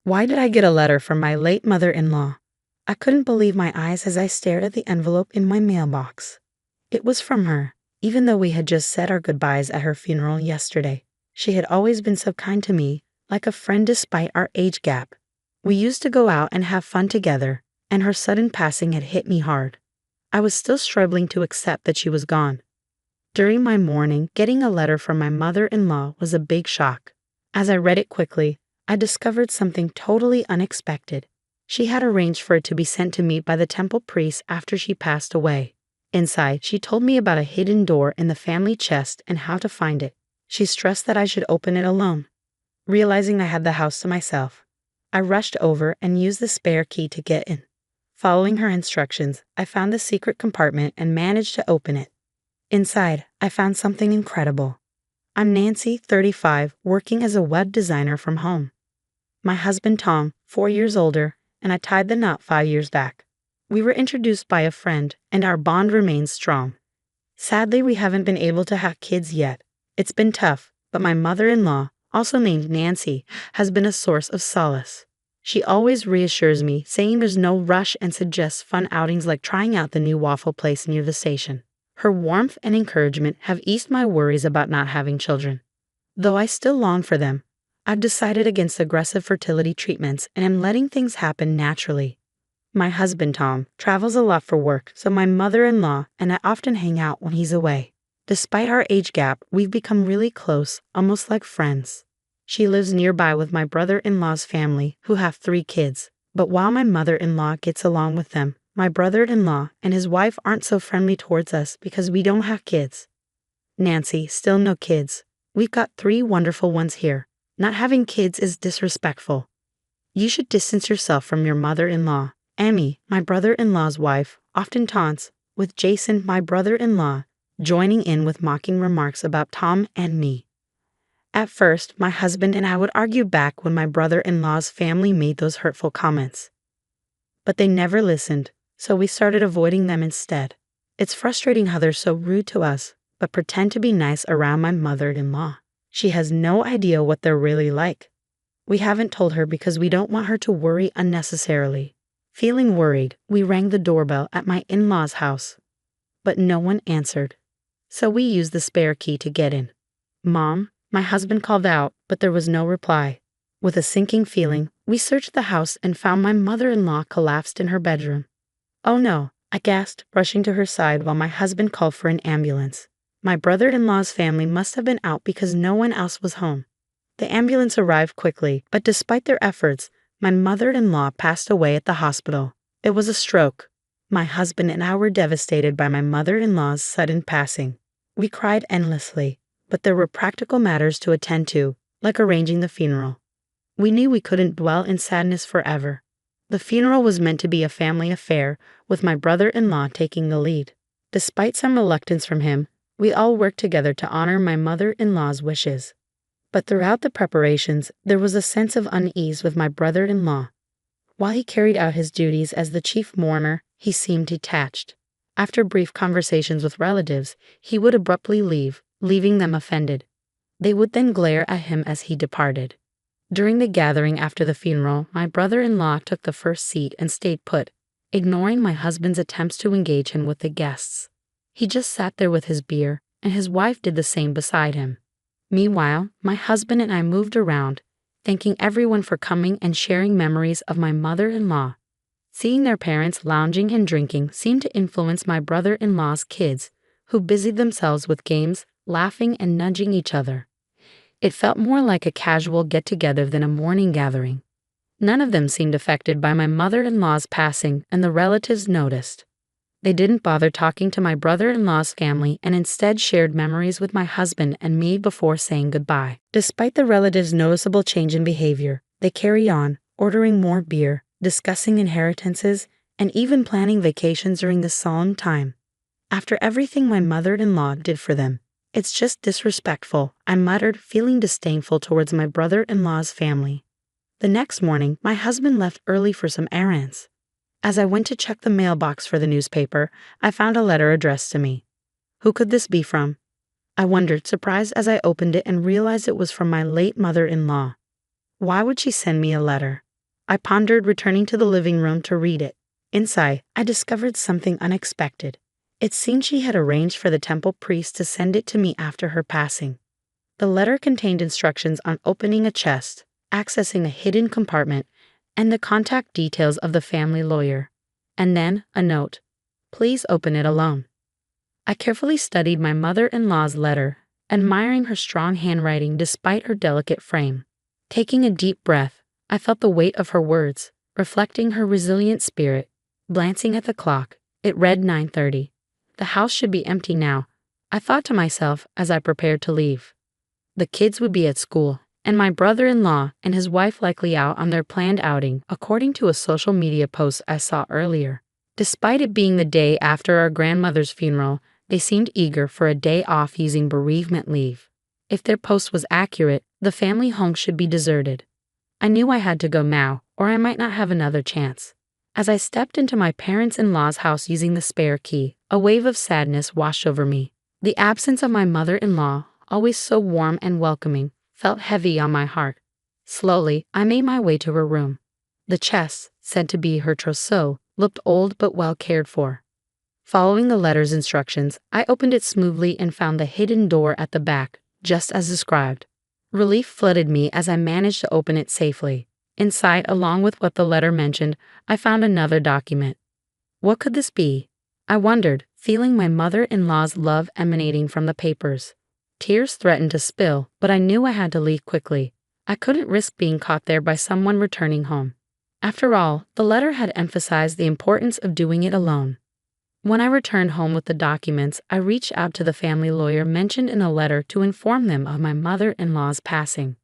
Why did I get a letter from my late mother-in-law? I couldn't believe my eyes as I stared at the envelope in my mailbox. It was from her, even though we had just said our goodbyes at her funeral yesterday. She had always been so kind to me, like a friend despite our age gap. We used to go out and have fun together, and her sudden passing had hit me hard. I was still struggling to accept that she was gone. During my mourning, getting a letter from my mother-in-law was a big shock. As I read it quickly, I discovered something totally unexpected. She had arranged for it to be sent to me by the temple priest after she passed away. Inside, she told me about a hidden door in the family chest and how to find it. She stressed that I should open it alone. Realizing I had the house to myself, I rushed over and used the spare key to get in. Following her instructions, I found the secret compartment and managed to open it. Inside, I found something incredible. I'm Nancy, 35, working as a web designer from home. My husband Tom, 4 years older, and I tied the knot 5 years back. We were introduced by a friend, and our bond remains strong. Sadly, we haven't been able to have kids yet. It's been tough, but my mother-in-law, also named Nancy, has been a source of solace. She always reassures me, saying there's no rush and suggests fun outings like trying out the new waffle place near the station. Her warmth and encouragement have eased my worries about not having children. Though I still long for them, I've decided against aggressive fertility treatments and am letting things happen naturally. My husband Tom travels a lot for work, so my mother-in-law and I often hang out when he's away. Despite our age gap, we've become really close, almost like friends. She lives nearby with my brother-in-law's family, who have 3 kids. But while my mother-in-law gets along with them, my brother-in-law and his wife aren't so friendly towards us because we don't have kids. Nancy, still no kids. We've got 3 wonderful ones here. Not having kids is disrespectful. You should distance yourself from your mother-in-law. Amy, my brother-in-law's wife, often taunts, with Jason, my brother-in-law, joining in with mocking remarks about Tom and me. At first, my husband and I would argue back when my brother-in-law's family made those hurtful comments. But they never listened, so we started avoiding them instead. It's frustrating how they're so rude to us, but pretend to be nice around my mother-in-law. She has no idea what they're really like. We haven't told her because we don't want her to worry unnecessarily. Feeling worried, we rang the doorbell at my in-laws' house, but no one answered. So we used the spare key to get in. "Mom," my husband called out, but there was no reply. With a sinking feeling, we searched the house and found my mother-in-law collapsed in her bedroom. "Oh no," I gasped, rushing to her side while my husband called for an ambulance. My brother-in-law's family must have been out because no one else was home. The ambulance arrived quickly, but despite their efforts, my mother-in-law passed away at the hospital. It was a stroke. My husband and I were devastated by my mother-in-law's sudden passing. We cried endlessly, but there were practical matters to attend to, like arranging the funeral. We knew we couldn't dwell in sadness forever. The funeral was meant to be a family affair, with my brother-in-law taking the lead. Despite some reluctance from him, we all worked together to honor my mother-in-law's wishes. But throughout the preparations, there was a sense of unease with my brother-in-law. While he carried out his duties as the chief mourner, he seemed detached. After brief conversations with relatives, he would abruptly leave, leaving them offended. They would then glare at him as he departed. During the gathering after the funeral, my brother-in-law took the first seat and stayed put, ignoring my husband's attempts to engage him with the guests. He just sat there with his beer, and his wife did the same beside him. Meanwhile, my husband and I moved around, thanking everyone for coming and sharing memories of my mother-in-law. Seeing their parents lounging and drinking seemed to influence my brother-in-law's kids, who busied themselves with games, laughing and nudging each other. It felt more like a casual get-together than a mourning gathering. None of them seemed affected by my mother-in-law's passing, and the relatives noticed. They didn't bother talking to my brother-in-law's family and instead shared memories with my husband and me before saying goodbye. Despite the relatives' noticeable change in behavior, they carried on, ordering more beer, discussing inheritances, and even planning vacations during this solemn time. After everything my mother-in-law did for them, "It's just disrespectful," I muttered, feeling disdainful towards my brother-in-law's family. The next morning, my husband left early for some errands. As I went to check the mailbox for the newspaper, I found a letter addressed to me. Who could this be from? I wondered, surprised as I opened it and realized it was from my late mother-in-law. Why would she send me a letter? I pondered, returning to the living room to read it. Inside, I discovered something unexpected. It seemed she had arranged for the temple priest to send it to me after her passing. The letter contained instructions on opening a chest, accessing a hidden compartment, and the contact details of the family lawyer. And then a note. Please open it alone. I carefully studied my mother-in-law's letter, admiring her strong handwriting despite her delicate frame. Taking a deep breath, I felt the weight of her words, reflecting her resilient spirit. Glancing at the clock, it read 9:30. The house should be empty now, I thought to myself as I prepared to leave. The kids would be at school, and my brother-in-law and his wife likely out on their planned outing, according to a social media post I saw earlier. Despite it being the day after our grandmother's funeral, they seemed eager for a day off using bereavement leave. If their post was accurate, the family home should be deserted. I knew I had to go now, or I might not have another chance. As I stepped into my parents-in-law's house using the spare key, a wave of sadness washed over me. The absence of my mother-in-law, always so warm and welcoming, felt heavy on my heart. Slowly, I made my way to her room. The chest, said to be her trousseau, looked old but well cared for. Following the letter's instructions, I opened it smoothly and found the hidden door at the back, just as described. Relief flooded me as I managed to open it safely. Inside, along with what the letter mentioned, I found another document. What could this be? I wondered, feeling my mother-in-law's love emanating from the papers. Tears threatened to spill, but I knew I had to leave quickly. I couldn't risk being caught there by someone returning home. After all, the letter had emphasized the importance of doing it alone. When I returned home with the documents, I reached out to the family lawyer mentioned in the letter to inform them of my mother-in-law's passing.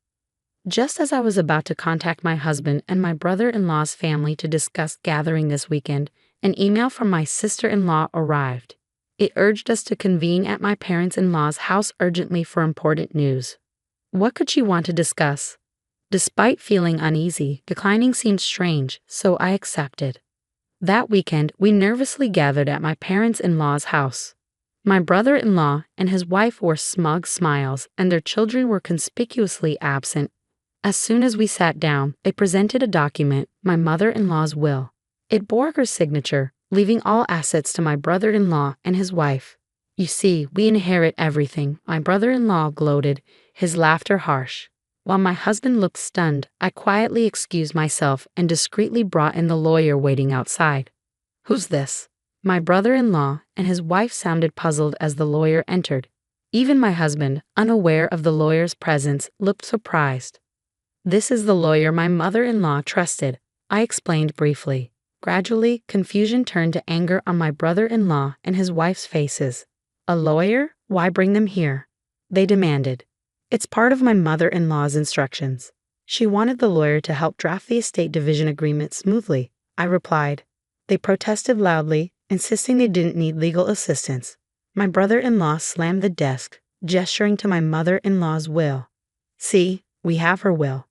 Just as I was about to contact my husband and my brother-in-law's family to discuss gathering this weekend, an email from my sister-in-law arrived. It urged us to convene at my parents-in-law's house urgently for important news. What could she want to discuss? Despite feeling uneasy, declining seemed strange, so I accepted. That weekend, we nervously gathered at my parents-in-law's house. My brother-in-law and his wife wore smug smiles, and their children were conspicuously absent. As soon as we sat down, they presented a document, my mother-in-law's will. It bore her signature, leaving all assets to my brother-in-law and his wife. You see, we inherit everything, my brother-in-law gloated, his laughter harsh. While my husband looked stunned, I quietly excused myself and discreetly brought in the lawyer waiting outside. Who's this? My brother-in-law and his wife sounded puzzled as the lawyer entered. Even my husband, unaware of the lawyer's presence, looked surprised. This is the lawyer my mother-in-law trusted, I explained briefly. Gradually, confusion turned to anger on my brother-in-law and his wife's faces. A lawyer? Why bring them here? They demanded. It's part of my mother-in-law's instructions. She wanted the lawyer to help draft the estate division agreement smoothly, I replied. They protested loudly, insisting they didn't need legal assistance. My brother-in-law slammed the desk, gesturing to my mother-in-law's will. See, we have her will.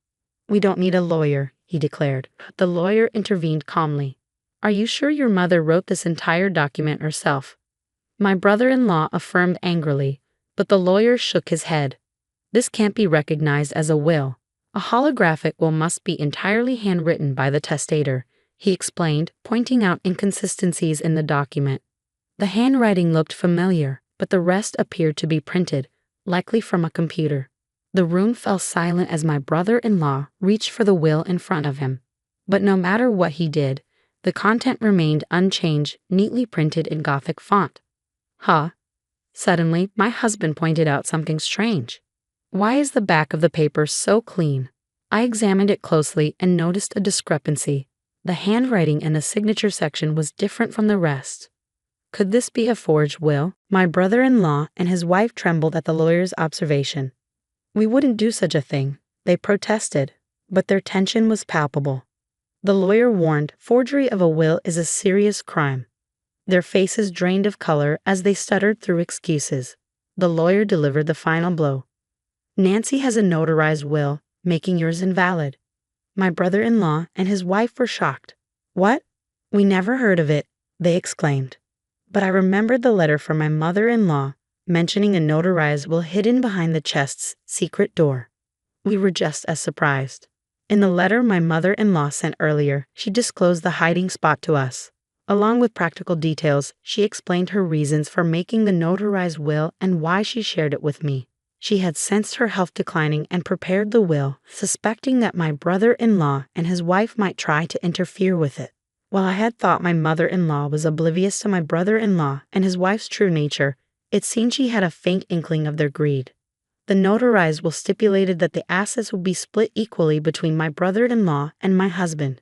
We don't need a lawyer, he declared. The lawyer intervened calmly. Are you sure your mother wrote this entire document herself? My brother-in-law affirmed angrily, but the lawyer shook his head. This can't be recognized as a will. A holographic will must be entirely handwritten by the testator, he explained, pointing out inconsistencies in the document. The handwriting looked familiar, but the rest appeared to be printed, likely from a computer. The room fell silent as my brother-in-law reached for the will in front of him. But no matter what he did, the content remained unchanged, neatly printed in Gothic font. Huh? Suddenly, my husband pointed out something strange. Why is the back of the paper so clean? I examined it closely and noticed a discrepancy. The handwriting in the signature section was different from the rest. Could this be a forged will? My brother-in-law and his wife trembled at the lawyer's observation. We wouldn't do such a thing, they protested, but their tension was palpable. The lawyer warned, forgery of a will is a serious crime. Their faces drained of color as they stuttered through excuses. The lawyer delivered the final blow. Nancy has a notarized will, making yours invalid. My brother-in-law and his wife were shocked. What? We never heard of it, they exclaimed. But I remembered the letter from my mother-in-law, mentioning a notarized will hidden behind the chest's secret door. We were just as surprised. In the letter my mother-in-law sent earlier, she disclosed the hiding spot to us. Along with practical details, she explained her reasons for making the notarized will and why she shared it with me. She had sensed her health declining and prepared the will, suspecting that my brother-in-law and his wife might try to interfere with it. While I had thought my mother-in-law was oblivious to my brother-in-law and his wife's true nature, it seemed she had a faint inkling of their greed. The notarized will stipulated that the assets would be split equally between my brother-in-law and my husband.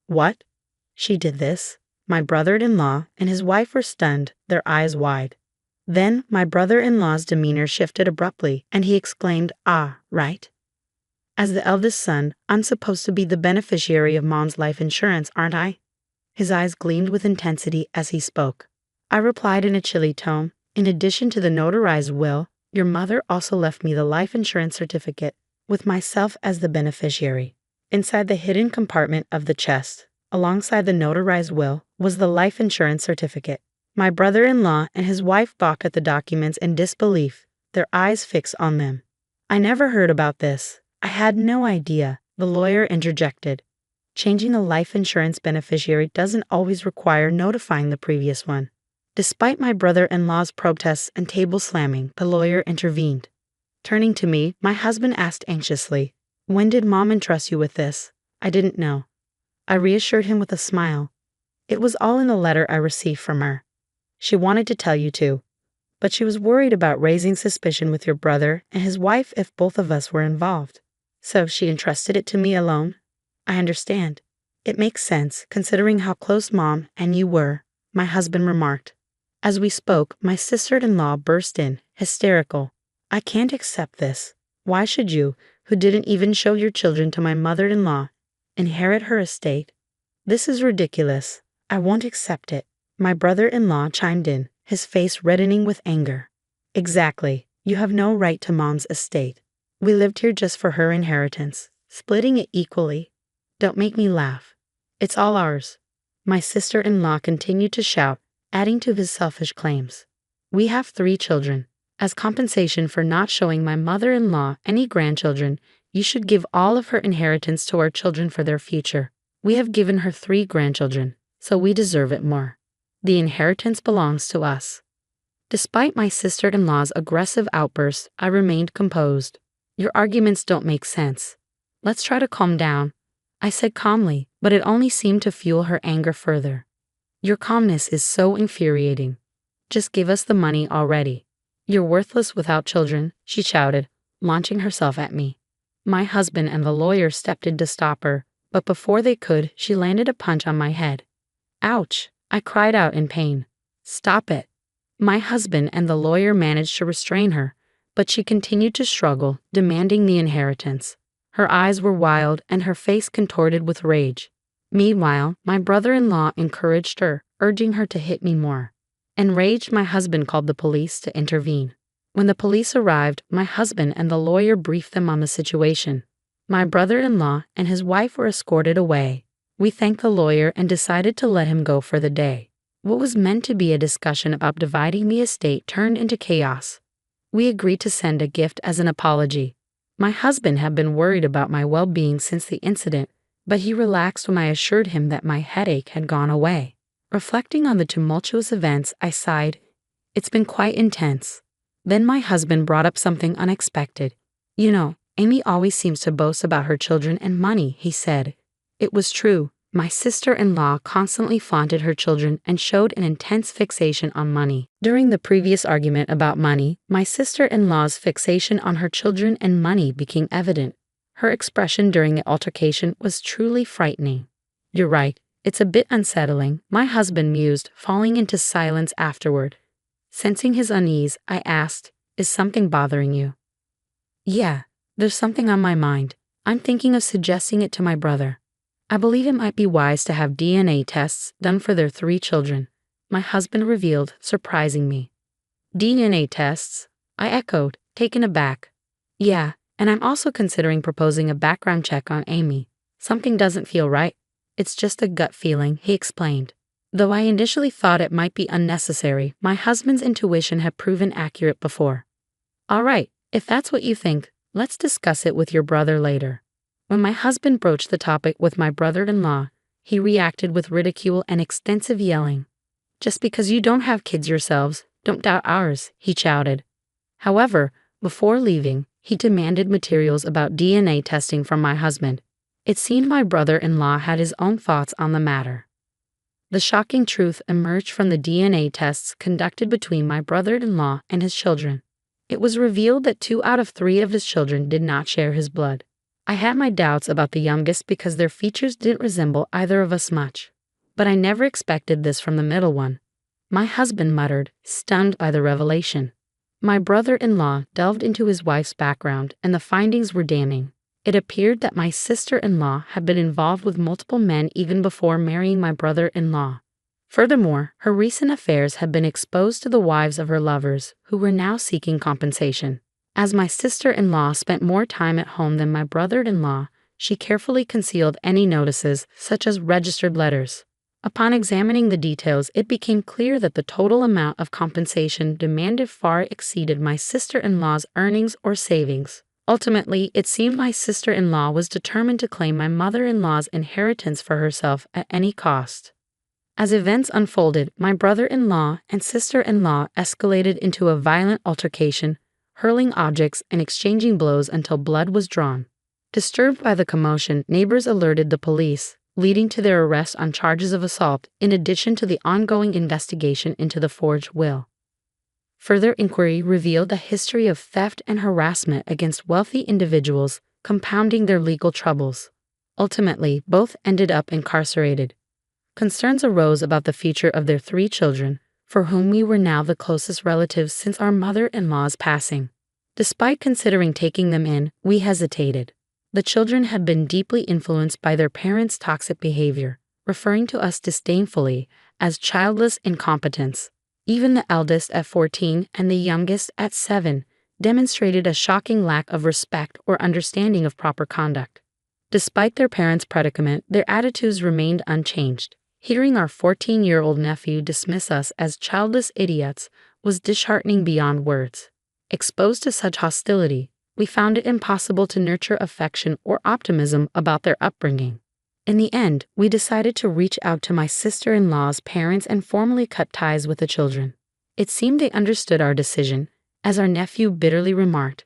What? She did this? My brother-in-law and his wife were stunned, their eyes wide. Then my brother-in-law's demeanor shifted abruptly, and he exclaimed, "Ah, right. As the eldest son, I'm supposed to be the beneficiary of Mom's life insurance, aren't I?" His eyes gleamed with intensity as he spoke. I replied in a chilly tone, "In addition to the notarized will, your mother also left me the life insurance certificate, with myself as the beneficiary." Inside the hidden compartment of the chest, alongside the notarized will, was the life insurance certificate. My brother-in-law and his wife balked at the documents in disbelief, their eyes fixed on them. "I never heard about this. I had no idea," the lawyer interjected. "Changing a life insurance beneficiary doesn't always require notifying the previous one." Despite my brother-in-law's protests and table slamming, the lawyer intervened. Turning to me, my husband asked anxiously, "When did Mom entrust you with this?" I didn't know. I reassured him with a smile. "It was all in the letter I received from her. She wanted to tell you too, but she was worried about raising suspicion with your brother and his wife if both of us were involved. So she entrusted it to me alone." "I understand. It makes sense, considering how close Mom and you were," my husband remarked. As we spoke, my sister-in-law burst in, hysterical. "I can't accept this. Why should you, who didn't even show your children to my mother-in-law, inherit her estate? This is ridiculous. I won't accept it." My brother-in-law chimed in, his face reddening with anger. "Exactly. You have no right to Mom's estate. We lived here just for her inheritance. Splitting it equally. Don't make me laugh. It's all ours." My sister-in-law continued to shout, adding to his selfish claims. "We have 3 children. As compensation for not showing my mother-in-law any grandchildren, you should give all of her inheritance to our children for their future. We have given her 3 grandchildren, so we deserve it more. The inheritance belongs to us." Despite my sister-in-law's aggressive outbursts, I remained composed. "Your arguments don't make sense. Let's try to calm down," I said calmly, but it only seemed to fuel her anger further. "Your calmness is so infuriating. Just give us the money already. You're worthless without children," she shouted, launching herself at me. My husband and the lawyer stepped in to stop her, but before they could, she landed a punch on my head. "Ouch!" I cried out in pain. "Stop it." My husband and the lawyer managed to restrain her, but she continued to struggle, demanding the inheritance. Her eyes were wild and her face contorted with rage. Meanwhile, my brother-in-law encouraged her, urging her to hit me more. Enraged, my husband called the police to intervene. When the police arrived, my husband and the lawyer briefed them on the situation. My brother-in-law and his wife were escorted away. We thanked the lawyer and decided to let him go for the day. What was meant to be a discussion about dividing the estate turned into chaos. We agreed to send a gift as an apology. My husband had been worried about my well-being since the incident, but he relaxed when I assured him that my headache had gone away. Reflecting on the tumultuous events, I sighed. It's been quite intense. Then my husband brought up something unexpected. "You know, Amy always seems to boast about her children and money," he said. It was true. My sister-in-law constantly flaunted her children and showed an intense fixation on money. During the previous argument about money, my sister-in-law's fixation on her children and money became evident. Her expression during the altercation was truly frightening. "You're right. It's a bit unsettling," my husband mused, falling into silence afterward. Sensing his unease, I asked, "Is something bothering you?" "Yeah, there's something on my mind. I'm thinking of suggesting it to my brother. I believe it might be wise to have DNA tests done for their 3 children," my husband revealed, surprising me. "DNA tests?" I echoed, taken aback. "Yeah, and I'm also considering proposing a background check on Amy. Something doesn't feel right. It's just a gut feeling," he explained. Though I initially thought it might be unnecessary, my husband's intuition had proven accurate before. "All right, if that's what you think, let's discuss it with your brother later." When my husband broached the topic with my brother-in-law, he reacted with ridicule and extensive yelling. "Just because you don't have kids yourselves, don't doubt ours," he shouted. However, before leaving, he demanded materials about DNA testing from my husband. It seemed my brother-in-law had his own thoughts on the matter. The shocking truth emerged from the DNA tests conducted between my brother-in-law and his children. It was revealed that 2 out of 3 of his children did not share his blood. I had my doubts about the youngest because their features didn't resemble either of us much. But I never expected this from the middle one. My husband muttered, stunned by the revelation. My brother-in-law delved into his wife's background, and the findings were damning. It appeared that my sister-in-law had been involved with multiple men even before marrying my brother-in-law. Furthermore, her recent affairs had been exposed to the wives of her lovers, who were now seeking compensation. As my sister-in-law spent more time at home than my brother-in-law, she carefully concealed any notices, such as registered letters. Upon examining the details, it became clear that the total amount of compensation demanded far exceeded my sister-in-law's earnings or savings. Ultimately, it seemed my sister-in-law was determined to claim my mother-in-law's inheritance for herself at any cost. As events unfolded, my brother-in-law and sister-in-law escalated into a violent altercation, hurling objects and exchanging blows until blood was drawn. Disturbed by the commotion, neighbors alerted the police, leading to their arrest on charges of assault, in addition to the ongoing investigation into the forged will. Further inquiry revealed a history of theft and harassment against wealthy individuals, compounding their legal troubles. Ultimately, both ended up incarcerated. Concerns arose about the future of their 3 children, for whom we were now the closest relatives since our mother-in-law's passing. Despite considering taking them in, we hesitated. The children had been deeply influenced by their parents' toxic behavior, referring to us disdainfully as childless incompetence. Even the eldest at 14 and the youngest at 7 demonstrated a shocking lack of respect or understanding of proper conduct. Despite their parents' predicament, their attitudes remained unchanged. Hearing our 14-year-old nephew dismiss us as childless idiots was disheartening beyond words. Exposed to such hostility, we found it impossible to nurture affection or optimism about their upbringing. In the end, we decided to reach out to my sister-in-law's parents and formally cut ties with the children. It seemed they understood our decision, as our nephew bitterly remarked,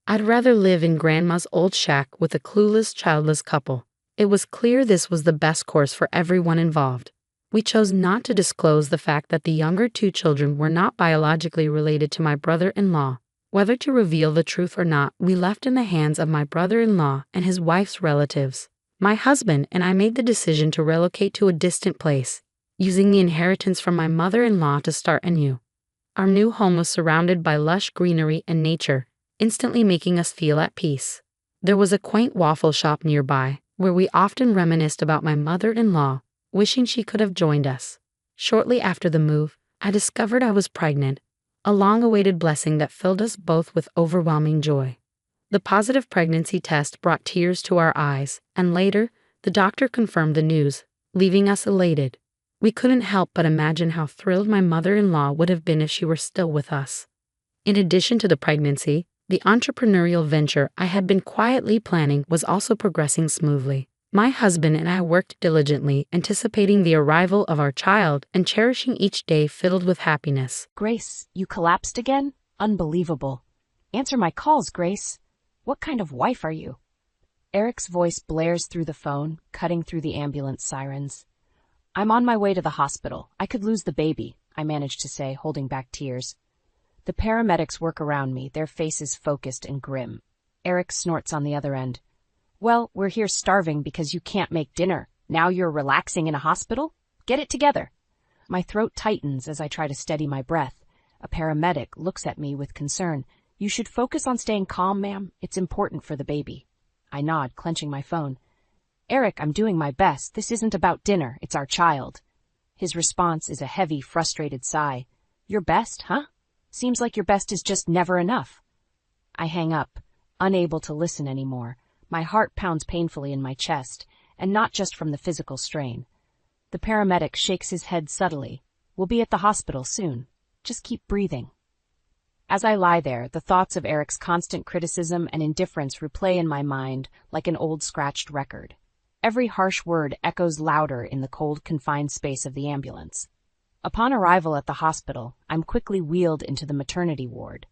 "I'd rather live in Grandma's old shack with a clueless, childless couple." It was clear this was the best course for everyone involved. We chose not to disclose the fact that the younger 2 children were not biologically related to my brother-in-law. Whether to reveal the truth or not, we left in the hands of my brother-in-law and his wife's relatives. My husband and I made the decision to relocate to a distant place, using the inheritance from my mother-in-law to start anew. Our new home was surrounded by lush greenery and nature, instantly making us feel at peace. There was a quaint waffle shop nearby, where we often reminisced about my mother-in-law, wishing she could have joined us. Shortly after the move, I discovered I was pregnant, a long-awaited blessing that filled us both with overwhelming joy. The positive pregnancy test brought tears to our eyes, and later, the doctor confirmed the news, leaving us elated. We couldn't help but imagine how thrilled my mother-in-law would have been if she were still with us. In addition to the pregnancy, the entrepreneurial venture I had been quietly planning was also progressing smoothly. My husband and I worked diligently, anticipating the arrival of our child and cherishing each day filled with happiness. Grace, you collapsed again? Unbelievable. Answer my calls, Grace. What kind of wife are you? Eric's voice blares through the phone, cutting through the ambulance sirens. I'm on my way to the hospital. I could lose the baby, I managed to say, holding back tears. The paramedics work around me, their faces focused and grim. Eric snorts on the other end. Well, we're here starving because you can't make dinner. Now you're relaxing in a hospital? Get it together. My throat tightens as I try to steady my breath. A paramedic looks at me with concern. You should focus on staying calm, ma'am. It's important for the baby. I nod, clenching my phone. Eric, I'm doing my best. This isn't about dinner. It's our child. His response is a heavy, frustrated sigh. Your best, huh? Seems like your best is just never enough. I hang up, unable to listen anymore. My heart pounds painfully in my chest, and not just from the physical strain. The paramedic shakes his head subtly. We'll be at the hospital soon. Just keep breathing. As I lie there, the thoughts of Eric's constant criticism and indifference replay in my mind like an old scratched record. Every harsh word echoes louder in the cold, confined space of the ambulance. Upon arrival at the hospital, I'm quickly wheeled into the maternity ward.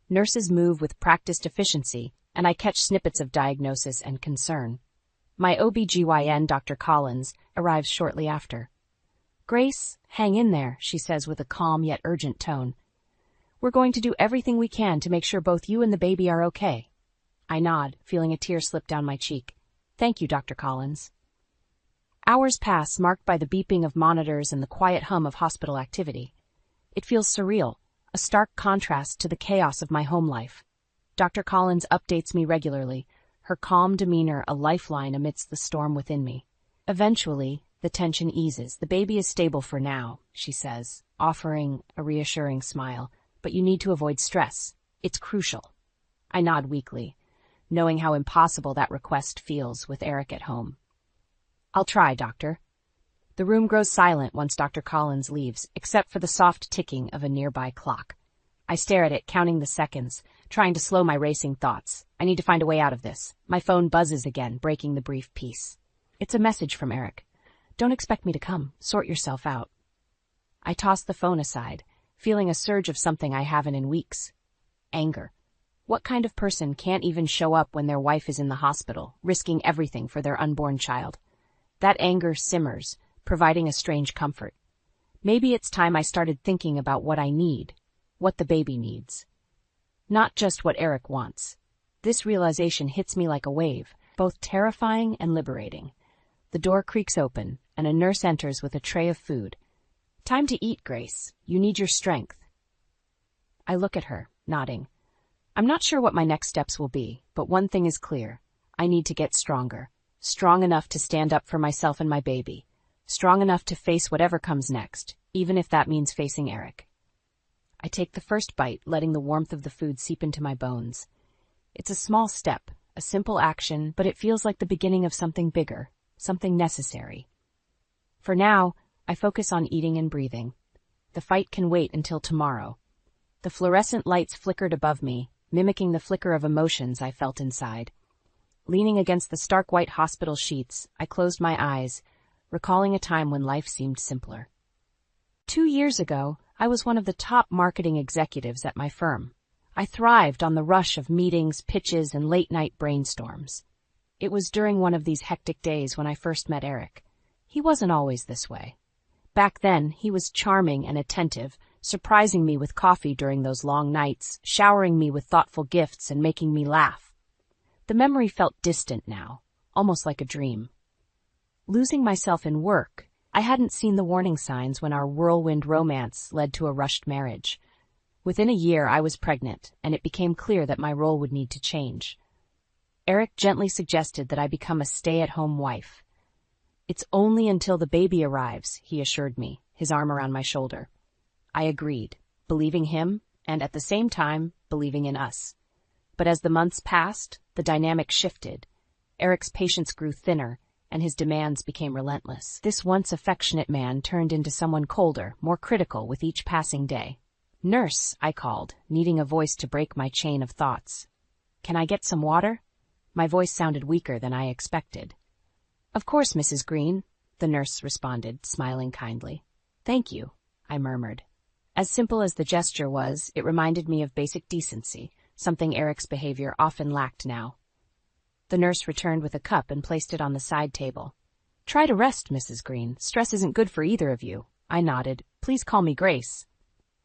Nurses move with practiced efficiency, and I catch snippets of diagnosis and concern. My OBGYN, Dr. Collins, arrives shortly after. "Grace, hang in there," she says with a calm yet urgent tone. "We're going to do everything we can to make sure both you and the baby are okay." I nod, feeling a tear slip down my cheek. "Thank you, Dr. Collins." Hours pass, marked by the beeping of monitors and the quiet hum of hospital activity. It feels surreal, a stark contrast to the chaos of my home life. Dr. Collins updates me regularly, her calm demeanor a lifeline amidst the storm within me. Eventually, the tension eases. "The baby is stable for now," she says, offering a reassuring smile, "but you need to avoid stress. It's crucial." I nod weakly, knowing how impossible that request feels with Eric at home. "I'll try, Doctor." The room grows silent once Dr. Collins leaves, except for the soft ticking of a nearby clock. I stare at it, counting the seconds, trying to slow my racing thoughts. I need to find a way out of this. My phone buzzes again, breaking the brief peace. It's a message from Eric. "Don't expect me to come. Sort yourself out." I toss the phone aside, feeling a surge of something I haven't in weeks. Anger. What kind of person can't even show up when their wife is in the hospital, risking everything for their unborn child? That anger simmers, providing a strange comfort. Maybe it's time I started thinking about what I need, what the baby needs. Not just what Eric wants. This realization hits me like a wave, both terrifying and liberating. The door creaks open, and a nurse enters with a tray of food. "Time to eat, Grace. You need your strength." I look at her, nodding. I'm not sure what my next steps will be, but one thing is clear. I need to get stronger. Strong enough to stand up for myself and my baby. Strong enough to face whatever comes next, even if that means facing Eric. I take the first bite, letting the warmth of the food seep into my bones. It's a small step, a simple action, but it feels like the beginning of something bigger, something necessary. For now, I focus on eating and breathing. The fight can wait until tomorrow. The fluorescent lights flickered above me, mimicking the flicker of emotions I felt inside. Leaning against the stark white hospital sheets, I closed my eyes, recalling a time when life seemed simpler. 2 years ago, I was one of the top marketing executives at my firm. I thrived on the rush of meetings, pitches, and late-night brainstorms. It was during one of these hectic days when I first met Eric. He wasn't always this way. Back then, he was charming and attentive, surprising me with coffee during those long nights, showering me with thoughtful gifts, and making me laugh. The memory felt distant now, almost like a dream. Losing myself in work, I hadn't seen the warning signs when our whirlwind romance led to a rushed marriage. Within a year, I was pregnant, and it became clear that my role would need to change. Eric gently suggested that I become a stay-at-home wife. "It's only until the baby arrives," he assured me, his arm around my shoulder. I agreed, believing him, and at the same time, believing in us. But as the months passed, the dynamic shifted. Eric's patience grew thinner, and his demands became relentless. This once affectionate man turned into someone colder, more critical with each passing day. "Nurse," I called, needing a voice to break my chain of thoughts. "Can I get some water?" My voice sounded weaker than I expected. "Of course, Mrs. Green," the nurse responded, smiling kindly. "Thank you," I murmured. As simple as the gesture was, it reminded me of basic decency, something Eric's behavior often lacked now. The nurse returned with a cup and placed it on the side table. "Try to rest, Mrs. Green. Stress isn't good for either of you." I nodded. "Please call me Grace."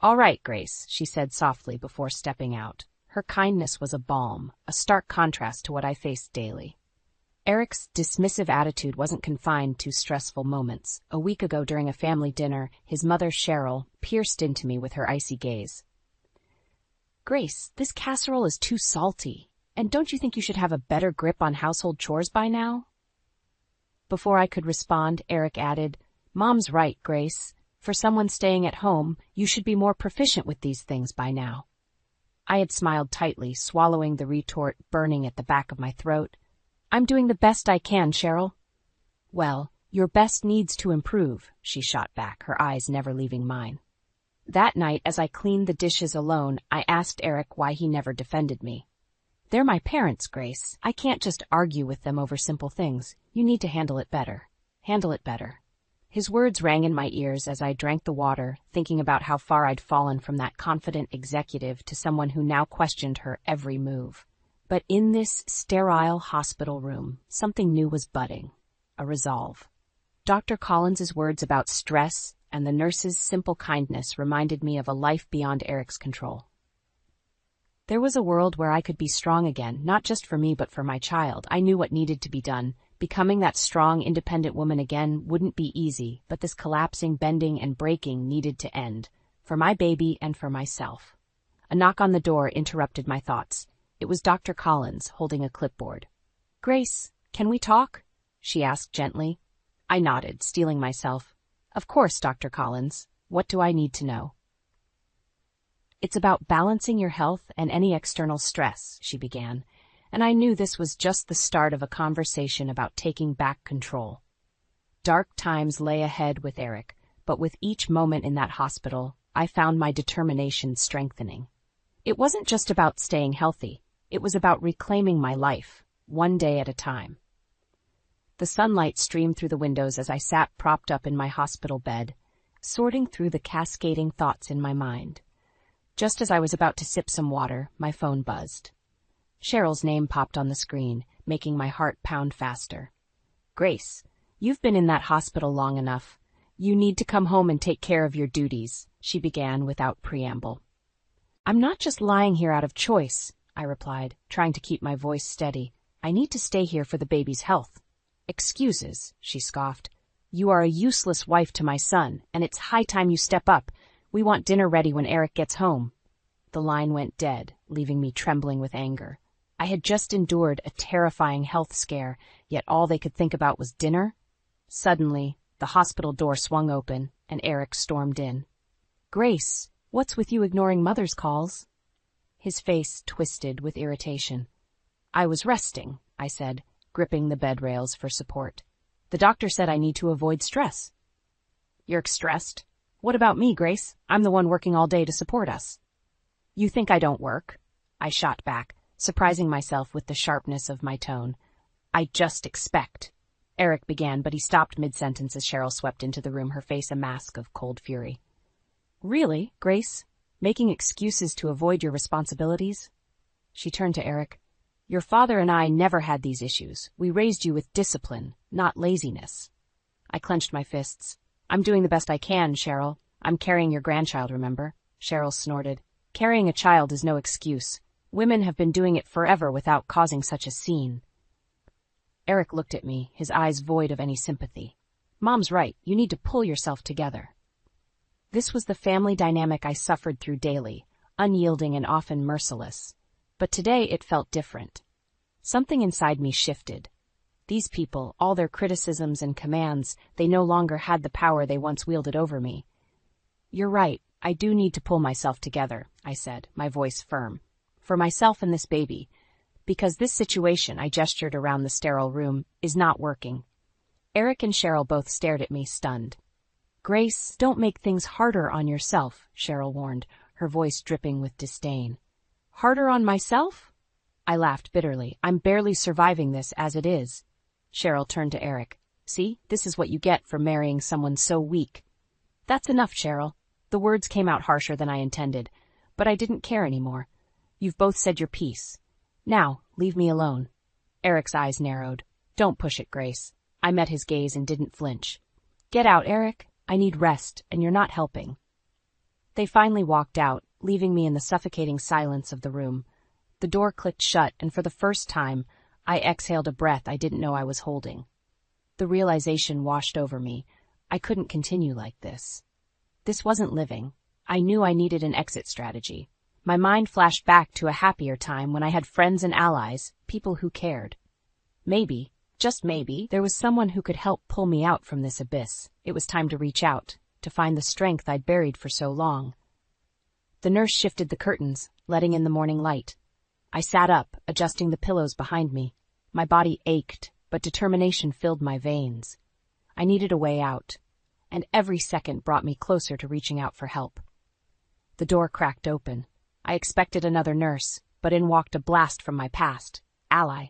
"All right, Grace," she said softly before stepping out. Her kindness was a balm, a stark contrast to what I faced daily. Eric's dismissive attitude wasn't confined to stressful moments. A week ago during a family dinner, his mother, Cheryl, pierced into me with her icy gaze. "Grace, this casserole is too salty. And don't you think you should have a better grip on household chores by now?" Before I could respond, Eric added, "Mom's right, Grace. For someone staying at home, you should be more proficient with these things by now." I had smiled tightly, swallowing the retort burning at the back of my throat. "I'm doing the best I can, Cheryl." "Well, your best needs to improve," she shot back, her eyes never leaving mine. That night, as I cleaned the dishes alone, I asked Eric why he never defended me. They're my parents, Grace. I can't just argue with them over simple things. You need to handle it better. Handle it better. His words rang in my ears as I drank the water, thinking about how far I'd fallen from that confident executive to someone who now questioned her every move. But in this sterile hospital room, something new was budding. A resolve. Dr. Collins's words about stress and the nurse's simple kindness reminded me of a life beyond Eric's control. There was a world where I could be strong again, not just for me but for my child. I knew what needed to be done. Becoming that strong, independent woman again wouldn't be easy, but this collapsing, bending, and breaking needed to end, for my baby and for myself. A knock on the door interrupted my thoughts. It was Dr. Collins, holding a clipboard. "Grace, can we talk?" she asked gently. I nodded, steeling myself. "Of course, Dr. Collins. What do I need to know?" "It's about balancing your health and any external stress," she began, and I knew this was just the start of a conversation about taking back control. Dark times lay ahead with Eric, but with each moment in that hospital, I found my determination strengthening. It wasn't just about staying healthy. It was about reclaiming my life, one day at a time. The sunlight streamed through the windows as I sat propped up in my hospital bed, sorting through the cascading thoughts in my mind. Just as I was about to sip some water, my phone buzzed. Cheryl's name popped on the screen, making my heart pound faster. "Grace, you've been in that hospital long enough. You need to come home and take care of your duties," she began without preamble. "I'm not just lying here out of choice," I replied, trying to keep my voice steady. "I need to stay here for the baby's health." "Excuses," she scoffed. "You are a useless wife to my son, and it's high time you step up. We want dinner ready when Eric gets home." The line went dead, leaving me trembling with anger. I had just endured a terrifying health scare, yet all they could think about was dinner. Suddenly, the hospital door swung open, and Eric stormed in. "Grace, what's with you ignoring mother's calls?" His face twisted with irritation. "I was resting," I said, gripping the bed rails for support. "The doctor said I need to avoid stress." "You're stressed? What about me, Grace? I'm the one working all day to support us." "You think I don't work?" I shot back, surprising myself with the sharpness of my tone. "I just expect," Eric began, but he stopped mid-sentence as Cheryl swept into the room, her face a mask of cold fury. "Really, Grace? Making excuses to avoid your responsibilities?" She turned to Eric. "Your father and I never had these issues. We raised you with discipline, not laziness." I clenched my fists. "I'm doing the best I can, Cheryl. I'm carrying your grandchild, remember?" Cheryl snorted. "Carrying a child is no excuse. Women have been doing it forever without causing such a scene." Eric looked at me, his eyes void of any sympathy. "Mom's right. You need to pull yourself together." This was the family dynamic I suffered through daily, unyielding and often merciless. But today it felt different. Something inside me shifted. These people, all their criticisms and commands, they no longer had the power they once wielded over me. "You're right. I do need to pull myself together," I said, my voice firm. "For myself and this baby. Because this situation," I gestured around the sterile room, "is not working." Eric and Cheryl both stared at me, stunned. "Grace, don't make things harder on yourself," Cheryl warned, her voice dripping with disdain. "Harder on myself?" I laughed bitterly. "I'm barely surviving this as it is." Cheryl turned to Eric. "See, this is what you get for marrying someone so weak." "That's enough, Cheryl." The words came out harsher than I intended, but I didn't care anymore. "You've both said your piece. Now, leave me alone." Eric's eyes narrowed. "Don't push it, Grace." I met his gaze and didn't flinch. "Get out, Eric. I need rest, and you're not helping." They finally walked out, leaving me in the suffocating silence of the room. The door clicked shut, and for the first time, I exhaled a breath I didn't know I was holding. The realization washed over me. I couldn't continue like this. This wasn't living. I knew I needed an exit strategy. My mind flashed back to a happier time when I had friends and allies, people who cared. Maybe, just maybe, there was someone who could help pull me out from this abyss. It was time to reach out, to find the strength I'd buried for so long. The nurse shifted the curtains, letting in the morning light. I sat up, adjusting the pillows behind me. My body ached, but determination filled my veins. I needed a way out, and every second brought me closer to reaching out for help. The door cracked open. I expected another nurse, but in walked a blast from my past, Ally.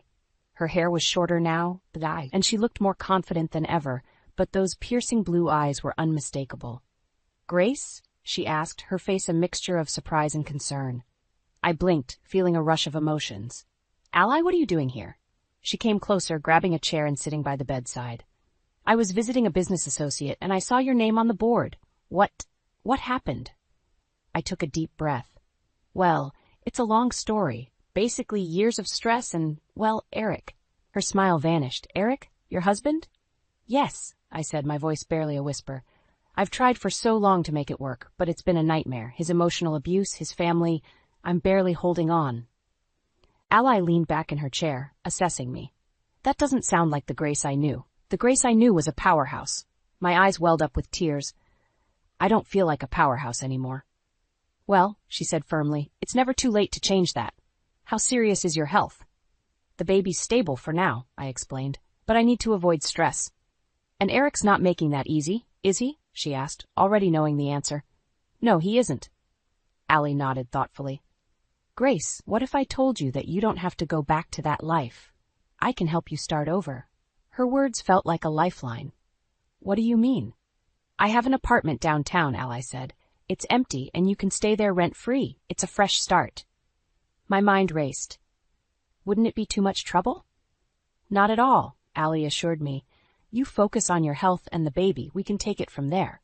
Her hair was shorter now, and she looked more confident than ever, but those piercing blue eyes were unmistakable. "Grace?" she asked, her face a mixture of surprise and concern. I blinked, feeling a rush of emotions. "Ally, what are you doing here?" She came closer, grabbing a chair and sitting by the bedside. "I was visiting a business associate, and I saw your name on the board. What happened?" I took a deep breath. "Well, it's a long story. Basically years of stress and, well, Eric." Her smile vanished. "Eric? Your husband?" "Yes," I said, my voice barely a whisper. "I've tried for so long to make it work, but it's been a nightmare. His emotional abuse, his family, I'm barely holding on." Ally leaned back in her chair, assessing me. "That doesn't sound like the Grace I knew. The Grace I knew was a powerhouse." My eyes welled up with tears. "I don't feel like a powerhouse anymore." "Well," she said firmly, "it's never too late to change that. How serious is your health?" "The baby's stable for now," I explained, "but I need to avoid stress." "And Eric's not making that easy, is he?" she asked, already knowing the answer. "No, he isn't." Ally nodded thoughtfully. "Grace, what if I told you that you don't have to go back to that life? I can help you start over." Her words felt like a lifeline. "What do you mean?" "I have an apartment downtown," Ally said. "It's empty and you can stay there rent-free. It's a fresh start." My mind raced. Wouldn't it be too much trouble? "Not at all," Ally assured me. "You focus on your health and the baby. We can take it from there."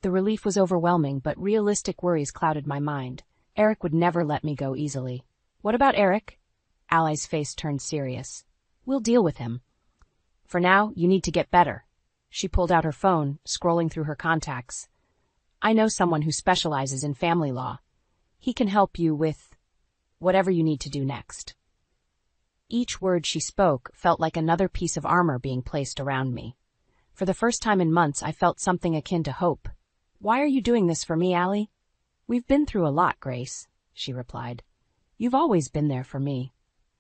The relief was overwhelming, but realistic worries clouded my mind. Eric would never let me go easily. "What about Eric?" Ally's face turned serious. "We'll deal with him. For now, you need to get better." She pulled out her phone, scrolling through her contacts. "I know someone who specializes in family law. He can help you with whatever you need to do next." Each word she spoke felt like another piece of armor being placed around me. For the first time in months, I felt something akin to hope. "Why are you doing this for me, Ally?" "We've been through a lot, Grace," she replied. "You've always been there for me.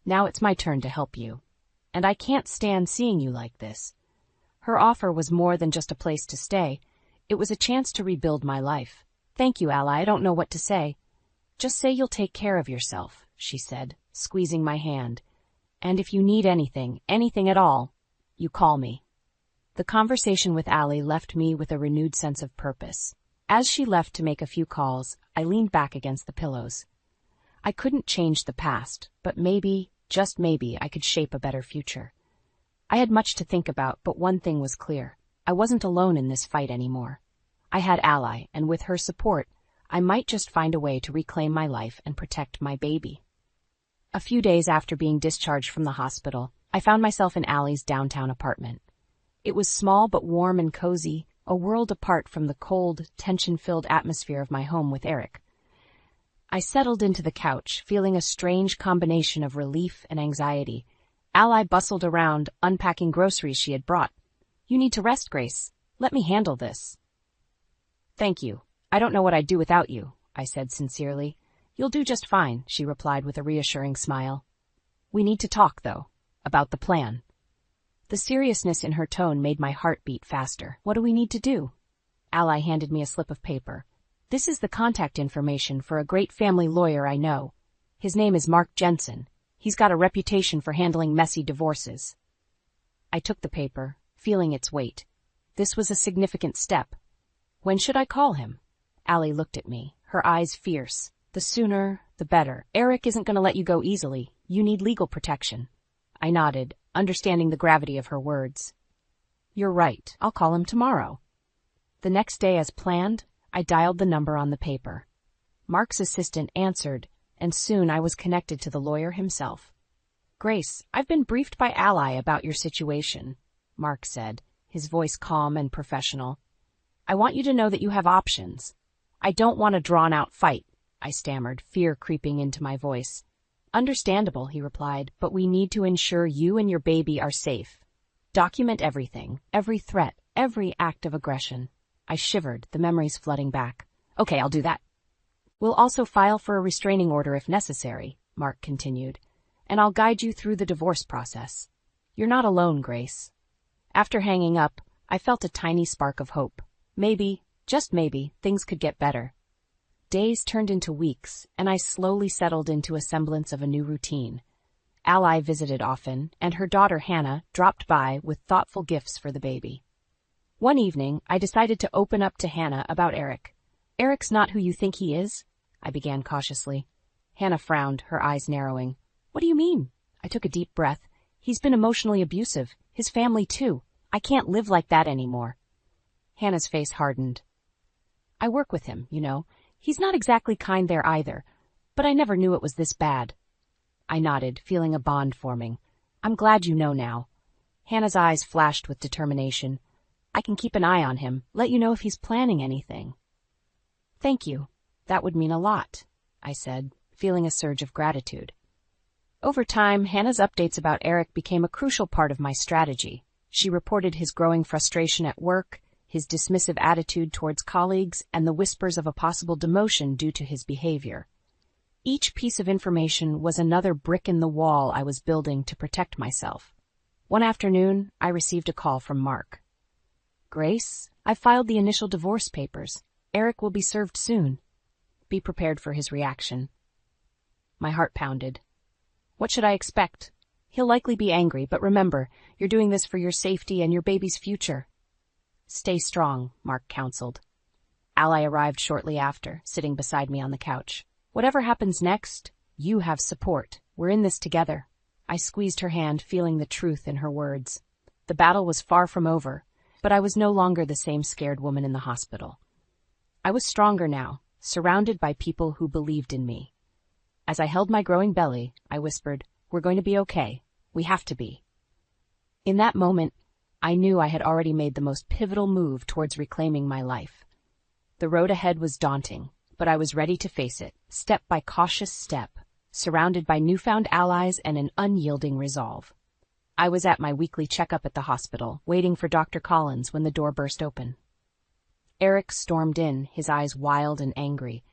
Now it's my turn to help you. And I can't stand seeing you like this." Her offer was more than just a place to stay. It was a chance to rebuild my life. "Thank you, Ally. I don't know what to say." "Just say you'll take care of yourself," she said, squeezing my hand. "And if you need anything at all, you call me." The conversation with Ally left me with a renewed sense of purpose. As she left to make a few calls, I leaned back against the pillows. I couldn't change the past, but maybe, just maybe, I could shape a better future. I had much to think about, but one thing was clear. I wasn't alone in this fight anymore. I had Ally, and with her support, I might just find a way to reclaim my life and protect my baby. A few days after being discharged from the hospital, I found myself in Ally's downtown apartment. It was small but warm and cozy, a world apart from the cold, tension-filled atmosphere of my home with Eric. I settled into the couch, feeling a strange combination of relief and anxiety. Ally bustled around, unpacking groceries she had brought. "You need to rest, Grace. Let me handle this." "Thank you. I don't know what I'd do without you," I said sincerely. "You'll do just fine," she replied with a reassuring smile. "We need to talk, though, about the plan." The seriousness in her tone made my heart beat faster. "What do we need to do?" Ally handed me a slip of paper. "This is the contact information for a great family lawyer I know. His name is Mark Jensen. He's got a reputation for handling messy divorces." I took the paper, feeling its weight. This was a significant step. "When should I call him?" Ally looked at me, her eyes fierce. "The sooner, the better. Eric isn't going to let you go easily. You need legal protection." I nodded, understanding the gravity of her words. "You're right. I'll call him tomorrow." The next day, as planned, I dialed the number on the paper. Mark's assistant answered, and soon I was connected to the lawyer himself. "Grace, I've been briefed by Ally about your situation," Mark said, his voice calm and professional. "I want you to know that you have options." "I don't want a drawn-out fight," I stammered, fear creeping into my voice. "Understandable," he replied, "but we need to ensure you and your baby are safe. Document everything, every threat, every act of aggression." I shivered, the memories flooding back. "Okay, I'll do that." "We'll also file for a restraining order if necessary," Mark continued, "and I'll guide you through the divorce process. You're not alone, Grace." After hanging up, I felt a tiny spark of hope. Maybe, just maybe, things could get better. Days turned into weeks, and I slowly settled into a semblance of a new routine. Ally visited often, and her daughter Hannah dropped by with thoughtful gifts for the baby. One evening, I decided to open up to Hannah about Eric. "Eric's not who you think he is?" I began cautiously. Hannah frowned, her eyes narrowing. "What do you mean?" I took a deep breath. "He's been emotionally abusive. His family, too. I can't live like that anymore." Hannah's face hardened. "I work with him, you know. He's not exactly kind there either, but I never knew it was this bad." I nodded, feeling a bond forming. "I'm glad you know now." Hannah's eyes flashed with determination. "I can keep an eye on him, let you know if he's planning anything." "Thank you. That would mean a lot," I said, feeling a surge of gratitude. Over time, Hannah's updates about Eric became a crucial part of my strategy. She reported his growing frustration at work, his dismissive attitude towards colleagues, and the whispers of a possible demotion due to his behavior. Each piece of information was another brick in the wall I was building to protect myself. One afternoon, I received a call from Mark. "Grace, I filed the initial divorce papers. Eric will be served soon. Be prepared for his reaction." My heart pounded. What should I expect? He'll likely be angry, but remember, you're doing this for your safety and your baby's future. "Stay strong," Mark counseled. Ally arrived shortly after, sitting beside me on the couch. "Whatever happens next, you have support. We're in this together." I squeezed her hand, feeling the truth in her words. The battle was far from over, but I was no longer the same scared woman in the hospital. I was stronger now, surrounded by people who believed in me. As I held my growing belly, I whispered, "We're going to be okay. We have to be." In that moment, I knew I had already made the most pivotal move towards reclaiming my life. The road ahead was daunting, but I was ready to face it, step by cautious step, surrounded by newfound allies and an unyielding resolve. I was at my weekly checkup at the hospital, waiting for Dr. Collins when the door burst open. Eric stormed in, his eyes wild and angry.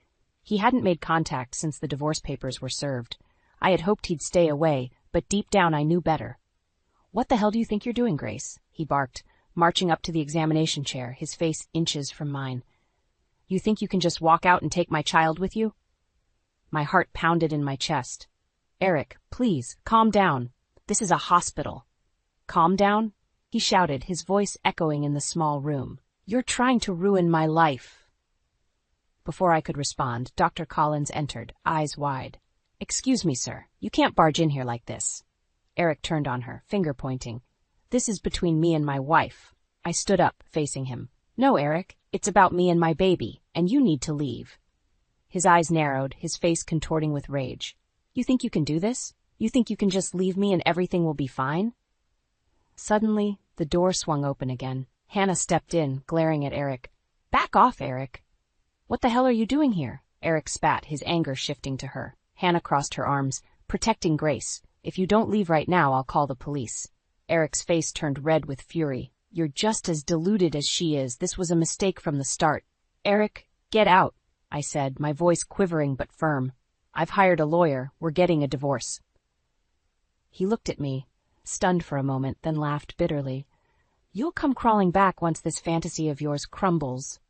He hadn't made contact since the divorce papers were served. I had hoped he'd stay away, but deep down I knew better. "What the hell do you think you're doing, Grace?" he barked, marching up to the examination chair, his face inches from mine. "You think you can just walk out and take my child with you?" My heart pounded in my chest. "Eric, please, calm down. This is a hospital." "Calm down?" he shouted, his voice echoing in the small room. "You're trying to ruin my life." Before I could respond, Dr. Collins entered, eyes wide. "Excuse me, sir. You can't barge in here like this." Eric turned on her, finger pointing. "This is between me and my wife." I stood up, facing him. "No, Eric, it's about me and my baby, and you need to leave." His eyes narrowed, his face contorting with rage. "You think you can do this? You think you can just leave me and everything will be fine?" Suddenly, the door swung open again. Hannah stepped in, glaring at Eric. "Back off, Eric." "What the hell are you doing here?" Eric spat, his anger shifting to her. Hannah crossed her arms. "Protecting Grace. If you don't leave right now, I'll call the police." Eric's face turned red with fury. "You're just as deluded as she is. This was a mistake from the start." "Eric, get out," I said, my voice quivering but firm. "I've hired a lawyer. We're getting a divorce." He looked at me, stunned for a moment, then laughed bitterly. "You'll come crawling back once this fantasy of yours crumbles."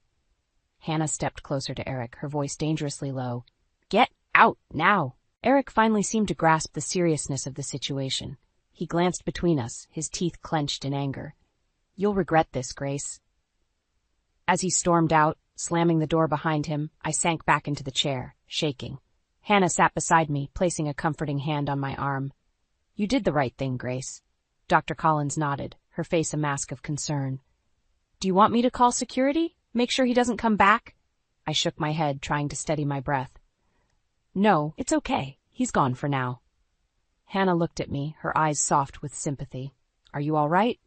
Hannah stepped closer to Eric, her voice dangerously low. "Get out, now!" Eric finally seemed to grasp the seriousness of the situation. He glanced between us, his teeth clenched in anger. "You'll regret this, Grace." As he stormed out, slamming the door behind him, I sank back into the chair, shaking. Hannah sat beside me, placing a comforting hand on my arm. "You did the right thing, Grace." Dr. Collins nodded, her face a mask of concern. "Do you want me to call security? Make sure he doesn't come back?" I shook my head, trying to steady my breath. "No, it's okay. He's gone for now." Hannah looked at me, her eyes soft with sympathy. "Are you all right?"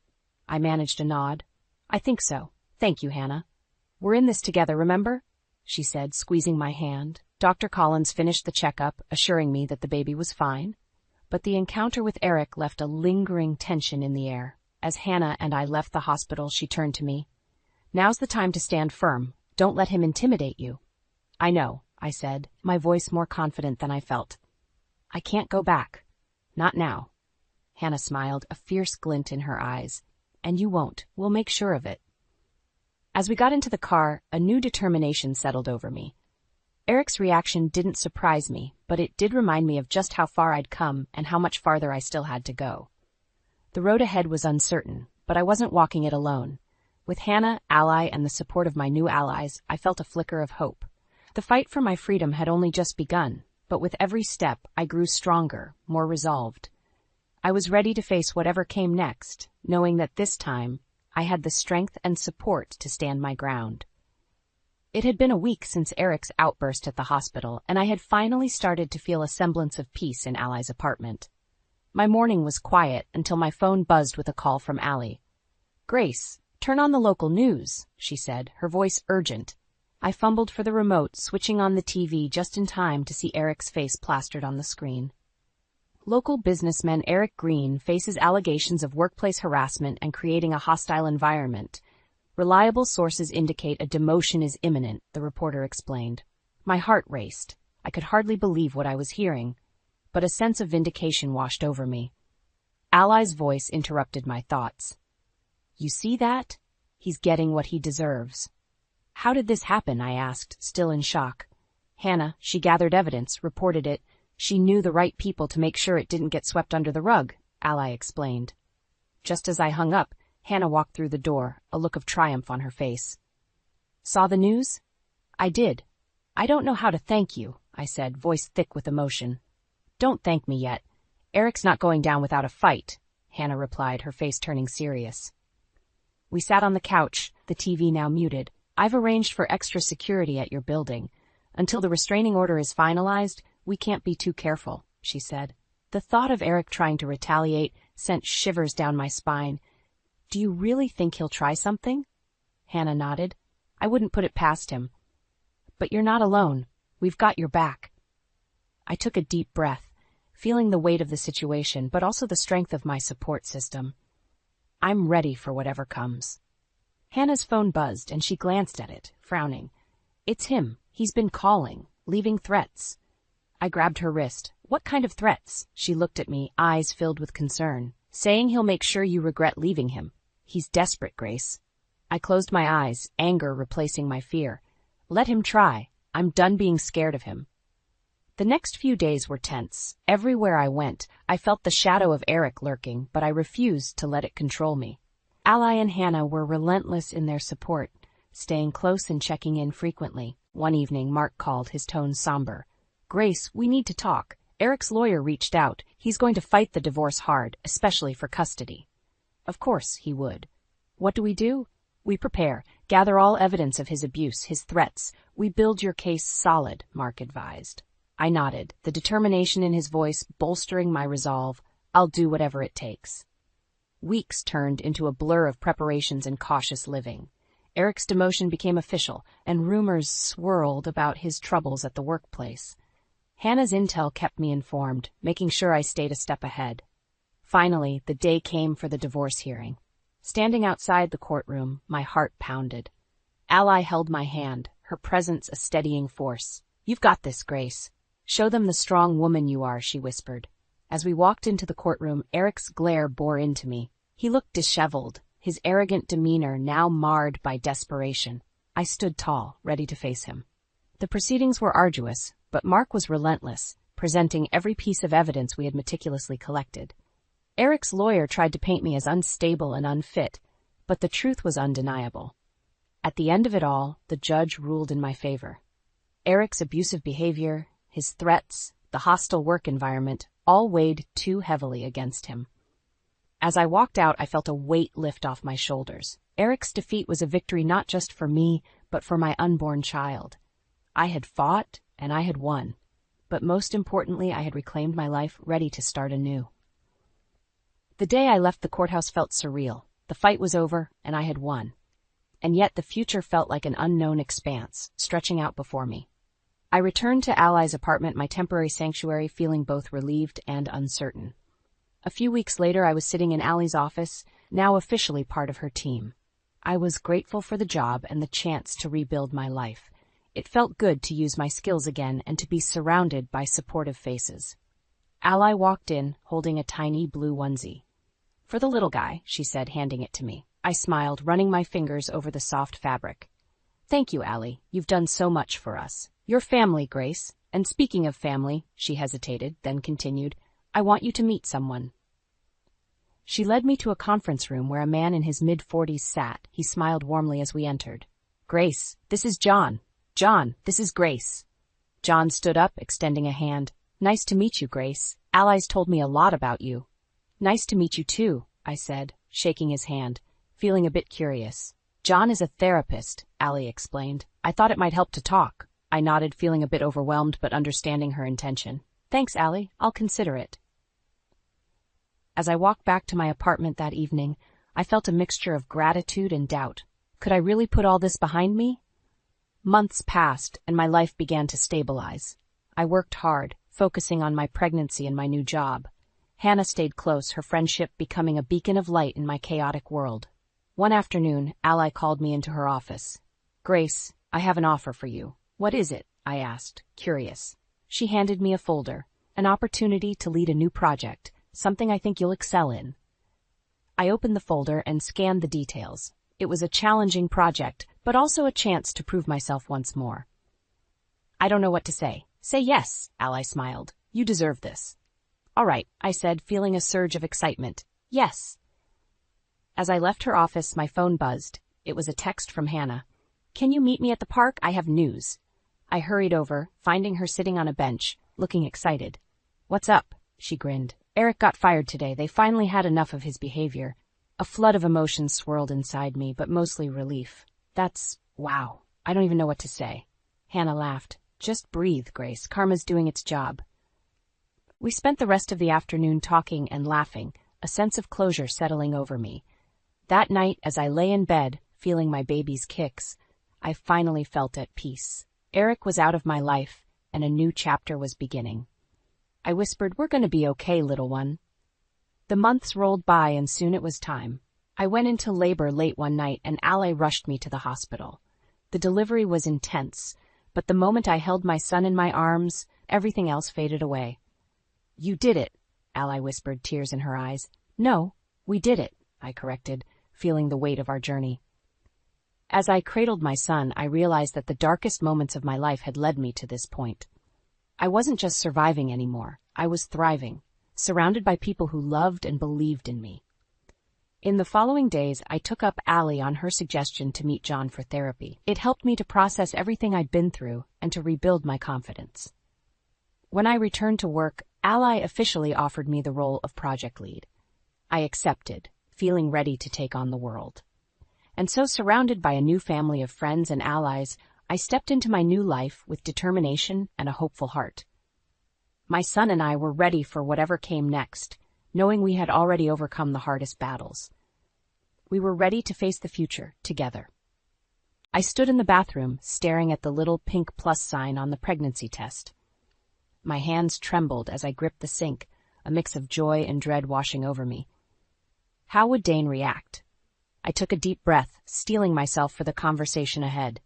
I managed a nod. "I think so. Thank you, Hannah." "We're in this together, remember?" she said, squeezing my hand. Dr. Collins finished the checkup, assuring me that the baby was fine. But the encounter with Eric left a lingering tension in the air. As Hannah and I left the hospital, she turned to me. "Now's the time to stand firm. Don't let him intimidate you." "I know," I said, my voice more confident than I felt. "I can't go back. Not now." Hannah smiled, a fierce glint in her eyes. "And you won't. We'll make sure of it." As we got into the car, a new determination settled over me. Eric's reaction didn't surprise me, but it did remind me of just how far I'd come and how much farther I still had to go. The road ahead was uncertain, but I wasn't walking it alone. With Hannah, Ally, and the support of my new allies, I felt a flicker of hope. The fight for my freedom had only just begun, but with every step, I grew stronger, more resolved. I was ready to face whatever came next, knowing that this time, I had the strength and support to stand my ground. It had been a week since Eric's outburst at the hospital, and I had finally started to feel a semblance of peace in Ally's apartment. My morning was quiet until my phone buzzed with a call from Ally. "Grace, turn on the local news," she said, her voice urgent. I fumbled for the remote, switching on the TV just in time to see Eric's face plastered on the screen. Local businessman Eric Green faces allegations of workplace harassment and creating a hostile environment. Reliable sources indicate a demotion is imminent, the reporter explained. My heart raced. I could hardly believe what I was hearing, but a sense of vindication washed over me. Ally's voice interrupted my thoughts. "You see that? He's getting what he deserves." "How did this happen?" I asked, still in shock. "Hannah, she gathered evidence, reported it. She knew the right people to make sure it didn't get swept under the rug," Ally explained. Just as I hung up, Hannah walked through the door, a look of triumph on her face. "Saw the news?" "I did. I don't know how to thank you," I said, voice thick with emotion. "Don't thank me yet. Eric's not going down without a fight," Hannah replied, her face turning serious. We sat on the couch, the TV now muted. "I've arranged for extra security at your building. Until the restraining order is finalized, we can't be too careful," she said. The thought of Eric trying to retaliate sent shivers down my spine. "Do you really think he'll try something?" Hannah nodded. "I wouldn't put it past him. But you're not alone. We've got your back." I took a deep breath, feeling the weight of the situation, but also the strength of my support system. I'm ready for whatever comes. Hannah's phone buzzed, and she glanced at it, frowning. "It's him. He's been calling, leaving threats." I grabbed her wrist. "What kind of threats?" She looked at me, eyes filled with concern. "Saying he'll make sure you regret leaving him. He's desperate, Grace." I closed my eyes, anger replacing my fear. "Let him try. I'm done being scared of him." The next few days were tense. Everywhere I went, I felt the shadow of Eric lurking, but I refused to let it control me. Ally and Hannah were relentless in their support, staying close and checking in frequently. One evening, Mark called, his tone somber. "Grace, we need to talk. Eric's lawyer reached out. He's going to fight the divorce hard, especially for custody." Of course he would. What do? We prepare, gather all evidence of his abuse, his threats. We build your case solid, Mark advised. I nodded, the determination in his voice bolstering my resolve. I'll do whatever it takes. Weeks turned into a blur of preparations and cautious living. Eric's demotion became official, and rumors swirled about his troubles at the workplace. Hannah's intel kept me informed, making sure I stayed a step ahead. Finally, the day came for the divorce hearing. Standing outside the courtroom, my heart pounded. Ally held my hand, her presence a steadying force. "You've got this, Grace. Show them the strong woman you are," she whispered. As we walked into the courtroom, Eric's glare bore into me. He looked disheveled, his arrogant demeanor now marred by desperation. I stood tall, ready to face him. The proceedings were arduous, but Mark was relentless, presenting every piece of evidence we had meticulously collected. Eric's lawyer tried to paint me as unstable and unfit, but the truth was undeniable. At the end of it all, the judge ruled in my favor. Eric's abusive behavior, his threats, the hostile work environment, all weighed too heavily against him. As I walked out, I felt a weight lift off my shoulders. Eric's defeat was a victory not just for me, but for my unborn child. I had fought, and I had won. But most importantly, I had reclaimed my life, ready to start anew. The day I left the courthouse felt surreal. The fight was over, and I had won. And yet the future felt like an unknown expanse, stretching out before me. I returned to Ally's apartment, my temporary sanctuary, feeling both relieved and uncertain. A few weeks later, I was sitting in Ally's office, now officially part of her team. I was grateful for the job and the chance to rebuild my life. It felt good to use my skills again and to be surrounded by supportive faces. Ally walked in, holding a tiny blue onesie. "For the little guy," she said, handing it to me. I smiled, running my fingers over the soft fabric. "Thank you, Ally. You've done so much for us." Your family, Grace. And speaking of family, she hesitated, then continued, I want you to meet someone. She led me to a conference room where a man in his mid-40s sat. He smiled warmly as we entered. Grace, this is John. John, this is Grace. John stood up, extending a hand. Nice to meet you, Grace. Allies told me a lot about you. Nice to meet you too, I said, shaking his hand, feeling a bit curious. John is a therapist, Allie explained. I thought it might help to talk. I nodded, feeling a bit overwhelmed but understanding her intention. Thanks, Allie. I'll consider it. As I walked back to my apartment that evening, I felt a mixture of gratitude and doubt. Could I really put all this behind me? Months passed, and my life began to stabilize. I worked hard, focusing on my pregnancy and my new job. Hannah stayed close, her friendship becoming a beacon of light in my chaotic world. One afternoon, Ally called me into her office. Grace, I have an offer for you. What is it? I asked, curious. She handed me a folder, an opportunity to lead a new project, something I think you'll excel in. I opened the folder and scanned the details. It was a challenging project, but also a chance to prove myself once more. I don't know what to say. Say yes, Ally smiled. You deserve this. All right, I said, feeling a surge of excitement. Yes. As I left her office, my phone buzzed. It was a text from Hannah. Can you meet me at the park? I have news. I hurried over, finding her sitting on a bench, looking excited. What's up? She grinned. Eric got fired today. They finally had enough of his behavior. A flood of emotions swirled inside me, but mostly relief. Wow. I don't even know what to say. Hannah laughed. Just breathe, Grace. Karma's doing its job. We spent the rest of the afternoon talking and laughing, a sense of closure settling over me. That night, as I lay in bed, feeling my baby's kicks, I finally felt at peace. Eric was out of my life, and a new chapter was beginning. I whispered, We're going to be okay, little one. The months rolled by, and soon it was time. I went into labor late one night, and Ally rushed me to the hospital. The delivery was intense, but the moment I held my son in my arms, everything else faded away. You did it, Ally whispered, tears in her eyes. No, we did it, I corrected, feeling the weight of our journey. As I cradled my son, I realized that the darkest moments of my life had led me to this point. I wasn't just surviving anymore. I was thriving, surrounded by people who loved and believed in me. In the following days, I took up Allie on her suggestion to meet John for therapy. It helped me to process everything I'd been through and to rebuild my confidence. When I returned to work, Ally officially offered me the role of project lead. I accepted, feeling ready to take on the world. And so, surrounded by a new family of friends and allies, I stepped into my new life with determination and a hopeful heart. My son and I were ready for whatever came next, knowing we had already overcome the hardest battles. We were ready to face the future together. I stood in the bathroom, staring at the little pink plus sign on the pregnancy test. My hands trembled as I gripped the sink, a mix of joy and dread washing over me. How would Dane react? I took a deep breath, steeling myself for the conversation ahead.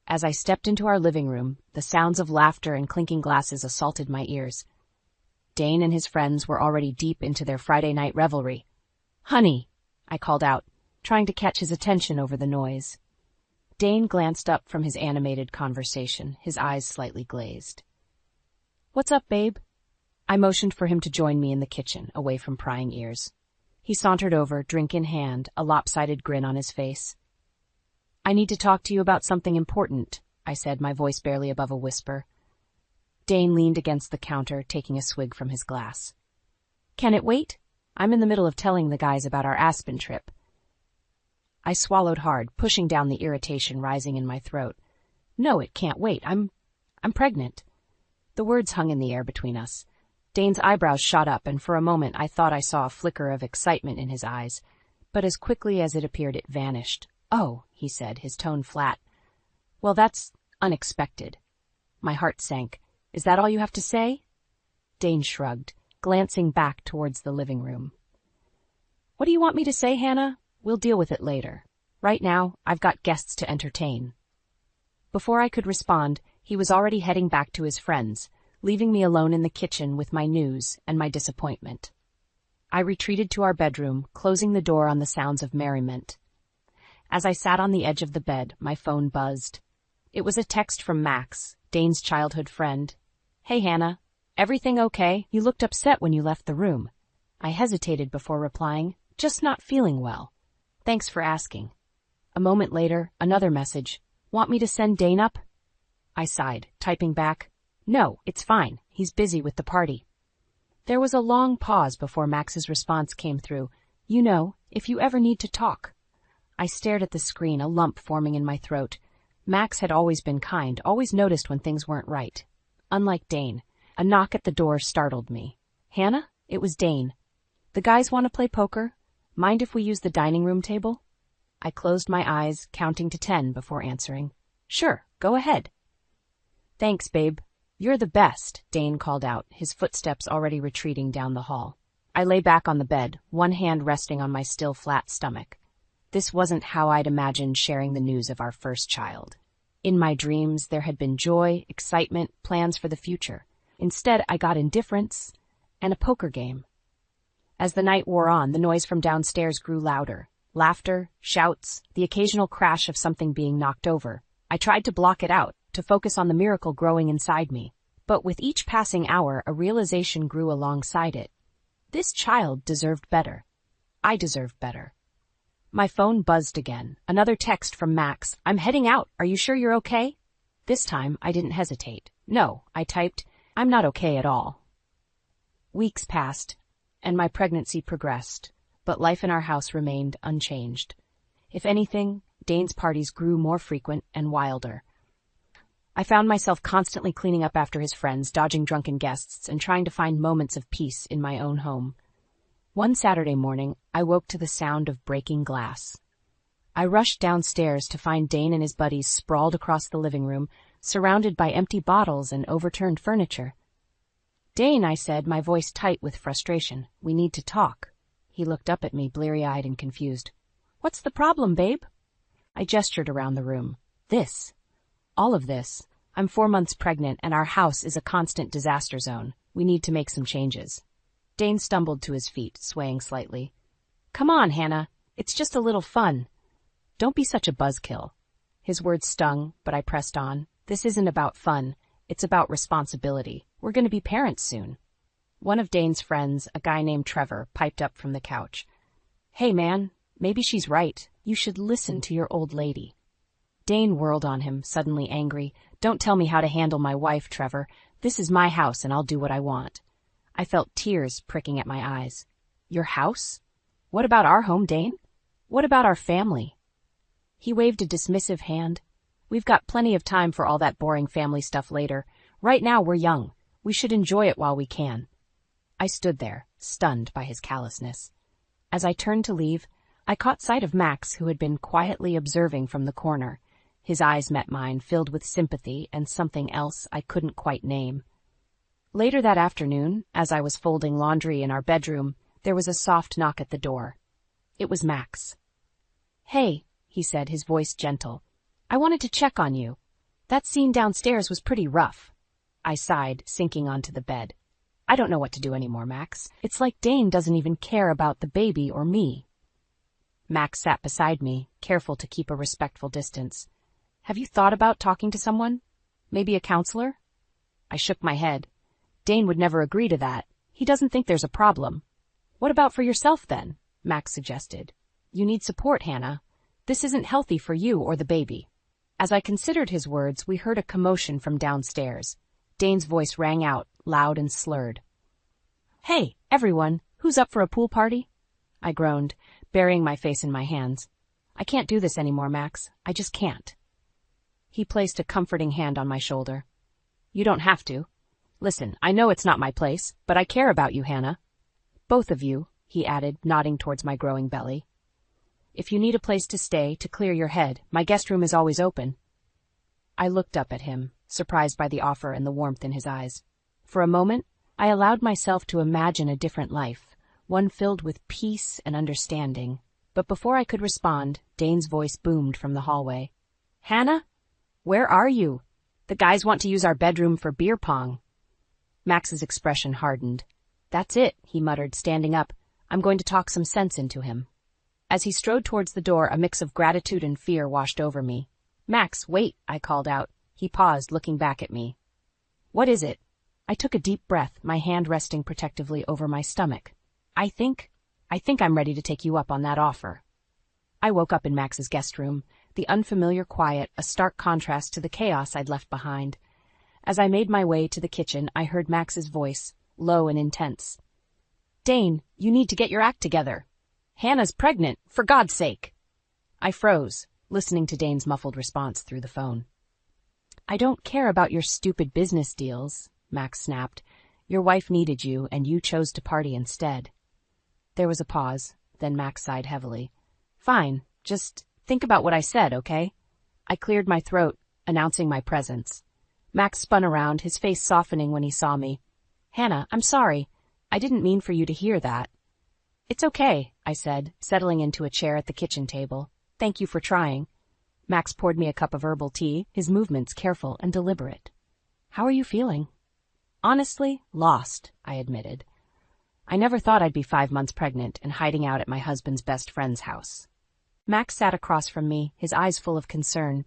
As I stepped into our living room, the sounds of laughter and clinking glasses assaulted my ears. Dane and his friends were already deep into their Friday night revelry. Honey, I called out, trying to catch his attention over the noise. Dane glanced up from his animated conversation, his eyes slightly glazed. What's up, babe? I motioned for him to join me in the kitchen, away from prying ears. He sauntered over, drink in hand, a lopsided grin on his face. I need to talk to you about something important, I said, my voice barely above a whisper. Dane leaned against the counter, taking a swig from his glass. Can it wait? I'm in the middle of telling the guys about our Aspen trip. I swallowed hard, pushing down the irritation rising in my throat. No, it can't wait. I'm pregnant. The words hung in the air between us. Dane's eyebrows shot up, and for a moment I thought I saw a flicker of excitement in his eyes, but as quickly as it appeared it vanished. Oh, he said, his tone flat. Well, that's unexpected. My heart sank. Is that all you have to say? Dane shrugged, glancing back towards the living room. What do you want me to say, Hannah? We'll deal with it later. Right now, I've got guests to entertain. Before I could respond, he was already heading back to his friends, leaving me alone in the kitchen with my news and my disappointment. I retreated to our bedroom, closing the door on the sounds of merriment. As I sat on the edge of the bed, my phone buzzed. It was a text from Max, Dane's childhood friend. Hey, Hannah. Everything okay? You looked upset when you left the room. I hesitated before replying, just not feeling well. Thanks for asking. A moment later, another message. Want me to send Dane up? I sighed, typing back, no, it's fine. He's busy with the party. There was a long pause before Max's response came through. You know, if you ever need to talk. I stared at the screen, a lump forming in my throat. Max had always been kind, always noticed when things weren't right. Unlike Dane, a knock at the door startled me. Hannah? It was Dane. The guys want to play poker? Mind if we use the dining room table? I closed my eyes, counting to 10 before answering. Sure, go ahead. Thanks, babe. You're the best, Dane called out, his footsteps already retreating down the hall. I lay back on the bed, one hand resting on my still flat stomach. This wasn't how I'd imagined sharing the news of our first child. In my dreams, there had been joy, excitement, plans for the future. Instead, I got indifference and a poker game. As the night wore on, the noise from downstairs grew louder. Laughter, shouts, the occasional crash of something being knocked over. I tried to block it out, to focus on the miracle growing inside me. But with each passing hour, a realization grew alongside it. This child deserved better. I deserved better. My phone buzzed again. Another text from Max. I'm heading out. Are you sure you're okay? This time, I didn't hesitate. No, I typed, I'm not okay at all. Weeks passed, and my pregnancy progressed, but life in our house remained unchanged. If anything, Dane's parties grew more frequent and wilder. I found myself constantly cleaning up after his friends, dodging drunken guests, and trying to find moments of peace in my own home. One Saturday morning, I woke to the sound of breaking glass. I rushed downstairs to find Dane and his buddies sprawled across the living room, surrounded by empty bottles and overturned furniture. Dane, I said, my voice tight with frustration, we need to talk. He looked up at me, bleary-eyed and confused. What's the problem, babe? I gestured around the room. This. All of this. I'm 4 months pregnant and our house is a constant disaster zone. We need to make some changes. Dane stumbled to his feet, swaying slightly. Come on, Hannah. It's just a little fun. Don't be such a buzzkill. His words stung, but I pressed on. This isn't about fun. It's about responsibility. We're going to be parents soon. One of Dane's friends, a guy named Trevor, piped up from the couch. Hey, man, maybe she's right. You should listen to your old lady. Dane whirled on him, suddenly angry. Don't tell me how to handle my wife, Trevor. This is my house and I'll do what I want. I felt tears pricking at my eyes. Your house? What about our home, Dane? What about our family? He waved a dismissive hand. We've got plenty of time for all that boring family stuff later. Right now we're young. We should enjoy it while we can. I stood there, stunned by his callousness. As I turned to leave, I caught sight of Max, who had been quietly observing from the corner. His eyes met mine, filled with sympathy and something else I couldn't quite name. Later that afternoon, as I was folding laundry in our bedroom, there was a soft knock at the door. It was Max. Hey, he said, his voice gentle. I wanted to check on you. That scene downstairs was pretty rough. I sighed, sinking onto the bed. I don't know what to do anymore, Max. It's like Dane doesn't even care about the baby or me. Max sat beside me, careful to keep a respectful distance. Have you thought about talking to someone? Maybe a counselor? I shook my head. Dane would never agree to that. He doesn't think there's a problem. What about for yourself, then? Max suggested. You need support, Hannah. This isn't healthy for you or the baby. As I considered his words, we heard a commotion from downstairs. Dane's voice rang out, loud and slurred. Hey, everyone, who's up for a pool party? I groaned, burying my face in my hands. I can't do this anymore, Max. I just can't. He placed a comforting hand on my shoulder. You don't have to. Listen, I know it's not my place, but I care about you, Hannah. Both of you, he added, nodding towards my growing belly. If you need a place to stay, to clear your head, my guest room is always open. I looked up at him, surprised by the offer and the warmth in his eyes. For a moment, I allowed myself to imagine a different life, one filled with peace and understanding. But before I could respond, Dane's voice boomed from the hallway. Hannah? Where are you? The guys want to use our bedroom for beer pong. Max's expression hardened. That's it, he muttered, standing up. I'm going to talk some sense into him. As he strode towards the door, a mix of gratitude and fear washed over me. Max, wait, I called out. He paused, looking back at me. What is it? I took a deep breath, my hand resting protectively over my stomach. I think I'm ready to take you up on that offer. I woke up in Max's guest room, the unfamiliar quiet, a stark contrast to the chaos I'd left behind. As I made my way to the kitchen, I heard Max's voice, low and intense. Dane, you need to get your act together. Hannah's pregnant, for God's sake. I froze, listening to Dane's muffled response through the phone. I don't care about your stupid business deals, Max snapped. Your wife needed you, and you chose to party instead. There was a pause, then Max sighed heavily. Fine, just think about what I said, okay? I cleared my throat, announcing my presence. Max spun around, his face softening when he saw me. Hannah, I'm sorry. I didn't mean for you to hear that. It's okay, I said, settling into a chair at the kitchen table. Thank you for trying. Max poured me a cup of herbal tea, his movements careful and deliberate. How are you feeling? Honestly, lost, I admitted. I never thought I'd be 5 months pregnant and hiding out at my husband's best friend's house. Max sat across from me, his eyes full of concern.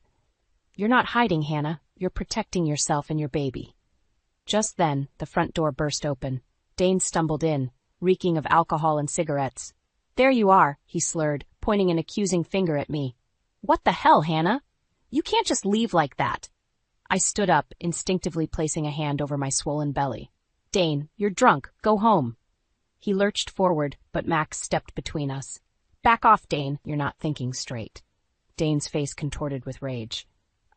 You're not hiding, Hannah. You're protecting yourself and your baby. Just then, the front door burst open. Dane stumbled in, reeking of alcohol and cigarettes. There you are, he slurred, pointing an accusing finger at me. What the hell, Hannah? You can't just leave like that. I stood up, instinctively placing a hand over my swollen belly. Dane, you're drunk. Go home. He lurched forward, but Max stepped between us. Back off, Dane. You're not thinking straight. Dane's face contorted with rage.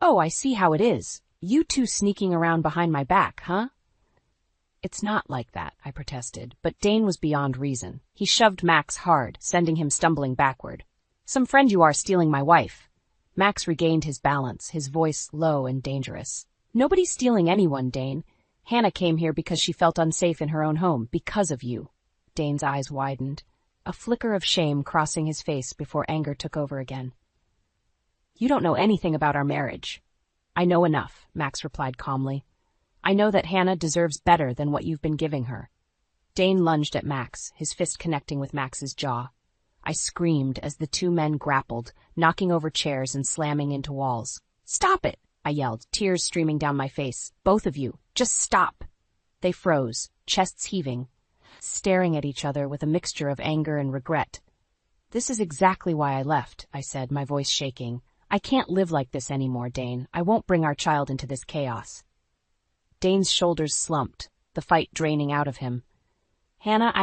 Oh, I see how it is. You two sneaking around behind my back, huh? It's not like that, I protested, but Dane was beyond reason. He shoved Max hard, sending him stumbling backward. Some friend you are stealing my wife. Max regained his balance, his voice low and dangerous. Nobody's stealing anyone, Dane. Hannah came here because she felt unsafe in her own home, because of you. Dane's eyes widened, a flicker of shame crossing his face before anger took over again. You don't know anything about our marriage. I know enough, Max replied calmly. I know that Hannah deserves better than what you've been giving her. Dane lunged at Max, his fist connecting with Max's jaw. I screamed as the two men grappled, knocking over chairs and slamming into walls. Stop it, I yelled, tears streaming down my face. Both of you, just stop. They froze, chests heaving, staring at each other with a mixture of anger and regret. This is exactly why I left, I said, my voice shaking. I can't live like this anymore, Dane. I won't bring our child into this chaos. Dane's shoulders slumped, the fight draining out of him. Hannah,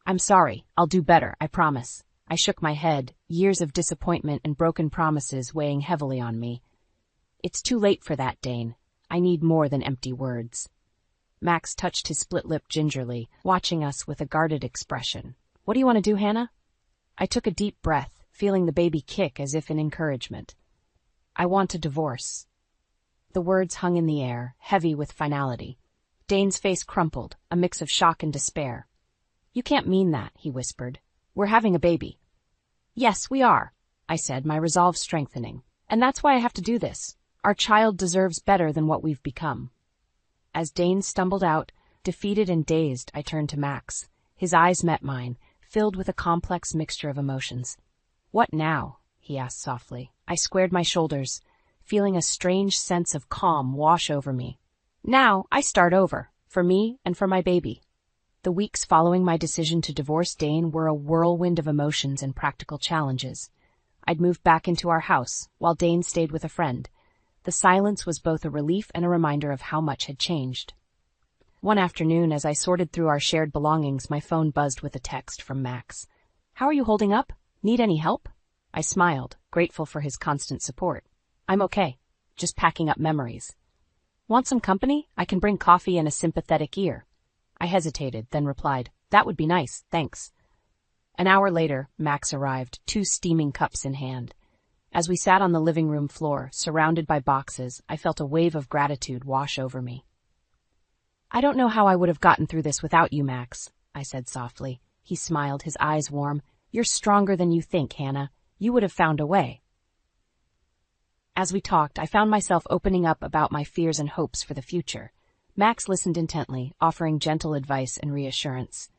I'm sorry. I'll do better, I promise. I shook my head, years of disappointment and broken promises weighing heavily on me. It's too late for that, Dane. I need more than empty words. Max touched his split lip gingerly, watching us with a guarded expression. What do you want to do, Hannah? I took a deep breath, feeling the baby kick as if in encouragement. I want a divorce. The words hung in the air, heavy with finality. Dane's face crumpled, a mix of shock and despair. You can't mean that, he whispered. We're having a baby. Yes, we are, I said, my resolve strengthening. And that's why I have to do this. Our child deserves better than what we've become. As Dane stumbled out, defeated and dazed, I turned to Max. His eyes met mine, filled with a complex mixture of emotions. What now? He asked softly. I squared my shoulders, feeling a strange sense of calm wash over me. Now, I start over, for me and for my baby. The weeks following my decision to divorce Dane were a whirlwind of emotions and practical challenges. I'd moved back into our house, while Dane stayed with a friend. The silence was both a relief and a reminder of how much had changed. One afternoon, as I sorted through our shared belongings, my phone buzzed with a text from Max. How are you holding up? Need any help? I smiled, grateful for his constant support. I'm okay, just packing up memories. Want some company? I can bring coffee and a sympathetic ear. I hesitated, then replied, That would be nice, thanks. An hour later, Max arrived, 2 steaming cups in hand. As we sat on the living room floor, surrounded by boxes, I felt a wave of gratitude wash over me. I don't know how I would have gotten through this without you, Max, I said softly. He smiled, his eyes warm. You're stronger than you think, Hannah. You would have found a way. As we talked, I found myself opening up about my fears and hopes for the future. Max listened intently, offering gentle advice and reassurance.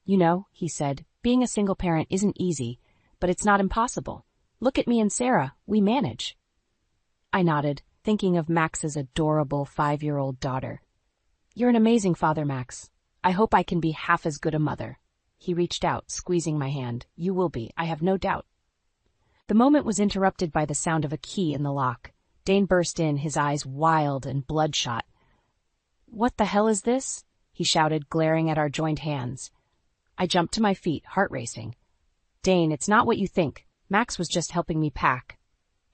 You know, he said, being a single parent isn't easy, but it's not impossible. Look at me and Sarah, we manage. I nodded, thinking of Max's adorable 5-year-old daughter. "You're an amazing father, Max. I hope I can be half as good a mother." He reached out, squeezing my hand. "You will be, I have no doubt." The moment was interrupted by the sound of a key in the lock. Dane burst in, his eyes wild and bloodshot. "What the hell is this?" he shouted, glaring at our joined hands. I jumped to my feet, heart racing. "Dane, it's not what you think. Max was just helping me pack."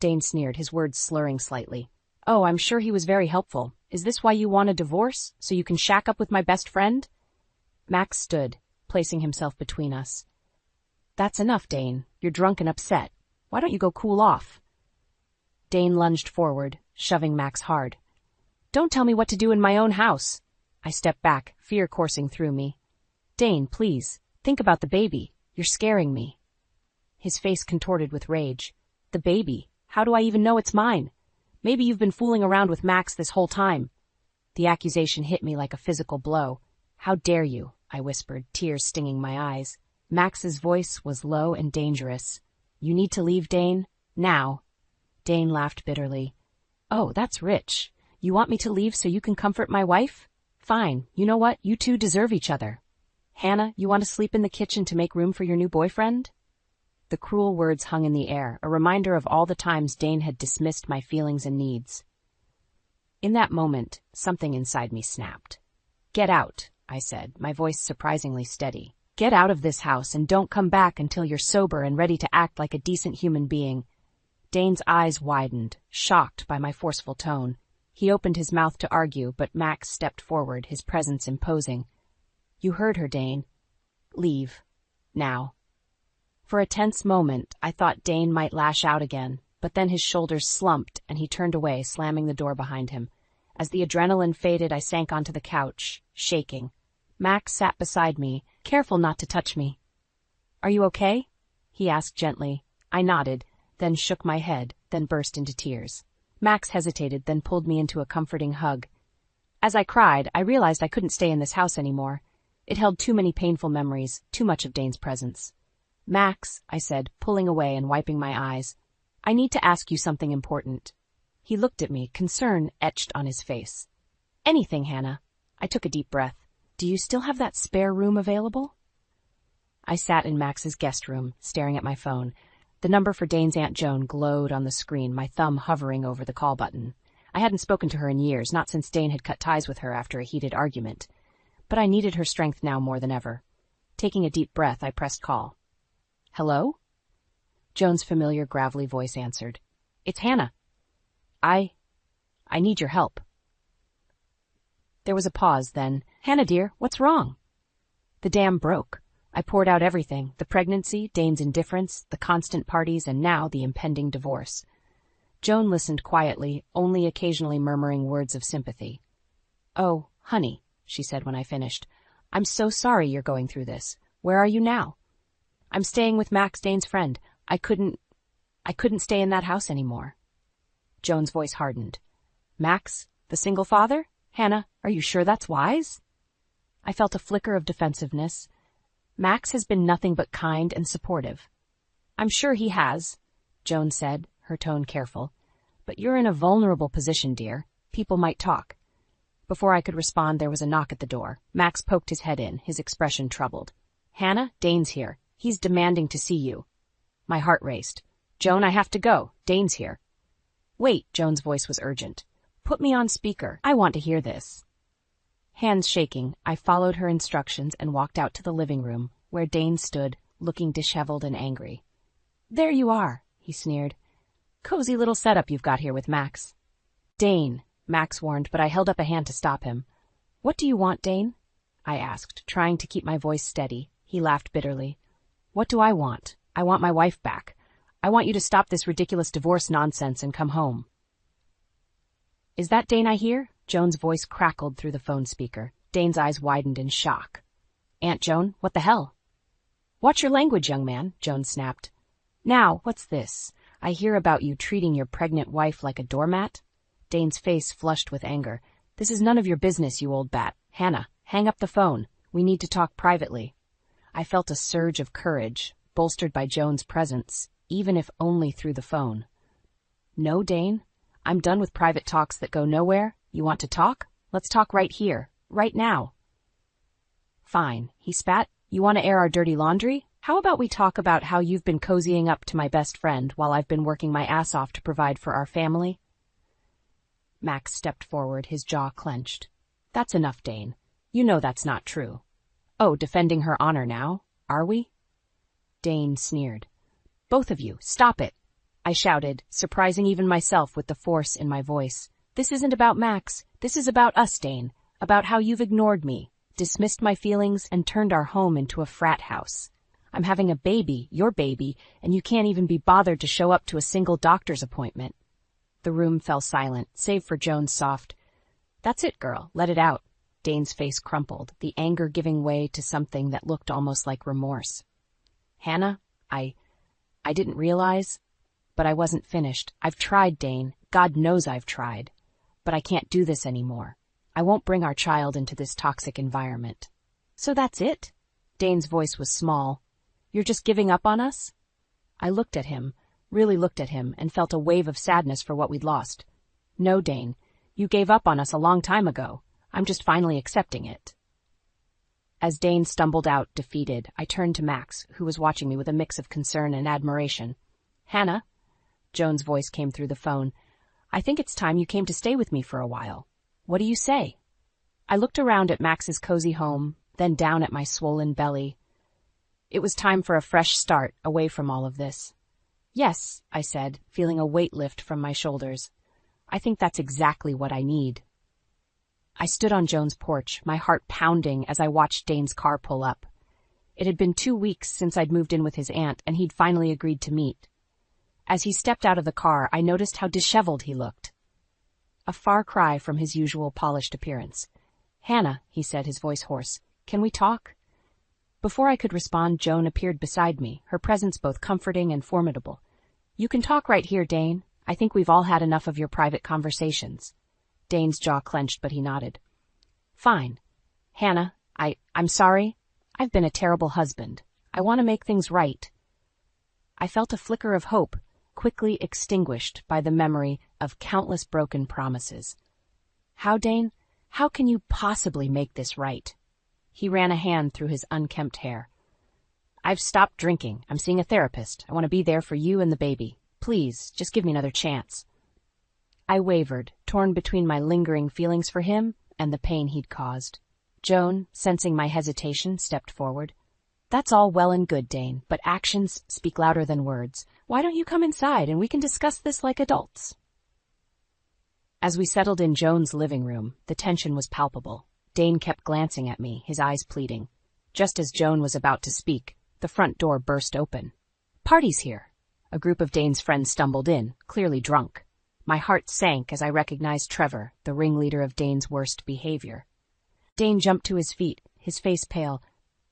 Dane sneered, his words slurring slightly. "Oh, I'm sure he was very helpful. Is this why you want a divorce? So you can shack up with my best friend?" Max stood, placing himself between us. "That's enough, Dane. You're drunk and upset. Why don't you go cool off?" Dane lunged forward, shoving Max hard. "Don't tell me what to do in my own house." I stepped back, fear coursing through me. "Dane, please, think about the baby. You're scaring me." His face contorted with rage. "The baby? How do I even know it's mine? Maybe you've been fooling around with Max this whole time." The accusation hit me like a physical blow. "How dare you?" I whispered, tears stinging my eyes. Max's voice was low and dangerous. "You need to leave, Dane. Now." Dane laughed bitterly. "Oh, that's rich. You want me to leave so you can comfort my wife? Fine. You know what? You two deserve each other. Hannah, you want to sleep in the kitchen to make room for your new boyfriend?" The cruel words hung in the air, a reminder of all the times Dane had dismissed my feelings and needs. In that moment, something inside me snapped. "Get out," I said, my voice surprisingly steady. "Get out of this house and don't come back until you're sober and ready to act like a decent human being." Dane's eyes widened, shocked by my forceful tone. He opened his mouth to argue, but Max stepped forward, his presence imposing. "You heard her, Dane. Leave. Now." For a tense moment, I thought Dane might lash out again, but then his shoulders slumped and he turned away, slamming the door behind him. As the adrenaline faded, I sank onto the couch, shaking. Max sat beside me, careful not to touch me. "Are you okay?" he asked gently. I nodded, then shook my head, then burst into tears. Max hesitated, then pulled me into a comforting hug. As I cried, I realized I couldn't stay in this house anymore. It held too many painful memories, too much of Dane's presence. "Max," I said, pulling away and wiping my eyes, "I need to ask you something important." He looked at me, concern etched on his face. "Anything, Hannah." I took a deep breath. "Do you still have that spare room available?" I sat in Max's guest room, staring at my phone. The number for Dane's Aunt Joan glowed on the screen, my thumb hovering over the call button. I hadn't spoken to her in years, not since Dane had cut ties with her after a heated argument. But I needed her strength now more than ever. Taking a deep breath, I pressed call. "Hello?" Joan's familiar, gravelly voice answered. "It's Hannah. I need your help." There was a pause, then, "Hannah, dear, what's wrong?" The dam broke. I poured out everything, the pregnancy, Dane's indifference, the constant parties, and now the impending divorce. Joan listened quietly, only occasionally murmuring words of sympathy. "Oh, honey," she said when I finished, "I'm so sorry you're going through this. Where are you now?" "I'm staying with Max, Dane's friend. I couldn't stay in that house anymore." Joan's voice hardened. "Max, the single father? Hannah, are you sure that's wise?" I felt a flicker of defensiveness. "Max has been nothing but kind and supportive." "I'm sure he has," Joan said, her tone careful. "But you're in a vulnerable position, dear. People might talk." Before I could respond, there was a knock at the door. Max poked his head in, his expression troubled. "Hannah, Dane's here. He's demanding to see you." My heart raced. "Joan, I have to go. Dane's here." "Wait," Joan's voice was urgent. "Put me on speaker. I want to hear this." Hands shaking, I followed her instructions and walked out to the living room, where Dane stood, looking disheveled and angry. "There you are," he sneered. "Cozy little setup you've got here with Max." "Dane," Max warned, but I held up a hand to stop him. "What do you want, Dane?" I asked, trying to keep my voice steady. He laughed bitterly. "What do I want? I want my wife back. I want you to stop this ridiculous divorce nonsense and come home." "Is that Dane I hear?" Joan's voice crackled through the phone speaker. Dane's eyes widened in shock. "Aunt Joan, what the hell?" "Watch your language, young man," Joan snapped. "Now, what's this? I hear about you treating your pregnant wife like a doormat?" Dane's face flushed with anger. "This is none of your business, you old bat. Hannah, hang up the phone. We need to talk privately." I felt a surge of courage, bolstered by Joan's presence, even if only through the phone. "No, Dane. I'm done with private talks that go nowhere. You want to talk? Let's talk right here, right now. Fine, he spat. You want to air our dirty laundry? How about we talk about how you've been cozying up to my best friend while I've been working my ass off to provide for our family? Max stepped forward, his jaw clenched. That's enough, Dane. You know that's not true. Oh, defending her honor now, are we? Dane sneered. Both of you, stop it, I shouted, surprising even myself with the force in my voice. This isn't about Max. This is about us, Dane. About how you've ignored me, dismissed my feelings, and turned our home into a frat house. I'm having a baby, your baby, and you can't even be bothered to show up to a single doctor's appointment. The room fell silent, save for Joan's soft, "That's it, girl, let it out." Dane's face crumpled, the anger giving way to something that looked almost like remorse. Hannah, I didn't realize, but I wasn't finished. I've tried, Dane. God knows I've tried. But I can't do this anymore. I won't bring our child into this toxic environment. So that's it? Dane's voice was small. You're just giving up on us? I looked at him, really looked at him, and felt a wave of sadness for what we'd lost. No, Dane, you gave up on us a long time ago. I'm just finally accepting it. As Dane stumbled out, defeated, I turned to Max, who was watching me with a mix of concern and admiration. Hannah, Joan's voice came through the phone. I think it's time you came to stay with me for a while. What do you say? I looked around at Max's cozy home, then down at my swollen belly. It was time for a fresh start, away from all of this. Yes, I said, feeling a weight lift from my shoulders. I think that's exactly what I need. I stood on Joan's porch, my heart pounding as I watched Dane's car pull up. It had been 2 weeks since I'd moved in with his aunt, and he'd finally agreed to meet. As he stepped out of the car, I noticed how disheveled he looked. A far cry from his usual polished appearance. Hannah, he said, his voice hoarse, can we talk? Before I could respond, Joan appeared beside me, her presence both comforting and formidable. You can talk right here, Dane. I think we've all had enough of your private conversations. Dane's jaw clenched, but he nodded. Fine. Hannah, I'm sorry. I've been a terrible husband. I want to make things right. I felt a flicker of hope, quickly extinguished by the memory of countless broken promises. How, Dane? How can you possibly make this right? He ran a hand through his unkempt hair. I've stopped drinking. I'm seeing a therapist. I want to be there for you and the baby. Please, just give me another chance. I wavered, torn between my lingering feelings for him and the pain he'd caused. Joan, sensing my hesitation, stepped forward. That's all well and good, Dane, but actions speak louder than words. Why don't you come inside and we can discuss this like adults? As we settled in Joan's living room, the tension was palpable. Dane kept glancing at me, his eyes pleading. Just as Joan was about to speak, the front door burst open. Party's here. A group of Dane's friends stumbled in, clearly drunk. My heart sank as I recognized Trevor, the ringleader of Dane's worst behavior. Dane jumped to his feet, his face pale.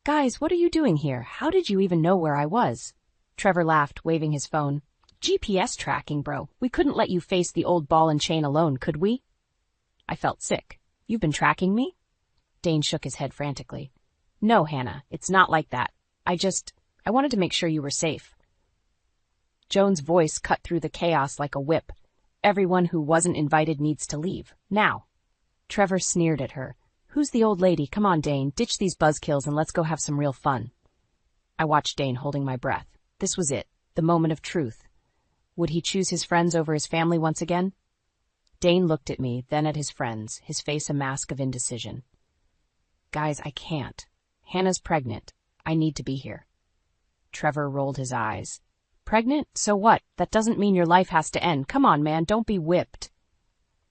Guys, what are you doing here? How did you even know where I was? Trevor laughed, waving his phone. GPS tracking, bro. We couldn't let you face the old ball and chain alone, could we? I felt sick. You've been tracking me? Dane shook his head frantically. No, Hannah, it's not like that. I wanted to make sure you were safe. Joan's voice cut through the chaos like a whip. Everyone who wasn't invited needs to leave. Now. Trevor sneered at her. Who's the old lady? Come on, Dane, ditch these buzzkills and let's go have some real fun. I watched Dane holding my breath. This was it, the moment of truth. Would he choose his friends over his family once again? Dane looked at me, then at his friends, his face a mask of indecision. Guys, I can't. Hannah's pregnant. I need to be here. Trevor rolled his eyes. Pregnant? So what? That doesn't mean your life has to end. Come on, man, don't be whipped.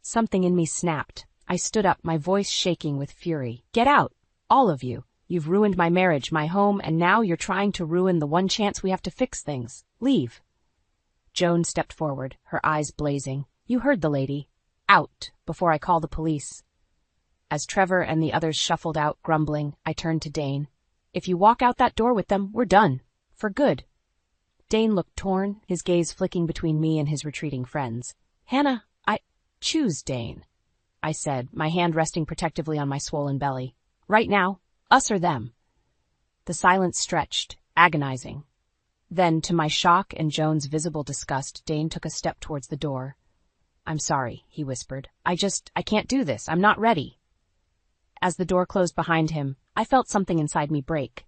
Something in me snapped. I stood up, my voice shaking with fury. Get out! All of you. You've ruined my marriage, my home, and now you're trying to ruin the one chance we have to fix things. Leave. Joan stepped forward, her eyes blazing. You heard the lady. Out, before I call the police. As Trevor and the others shuffled out, grumbling, I turned to Dane. If you walk out that door with them, we're done. For good. Dane looked torn, his gaze flicking between me and his retreating friends. Hannah, choose, Dane, I said, my hand resting protectively on my swollen belly. Right now, us or them. The silence stretched, agonizing. Then, to my shock and Joan's visible disgust, Dane took a step towards the door. I'm sorry, he whispered. I can't do this. I'm not ready. As the door closed behind him, I felt something inside me break.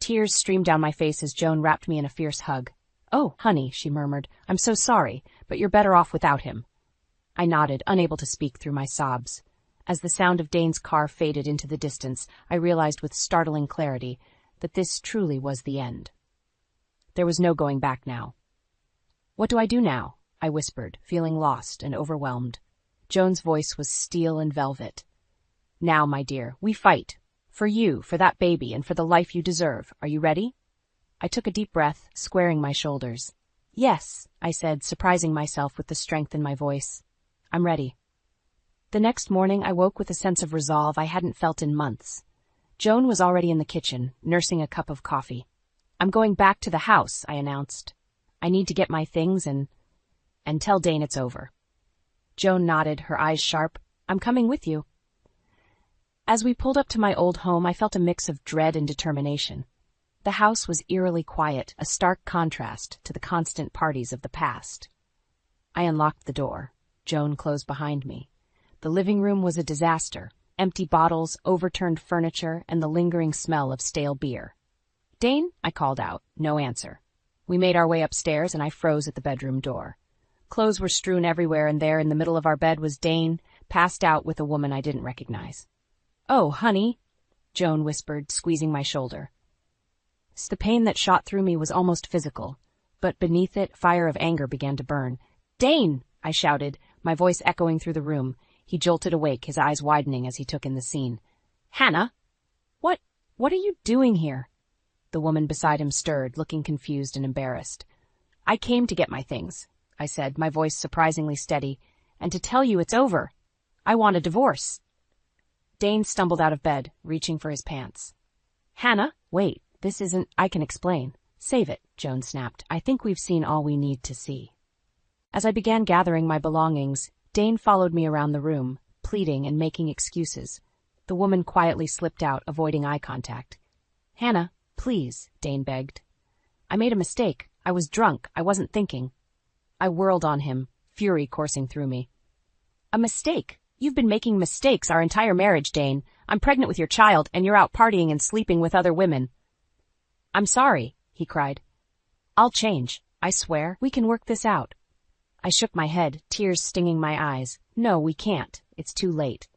Tears streamed down my face as Joan wrapped me in a fierce hug. Oh, honey, she murmured. I'm so sorry, but you're better off without him. I nodded, unable to speak through my sobs. As the sound of Dane's car faded into the distance, I realized with startling clarity that this truly was the end. There was no going back now. What do I do now? I whispered, feeling lost and overwhelmed. Joan's voice was steel and velvet. Now, my dear, we fight. For you, for that baby, and for the life you deserve. Are you ready? I took a deep breath, squaring my shoulders. Yes, I said, surprising myself with the strength in my voice. I'm ready. The next morning, I woke with a sense of resolve I hadn't felt in months. Joan was already in the kitchen, nursing a cup of coffee. I'm going back to the house, I announced. I need to get my things and tell Dane it's over. Joan nodded, her eyes sharp. I'm coming with you. As we pulled up to my old home, I felt a mix of dread and determination. The house was eerily quiet, a stark contrast to the constant parties of the past. I unlocked the door. Joan closed behind me. The living room was a disaster. Empty bottles, overturned furniture, and the lingering smell of stale beer. Dane? I called out. No answer. We made our way upstairs, and I froze at the bedroom door. Clothes were strewn everywhere, and there in the middle of our bed was Dane, passed out with a woman I didn't recognize. Oh, honey, Joan whispered, squeezing my shoulder. The pain that shot through me was almost physical, but beneath it, fire of anger began to burn. Dane! I shouted, my voice echoing through the room. He jolted awake, his eyes widening as he took in the scene. Hannah! What are you doing here? The woman beside him stirred, looking confused and embarrassed. I came to get my things, I said, my voice surprisingly steady, and to tell you it's over. I want a divorce. Dane stumbled out of bed, reaching for his pants. Hannah, wait, this isn't, I can explain. Save it, Joan snapped. I think we've seen all we need to see. As I began gathering my belongings, Dane followed me around the room, pleading and making excuses. The woman quietly slipped out, avoiding eye contact. Hannah, please, Dane begged. I made a mistake. I was drunk. I wasn't thinking. I whirled on him, fury coursing through me. A mistake? You've been making mistakes our entire marriage, Dane. I'm pregnant with your child, and you're out partying and sleeping with other women. I'm sorry, he cried. I'll change. I swear. We can work this out. I shook my head, tears stinging my eyes. No, we can't. It's too late.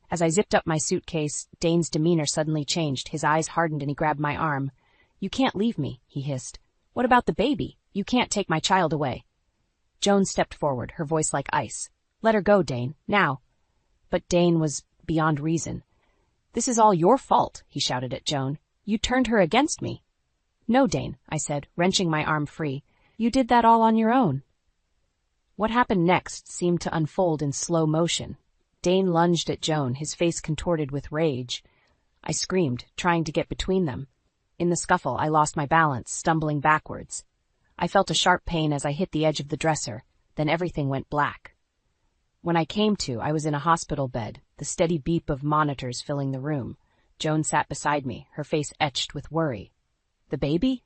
As I zipped up my suitcase, Dane's demeanor suddenly changed. His eyes hardened and he grabbed my arm. You can't leave me, he hissed. What about the baby? You can't take my child away. Joan stepped forward, her voice like ice. Let her go, Dane. Now. But Dane was beyond reason. This is all your fault, he shouted at Joan. You turned her against me. No, Dane, I said, wrenching my arm free. You did that all on your own. What happened next seemed to unfold in slow motion. Dane lunged at Joan, his face contorted with rage. I screamed, trying to get between them. In the scuffle, I lost my balance, stumbling backwards. I felt a sharp pain as I hit the edge of the dresser, then everything went black. When I came to, I was in a hospital bed, the steady beep of monitors filling the room. Joan sat beside me, her face etched with worry. The baby?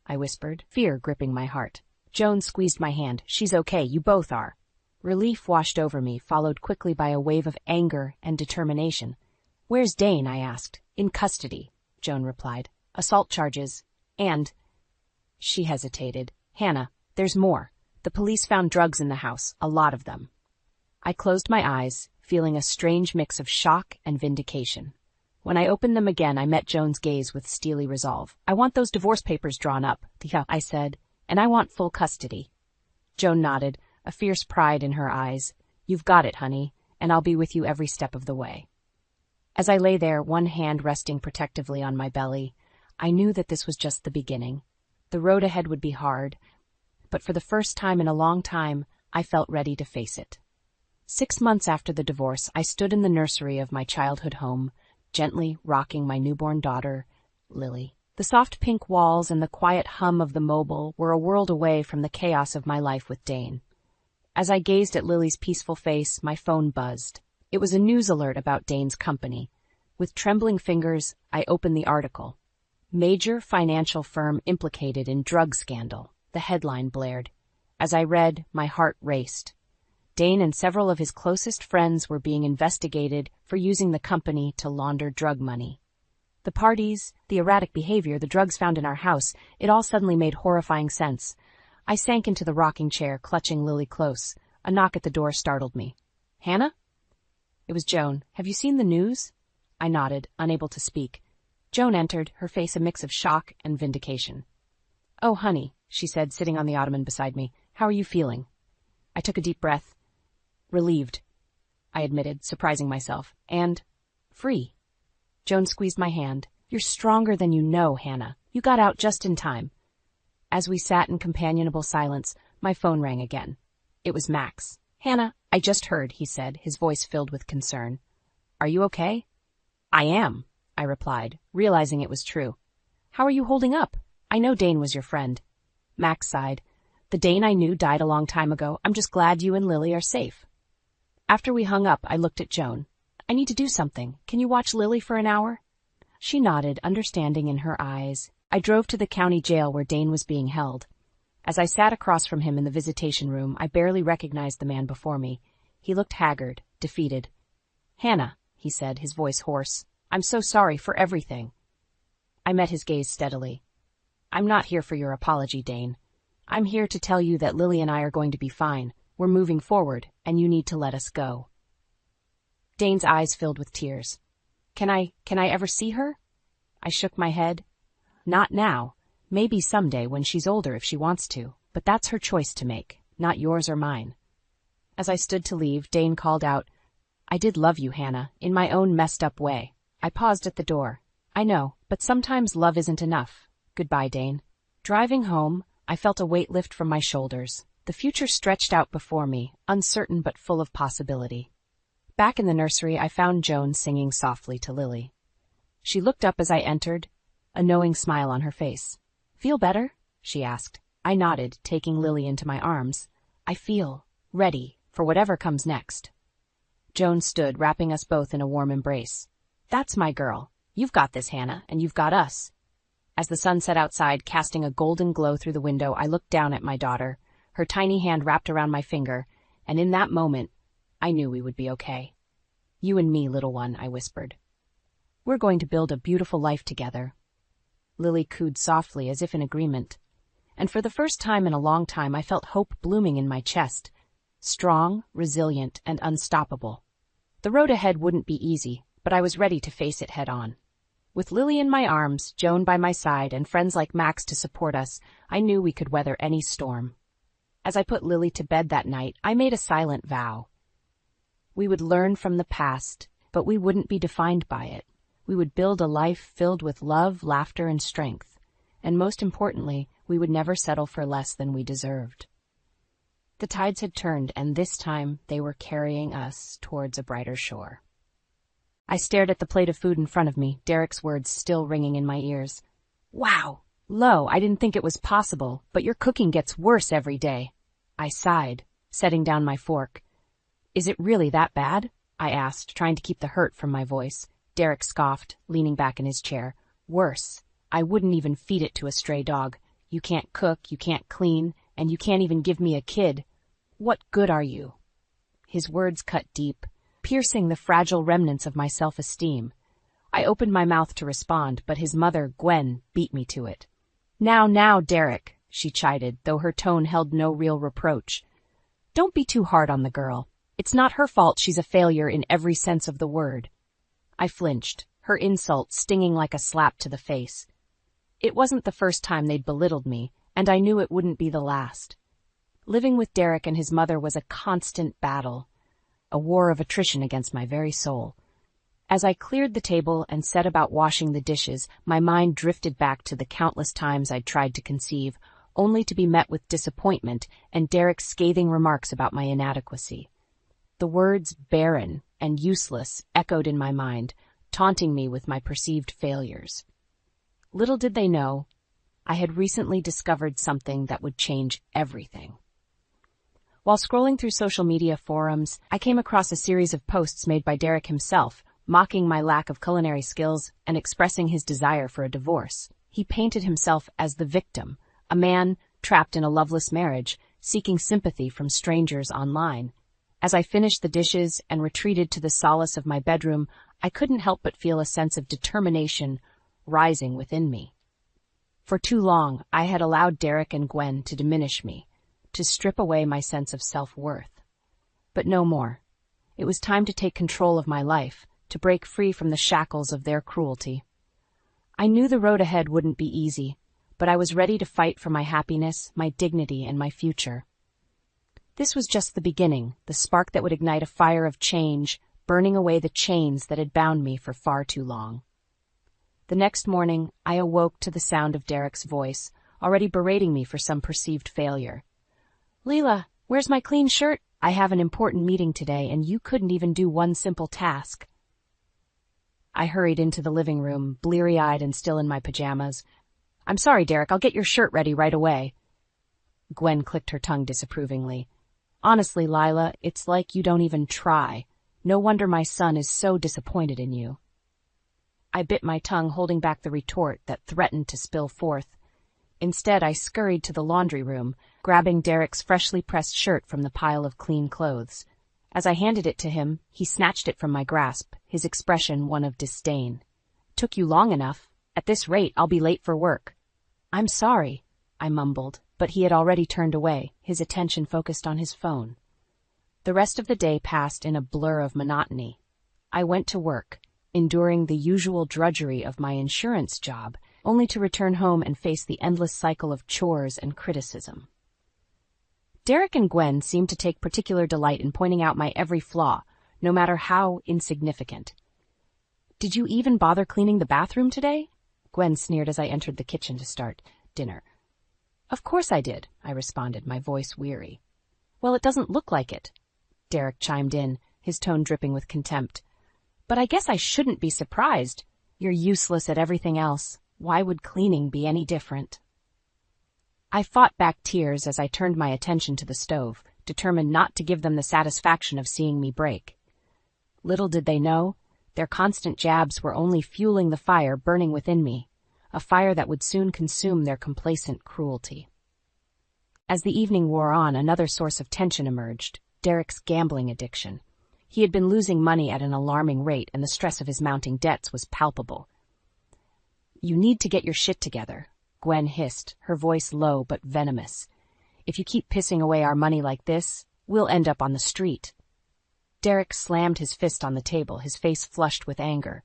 I whispered, fear gripping my heart. Joan squeezed my hand. She's okay, you both are. Relief washed over me, followed quickly by a wave of anger and determination. Where's Dane? I asked. In custody, Joan replied. Assault charges, and... She hesitated. Hannah, there's more. The police found drugs in the house, a lot of them. I closed my eyes, feeling a strange mix of shock and vindication. When I opened them again, I met Joan's gaze with steely resolve. I want those divorce papers drawn up, I said, and I want full custody. Joan nodded, a fierce pride in her eyes. You've got it, honey, and I'll be with you every step of the way. As I lay there, one hand resting protectively on my belly, I knew that this was just the beginning. The road ahead would be hard, but for the first time in a long time, I felt ready to face it. 6 months after the divorce, I stood in the nursery of my childhood home, gently rocking my newborn daughter, Lily. The soft pink walls and the quiet hum of the mobile were a world away from the chaos of my life with Dane. As I gazed at Lily's peaceful face, my phone buzzed. It was a news alert about Dane's company. With trembling fingers, I opened the article. Major financial firm implicated in drug scandal, the headline blared. As I read, my heart raced. Dane and several of his closest friends were being investigated for using the company to launder drug money. The parties, the erratic behavior, the drugs found in our house, it all suddenly made horrifying sense. I sank into the rocking chair, clutching Lily close. A knock at the door startled me. "Hannah?" It was Joan. "Have you seen the news?" I nodded, unable to speak. Joan entered, her face a mix of shock and vindication. "Oh, honey," she said, sitting on the ottoman beside me. "How are you feeling?" I took a deep breath. "Relieved," I admitted, surprising myself. "And free." Joan squeezed my hand. "You're stronger than you know, Hannah. You got out just in time." As we sat in companionable silence, my phone rang again. It was Max. "Hannah, I just heard," he said, his voice filled with concern. "Are you okay?" "I am," I replied, realizing it was true. "How are you holding up? I know Dane was your friend." Max sighed. "The Dane I knew died a long time ago. I'm just glad you and Lily are safe." After we hung up, I looked at Joan. "I need to do something. Can you watch Lily for an hour?" She nodded, understanding in her eyes. I drove to the county jail where Dane was being held. As I sat across from him in the visitation room, I barely recognized the man before me. He looked haggard, defeated. "Hannah," he said, his voice hoarse, "I'm so sorry for everything." I met his gaze steadily. "I'm not here for your apology, Dane. I'm here to tell you that Lily and I are going to be fine. We're moving forward, and you need to let us go." Dane's eyes filled with tears. Can I ever see her?" I shook my head. "Not now. Maybe someday when she's older if she wants to, but that's her choice to make, not yours or mine." As I stood to leave, Dane called out, "I did love you, Hannah, in my own messed up way." I paused at the door. "I know, but sometimes love isn't enough. Goodbye, Dane." Driving home, I felt a weight lift from my shoulders. The future stretched out before me, uncertain but full of possibility. Back in the nursery, I found Joan singing softly to Lily. She looked up as I entered, a knowing smile on her face. "Feel better?" she asked. I nodded, taking Lily into my arms. "I feel ready for whatever comes next." Joan stood, wrapping us both in a warm embrace. "That's my girl. You've got this, Hannah, and you've got us." As the sun set outside, casting a golden glow through the window, I looked down at my daughter, her tiny hand wrapped around my finger, and in that moment, I knew we would be okay. "You and me, little one," I whispered. "We're going to build a beautiful life together." Lily cooed softly, as if in agreement. And for the first time in a long time, I felt hope blooming in my chest. Strong, resilient, and unstoppable. The road ahead wouldn't be easy, but I was ready to face it head on. With Lily in my arms, Joan by my side, and friends like Max to support us, I knew we could weather any storm. As I put Lily to bed that night, I made a silent vow. We would learn from the past, but we wouldn't be defined by it. We would build a life filled with love, laughter, and strength. And most importantly, we would never settle for less than we deserved. The tides had turned, and this time they were carrying us towards a brighter shore. I stared at the plate of food in front of me, Derek's words still ringing in my ears. "Wow! Lo, I didn't think it was possible, but your cooking gets worse every day." I sighed, setting down my fork. "Is it really that bad?" I asked, trying to keep the hurt from my voice. Derek scoffed, leaning back in his chair. "Worse. I wouldn't even feed it to a stray dog. You can't cook, you can't clean, and you can't even give me a kid. What good are you?" His words cut deep, piercing the fragile remnants of my self-esteem. I opened my mouth to respond, but his mother, Gwen, beat me to it. Now, Derek," she chided, though her tone held no real reproach. "Don't be too hard on the girl. It's not her fault she's a failure in every sense of the word." I flinched, her insult stinging like a slap to the face. It wasn't the first time they'd belittled me, and I knew it wouldn't be the last. Living with Derek and his mother was a constant battle, a war of attrition against my very soul. As I cleared the table and set about washing the dishes, my mind drifted back to the countless times I'd tried to conceive, only to be met with disappointment and Derek's scathing remarks about my inadequacy. The words barren and useless echoed in my mind, taunting me with my perceived failures. Little did they know, I had recently discovered something that would change everything. While scrolling through social media forums, I came across a series of posts made by Derek himself, mocking my lack of culinary skills and expressing his desire for a divorce. He painted himself as the victim, a man trapped in a loveless marriage, seeking sympathy from strangers online. As I finished the dishes and retreated to the solace of my bedroom, I couldn't help but feel a sense of determination rising within me. For too long, I had allowed Derek and Gwen to diminish me, to strip away my sense of self-worth. But no more. It was time to take control of my life, to break free from the shackles of their cruelty. I knew the road ahead wouldn't be easy, but I was ready to fight for my happiness, my dignity, and my future. This was just the beginning, the spark that would ignite a fire of change, burning away the chains that had bound me for far too long. The next morning, I awoke to the sound of Derek's voice, already berating me for some perceived failure. "Leela, where's my clean shirt? I have an important meeting today, and you couldn't even do one simple task." I hurried into the living room, bleary-eyed and still in my pajamas. "I'm sorry, Derek, I'll get your shirt ready right away." Gwen clicked her tongue disapprovingly. "Honestly, Lila, it's like you don't even try. No wonder my son is so disappointed in you." I bit my tongue, holding back the retort that threatened to spill forth. Instead, I scurried to the laundry room, grabbing Derek's freshly pressed shirt from the pile of clean clothes. As I handed it to him, he snatched it from my grasp, his expression one of disdain. "Took you long enough. At this rate, I'll be late for work." "I'm sorry," I mumbled, but he had already turned away, his attention focused on his phone. The rest of the day passed in a blur of monotony. I went to work, enduring the usual drudgery of my insurance job, only to return home and face the endless cycle of chores and criticism. Derek and Gwen seemed to take particular delight in pointing out my every flaw, no matter how insignificant. "Did you even bother cleaning the bathroom today?" Gwen sneered as I entered the kitchen to start dinner. "Of course I did," I responded, my voice weary. "Well, it doesn't look like it," Derek chimed in, his tone dripping with contempt. "But I guess I shouldn't be surprised. You're useless at everything else. Why would cleaning be any different?" I fought back tears as I turned my attention to the stove, determined not to give them the satisfaction of seeing me break. Little did they know, their constant jabs were only fueling the fire burning within me, a fire that would soon consume their complacent cruelty. As the evening wore on, another source of tension emerged, Derek's gambling addiction. He had been losing money at an alarming rate, and the stress of his mounting debts was palpable. "You need to get your shit together," Gwen hissed, her voice low but venomous. "If you keep pissing away our money like this, we'll end up on the street." Derek slammed his fist on the table, his face flushed with anger.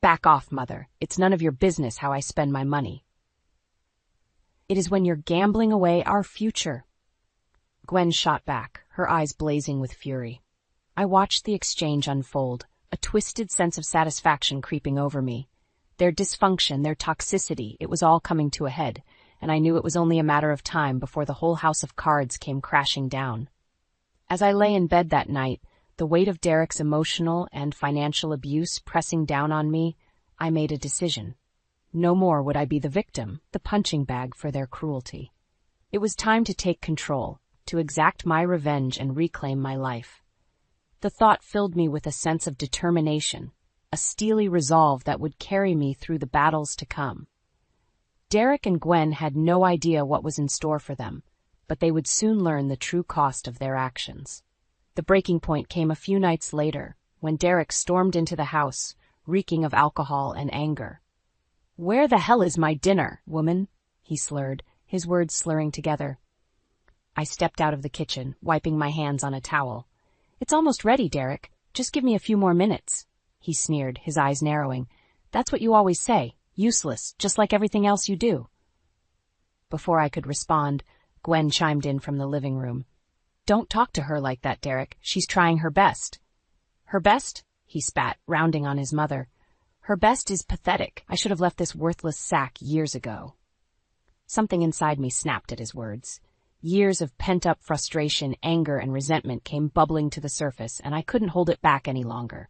"Back off, Mother. It's none of your business how I spend my money." "It is when you're gambling away our future." Gwen shot back, her eyes blazing with fury. I watched the exchange unfold, a twisted sense of satisfaction creeping over me. Their dysfunction, their toxicity, it was all coming to a head, and I knew it was only a matter of time before the whole house of cards came crashing down. As I lay in bed that night, the weight of Derek's emotional and financial abuse pressing down on me, I made a decision. No more would I be the victim, the punching bag for their cruelty. It was time to take control, to exact my revenge and reclaim my life. The thought filled me with a sense of determination, a steely resolve that would carry me through the battles to come. Derek and Gwen had no idea what was in store for them, but they would soon learn the true cost of their actions. The breaking point came a few nights later, when Derek stormed into the house, reeking of alcohol and anger. "Where the hell is my dinner, woman?" he slurred, his words slurring together. I stepped out of the kitchen, wiping my hands on a towel. "It's almost ready, Derek. Just give me a few more minutes," he sneered, his eyes narrowing. "That's what you always say. Useless, just like everything else you do." Before I could respond, Gwen chimed in from the living room. "Don't talk to her like that, Derek. She's trying her best." "Her best?" he spat, rounding on his mother. "Her best is pathetic. I should have left this worthless sack years ago." Something inside me snapped at his words. Years of pent-up frustration, anger, and resentment came bubbling to the surface, and I couldn't hold it back any longer.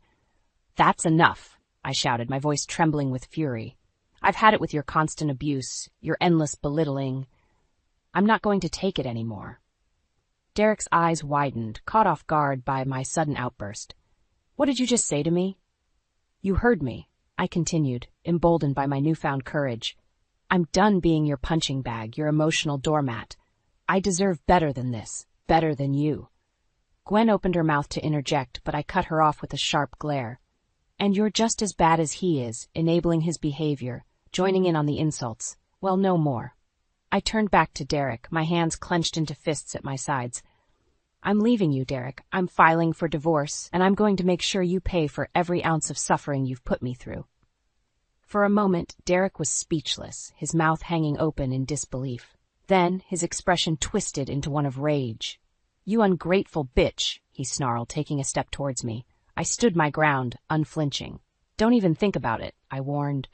"That's enough," I shouted, my voice trembling with fury. "I've had it with your constant abuse, your endless belittling. I'm not going to take it anymore." Derek's eyes widened, caught off guard by my sudden outburst. "What did you just say to me?" "You heard me," I continued, emboldened by my newfound courage. "I'm done being your punching bag, your emotional doormat. I deserve better than this, better than you." Gwen opened her mouth to interject, but I cut her off with a sharp glare. And you're just as bad as he is, enabling his behavior, joining in on the insults. Well, no more. I turned back to Derek, my hands clenched into fists at my sides. I'm leaving you, Derek. I'm filing for divorce, and I'm going to make sure you pay for every ounce of suffering you've put me through. For a moment, Derek was speechless, his mouth hanging open in disbelief. Then, his expression twisted into one of rage. You ungrateful bitch, he snarled, taking a step towards me. I stood my ground, unflinching. Don't even think about it, I warned,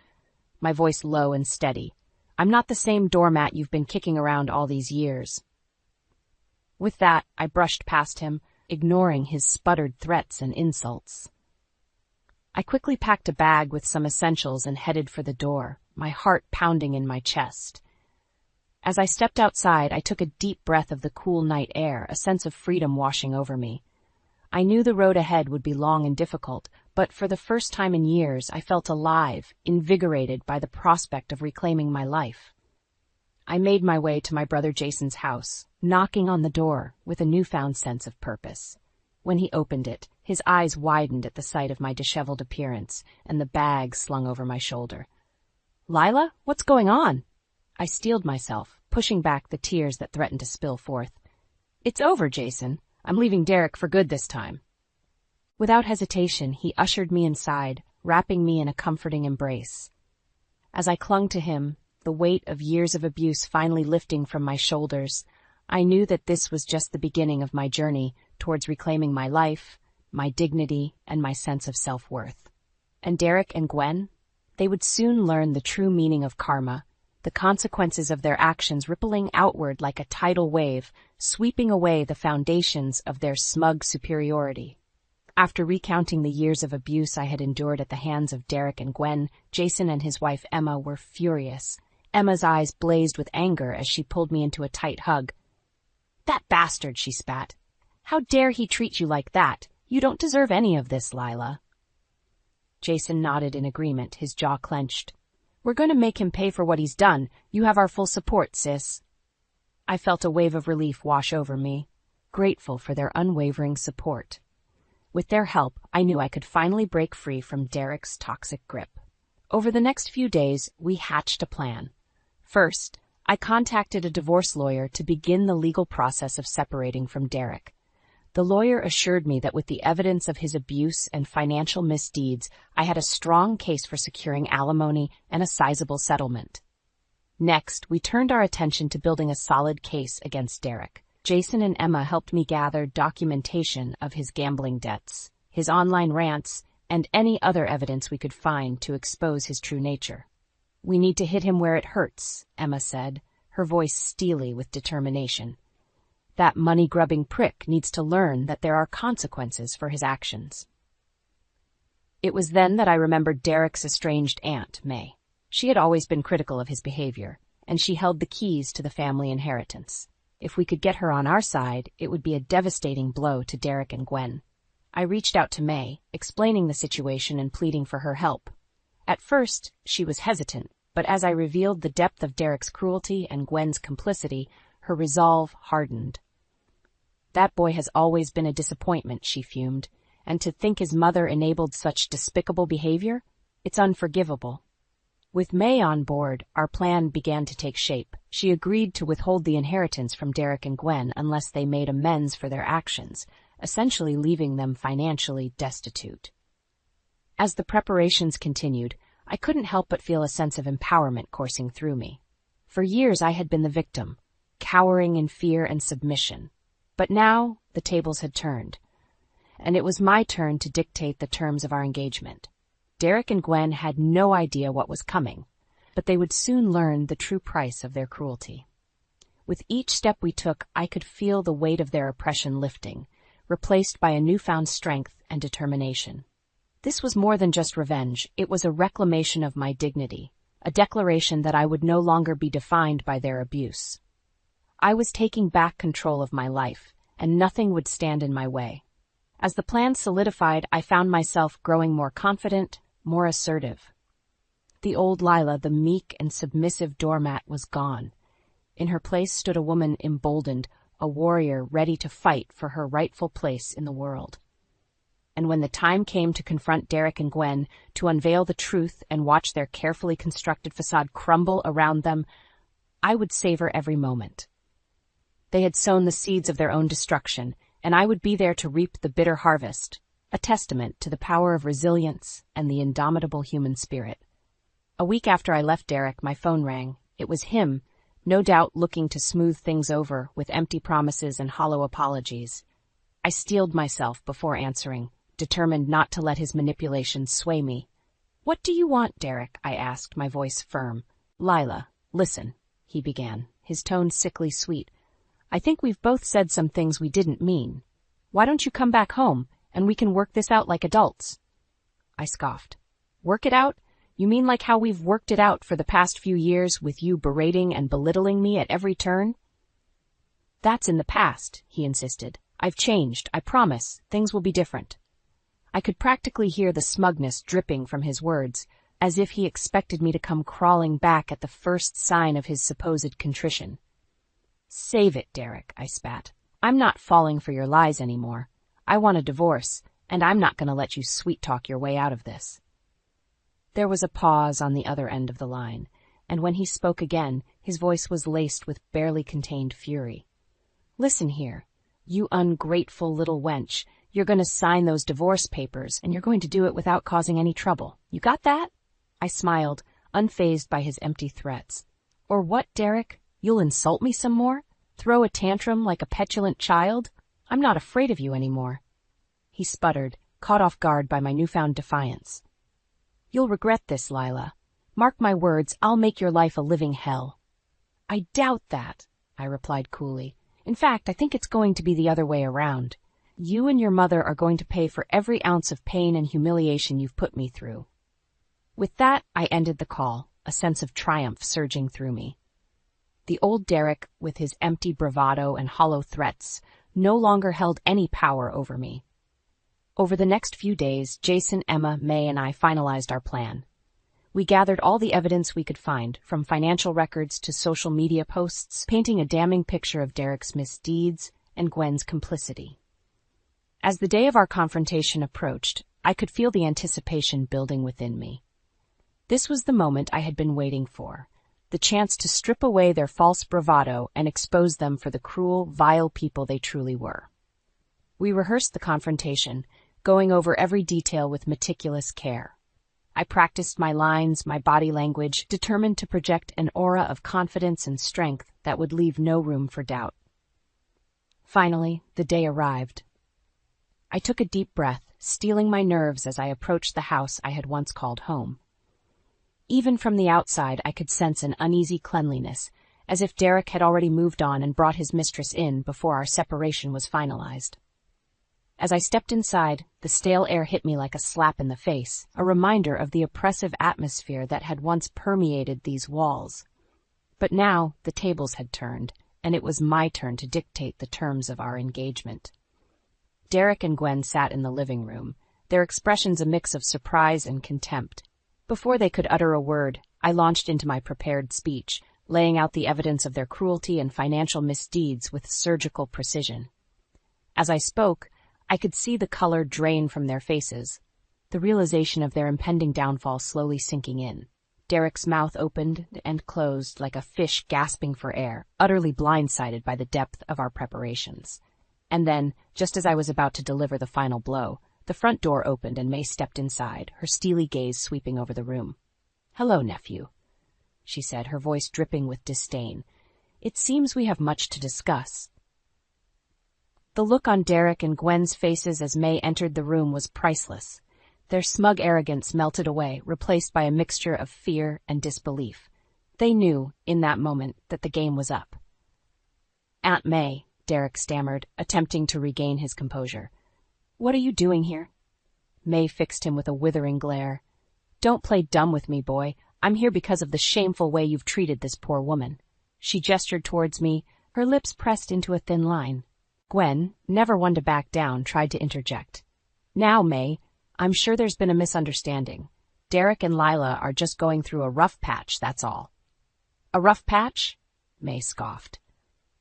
my voice low and steady. I'm not the same doormat you've been kicking around all these years. With that, I brushed past him, ignoring his sputtered threats and insults. I quickly packed a bag with some essentials and headed for the door, my heart pounding in my chest. As I stepped outside, I took a deep breath of the cool night air, a sense of freedom washing over me. I knew the road ahead would be long and difficult, but for the first time in years, I felt alive, invigorated by the prospect of reclaiming my life. I made my way to my brother Jason's house, knocking on the door with a newfound sense of purpose. When he opened it, his eyes widened at the sight of my disheveled appearance and the bag slung over my shoulder. Lila, what's going on? I steeled myself, pushing back the tears that threatened to spill forth. It's over, Jason. I'm leaving Derek for good this time. Without hesitation, he ushered me inside, wrapping me in a comforting embrace. As I clung to him, the weight of years of abuse finally lifting from my shoulders, I knew that this was just the beginning of my journey towards reclaiming my life, my dignity, and my sense of self-worth. And Derek and Gwen? They would soon learn the true meaning of karma, the consequences of their actions rippling outward like a tidal wave, sweeping away the foundations of their smug superiority. After recounting the years of abuse I had endured at the hands of Derek and Gwen, Jason and his wife Emma were furious. Emma's eyes blazed with anger as she pulled me into a tight hug. That bastard, she spat. How dare he treat you like that? You don't deserve any of this, Lila. Jason nodded in agreement, his jaw clenched. We're going to make him pay for what he's done. You have our full support, sis. I felt a wave of relief wash over me, grateful for their unwavering support. With their help, I knew I could finally break free from Derek's toxic grip. Over the next few days, we hatched a plan. First, I contacted a divorce lawyer to begin the legal process of separating from Derek. The lawyer assured me that with the evidence of his abuse and financial misdeeds, I had a strong case for securing alimony and a sizable settlement. Next, we turned our attention to building a solid case against Derek. Jason and Emma helped me gather documentation of his gambling debts, his online rants, and any other evidence we could find to expose his true nature. We need to hit him where it hurts, Emma said, her voice steely with determination. That money-grubbing prick needs to learn that there are consequences for his actions. It was then that I remembered Derek's estranged aunt, May. She had always been critical of his behavior, and she held the keys to the family inheritance. If we could get her on our side, it would be a devastating blow to Derek and Gwen. I reached out to May, explaining the situation and pleading for her help. At first, she was hesitant, but as I revealed the depth of Derek's cruelty and Gwen's complicity, her resolve hardened. That boy has always been a disappointment, she fumed, and to think his mother enabled such despicable behavior? It's unforgivable. With May on board, our plan began to take shape. She agreed to withhold the inheritance from Derek and Gwen unless they made amends for their actions, essentially leaving them financially destitute. As the preparations continued, I couldn't help but feel a sense of empowerment coursing through me. For years I had been the victim, cowering in fear and submission. But now the tables had turned, and it was my turn to dictate the terms of our engagement. Derek and Gwen had no idea what was coming, but they would soon learn the true price of their cruelty. With each step we took, I could feel the weight of their oppression lifting, replaced by a newfound strength and determination. This was more than just revenge, it was a reclamation of my dignity, a declaration that I would no longer be defined by their abuse. I was taking back control of my life, and nothing would stand in my way. As the plan solidified, I found myself growing more confident, more assertive. The old Lila, the meek and submissive doormat, was gone. In her place stood a woman emboldened, a warrior ready to fight for her rightful place in the world. And when the time came to confront Derek and Gwen, to unveil the truth and watch their carefully constructed facade crumble around them, I would savor every moment. They had sown the seeds of their own destruction, and I would be there to reap the bitter harvest, a testament to the power of resilience and the indomitable human spirit. A week after I left Derek, my phone rang. It was him, no doubt looking to smooth things over with empty promises and hollow apologies. I steeled myself before answering, determined not to let his manipulations sway me. "What do you want, Derek?" I asked, my voice firm. "Lila, listen," he began, his tone sickly sweet. "I think we've both said some things we didn't mean. Why don't you come back home, and we can work this out like adults?" I scoffed. "Work it out? You mean like how we've worked it out for the past few years, with you berating and belittling me at every turn?" "That's in the past," he insisted. "I've changed, I promise. Things will be different." I could practically hear the smugness dripping from his words, as if he expected me to come crawling back at the first sign of his supposed contrition. "Save it, Derek," I spat. "I'm not falling for your lies anymore. I want a divorce, and I'm not going to let you sweet-talk your way out of this." There was a pause on the other end of the line, and when he spoke again, his voice was laced with barely contained fury. "Listen here, you ungrateful little wench. You're going to sign those divorce papers, and you're going to do it without causing any trouble. You got that?" I smiled, unfazed by his empty threats. "Or what, Derek? You'll insult me some more? Throw a tantrum like a petulant child? I'm not afraid of you anymore." He sputtered, caught off guard by my newfound defiance. "You'll regret this, Lila. Mark my words, I'll make your life a living hell." "I doubt that," I replied coolly. "In fact, I think it's going to be the other way around. You and your mother are going to pay for every ounce of pain and humiliation you've put me through." With that, I ended the call, a sense of triumph surging through me. The old Derek, with his empty bravado and hollow threats, no longer held any power over me. Over the next few days, Jason, Emma, May, and I finalized our plan. We gathered all the evidence we could find, from financial records to social media posts, painting a damning picture of Derek's misdeeds and Gwen's complicity. As the day of our confrontation approached, I could feel the anticipation building within me. This was the moment I had been waiting for, the chance to strip away their false bravado and expose them for the cruel, vile people they truly were. We rehearsed the confrontation, going over every detail with meticulous care. I practiced my lines, my body language, determined to project an aura of confidence and strength that would leave no room for doubt. Finally, the day arrived. I took a deep breath, steeling my nerves as I approached the house I had once called home. Even from the outside, I could sense an uneasy cleanliness, as if Derek had already moved on and brought his mistress in before our separation was finalized. As I stepped inside, the stale air hit me like a slap in the face, a reminder of the oppressive atmosphere that had once permeated these walls. But now the tables had turned, and it was my turn to dictate the terms of our engagement. Derek and Gwen sat in the living room, their expressions a mix of surprise and contempt. Before they could utter a word, I launched into my prepared speech, laying out the evidence of their cruelty and financial misdeeds with surgical precision. As I spoke, I could see the color drain from their faces, the realization of their impending downfall slowly sinking in. Derek's mouth opened and closed like a fish gasping for air, utterly blindsided by the depth of our preparations. And then, just as I was about to deliver the final blow, the front door opened and May stepped inside, her steely gaze sweeping over the room. "Hello, nephew," she said, her voice dripping with disdain. "It seems we have much to discuss." The look on Derek and Gwen's faces as May entered the room was priceless. Their smug arrogance melted away, replaced by a mixture of fear and disbelief. They knew, in that moment, that the game was up. "Aunt May," Derek stammered, attempting to regain his composure. "What are you doing here?" May fixed him with a withering glare. "Don't play dumb with me, boy. I'm here because of the shameful way you've treated this poor woman." She gestured towards me, her lips pressed into a thin line. Gwen, never one to back down, tried to interject. "Now, May, I'm sure there's been a misunderstanding. Derek and Lila are just going through a rough patch, that's all." "A rough patch?" May scoffed.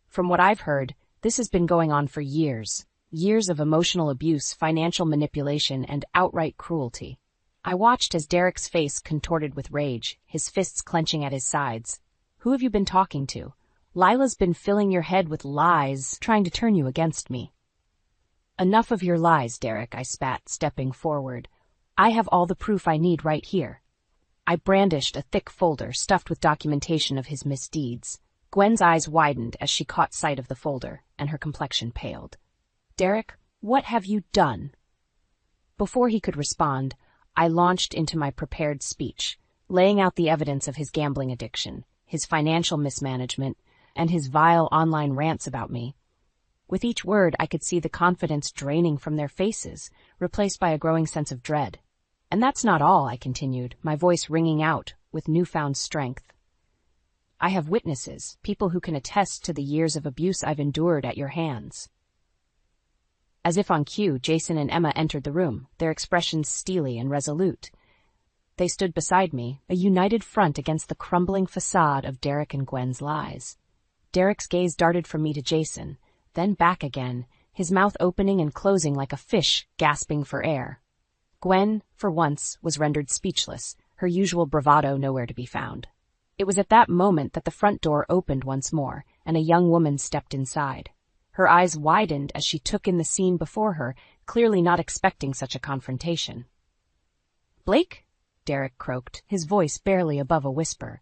"From what I've heard, This has been going on for years. Years of emotional abuse, financial manipulation, and outright cruelty. I watched as Derek's face contorted with rage, his fists clenching at his sides. Who have you been talking to? Lila's been filling your head with lies, trying to turn you against me. Enough of your lies, Derek, I spat, stepping forward. I have all the proof I need right here. I brandished a thick folder stuffed with documentation of his misdeeds. Gwen's eyes widened as she caught sight of the folder, and her complexion paled. Derek, what have you done? Before he could respond, I launched into my prepared speech, laying out the evidence of his gambling addiction, his financial mismanagement, and his vile online rants about me. With each word, I could see the confidence draining from their faces, replaced by a growing sense of dread. And that's not all, I continued, my voice ringing out with newfound strength. I have witnesses, people who can attest to the years of abuse I've endured at your hands. As if on cue, Jason and Emma entered the room, their expressions steely and resolute. They stood beside me, a united front against the crumbling facade of Derek and Gwen's lies. Derek's gaze darted from me to Jason, then back again, his mouth opening and closing like a fish gasping for air. Gwen, for once, was rendered speechless, her usual bravado nowhere to be found. It was at that moment that the front door opened once more, and a young woman stepped inside. Her eyes widened as she took in the scene before her, clearly not expecting such a confrontation. "Blake?" Derek croaked, his voice barely above a whisper.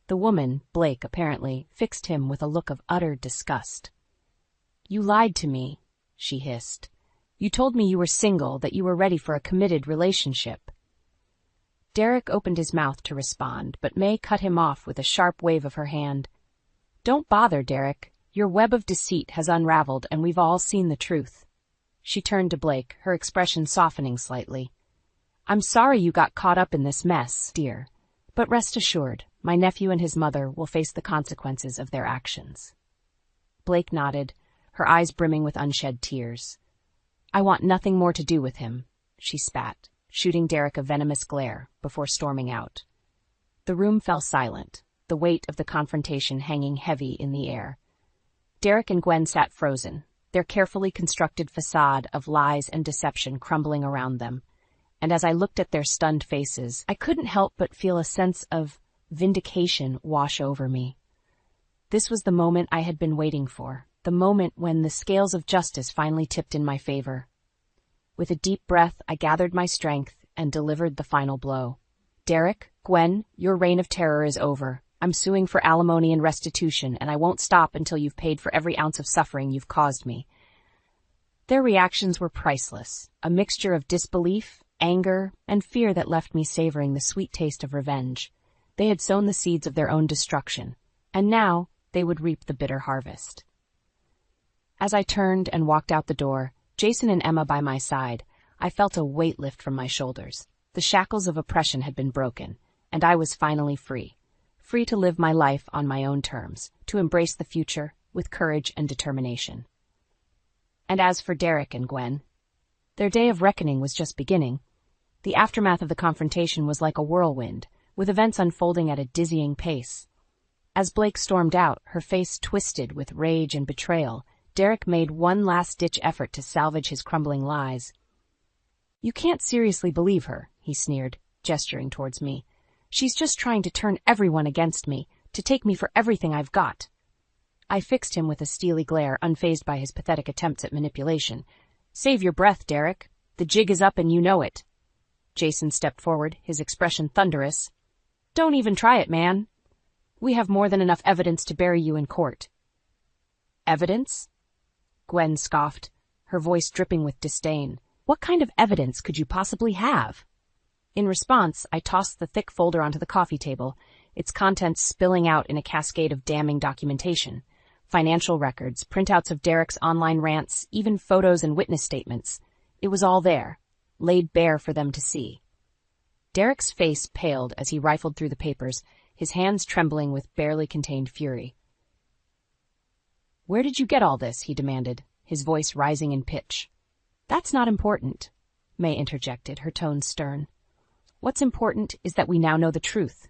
The woman, Blake apparently, fixed him with a look of utter disgust. "You lied to me," she hissed. "You told me you were single, that you were ready for a committed relationship." Derek opened his mouth to respond, but May cut him off with a sharp wave of her hand. "Don't bother, Derek. Your web of deceit has unraveled, and we've all seen the truth." She turned to Blake, her expression softening slightly. "I'm sorry you got caught up in this mess, dear, but rest assured, my nephew and his mother will face the consequences of their actions." Blake nodded, her eyes brimming with unshed tears. "I want nothing more to do with him," she spat, shooting Derek a venomous glare before storming out. The room fell silent, the weight of the confrontation hanging heavy in the air. Derek and Gwen sat frozen, their carefully constructed facade of lies and deception crumbling around them, and as I looked at their stunned faces, I couldn't help but feel a sense of vindication wash over me. This was the moment I had been waiting for, the moment when the scales of justice finally tipped in my favor. With a deep breath, I gathered my strength and delivered the final blow. "Derek, Gwen, your reign of terror is over. I'm suing for alimony and restitution, and I won't stop until you've paid for every ounce of suffering you've caused me." Their reactions were priceless, a mixture of disbelief, anger, and fear that left me savoring the sweet taste of revenge. They had sown the seeds of their own destruction, and now they would reap the bitter harvest. As I turned and walked out the door, Jason and Emma by my side, I felt a weight lift from my shoulders. The shackles of oppression had been broken, and I was finally free. Free to live my life on my own terms, to embrace the future with courage and determination. And as for Derek and Gwen, their day of reckoning was just beginning. The aftermath of the confrontation was like a whirlwind, with events unfolding at a dizzying pace. As Blake stormed out, her face twisted with rage and betrayal, Derek made one last-ditch effort to salvage his crumbling lies. "You can't seriously believe her," he sneered, gesturing towards me. "She's just trying to turn everyone against me, to take me for everything I've got." I fixed him with a steely glare, unfazed by his pathetic attempts at manipulation. "Save your breath, Derek. The jig is up and you know it." Jason stepped forward, his expression thunderous. "Don't even try it, man. We have more than enough evidence to bury you in court." "Evidence?" Gwen scoffed, her voice dripping with disdain. "What kind of evidence could you possibly have?" In response, I tossed the thick folder onto the coffee table, its contents spilling out in a cascade of damning documentation. Financial records, printouts of Derek's online rants, even photos and witness statements. It was all there, laid bare for them to see. Derek's face paled as he rifled through the papers, his hands trembling with barely contained fury. "Where did you get all this?" he demanded, his voice rising in pitch. "That's not important," May interjected, her tone stern. "What's important is that we now know the truth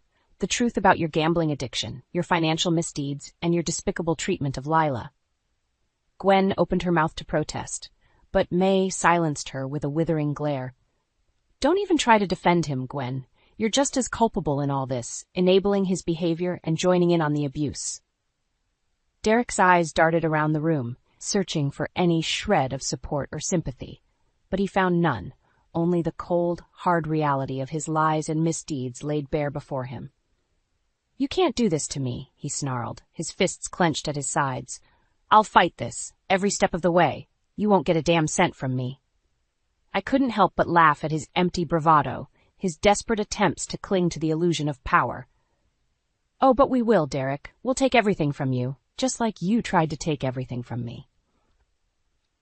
about your gambling addiction, your financial misdeeds, and your despicable treatment of Lila." Gwen opened her mouth to protest, but May silenced her with a withering glare. "Don't even try to defend him, Gwen. You're just as culpable in all this, enabling his behavior and joining in on the abuse." Derek's eyes darted around the room, searching for any shred of support or sympathy, but he found none, only the cold, hard reality of his lies and misdeeds laid bare before him. "You can't do this to me," he snarled, his fists clenched at his sides. "I'll fight this, every step of the way. You won't get a damn cent from me." I couldn't help but laugh at his empty bravado, his desperate attempts to cling to the illusion of power. "Oh, but we will, Derek. We'll take everything from you, just like you tried to take everything from me."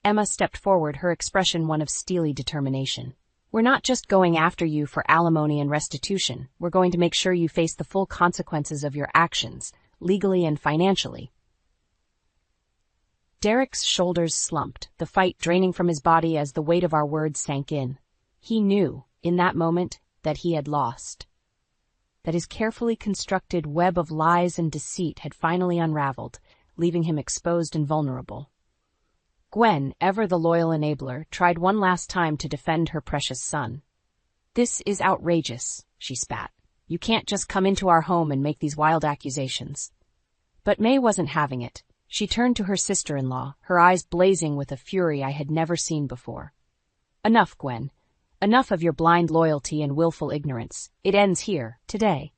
Emma stepped forward, her expression one of steely determination. "We're not just going after you for alimony and restitution. We're going to make sure you face the full consequences of your actions, legally and financially." Derek's shoulders slumped, the fight draining from his body as the weight of our words sank in. He knew, in that moment, that he had lost. That his carefully constructed web of lies and deceit had finally unraveled, leaving him exposed and vulnerable. Gwen, ever the loyal enabler, tried one last time to defend her precious son. "This is outrageous," she spat. "You can't just come into our home and make these wild accusations." But May wasn't having it. She turned to her sister-in-law, her eyes blazing with a fury I had never seen before. "Enough, Gwen. Enough of your blind loyalty and willful ignorance. It ends here, today."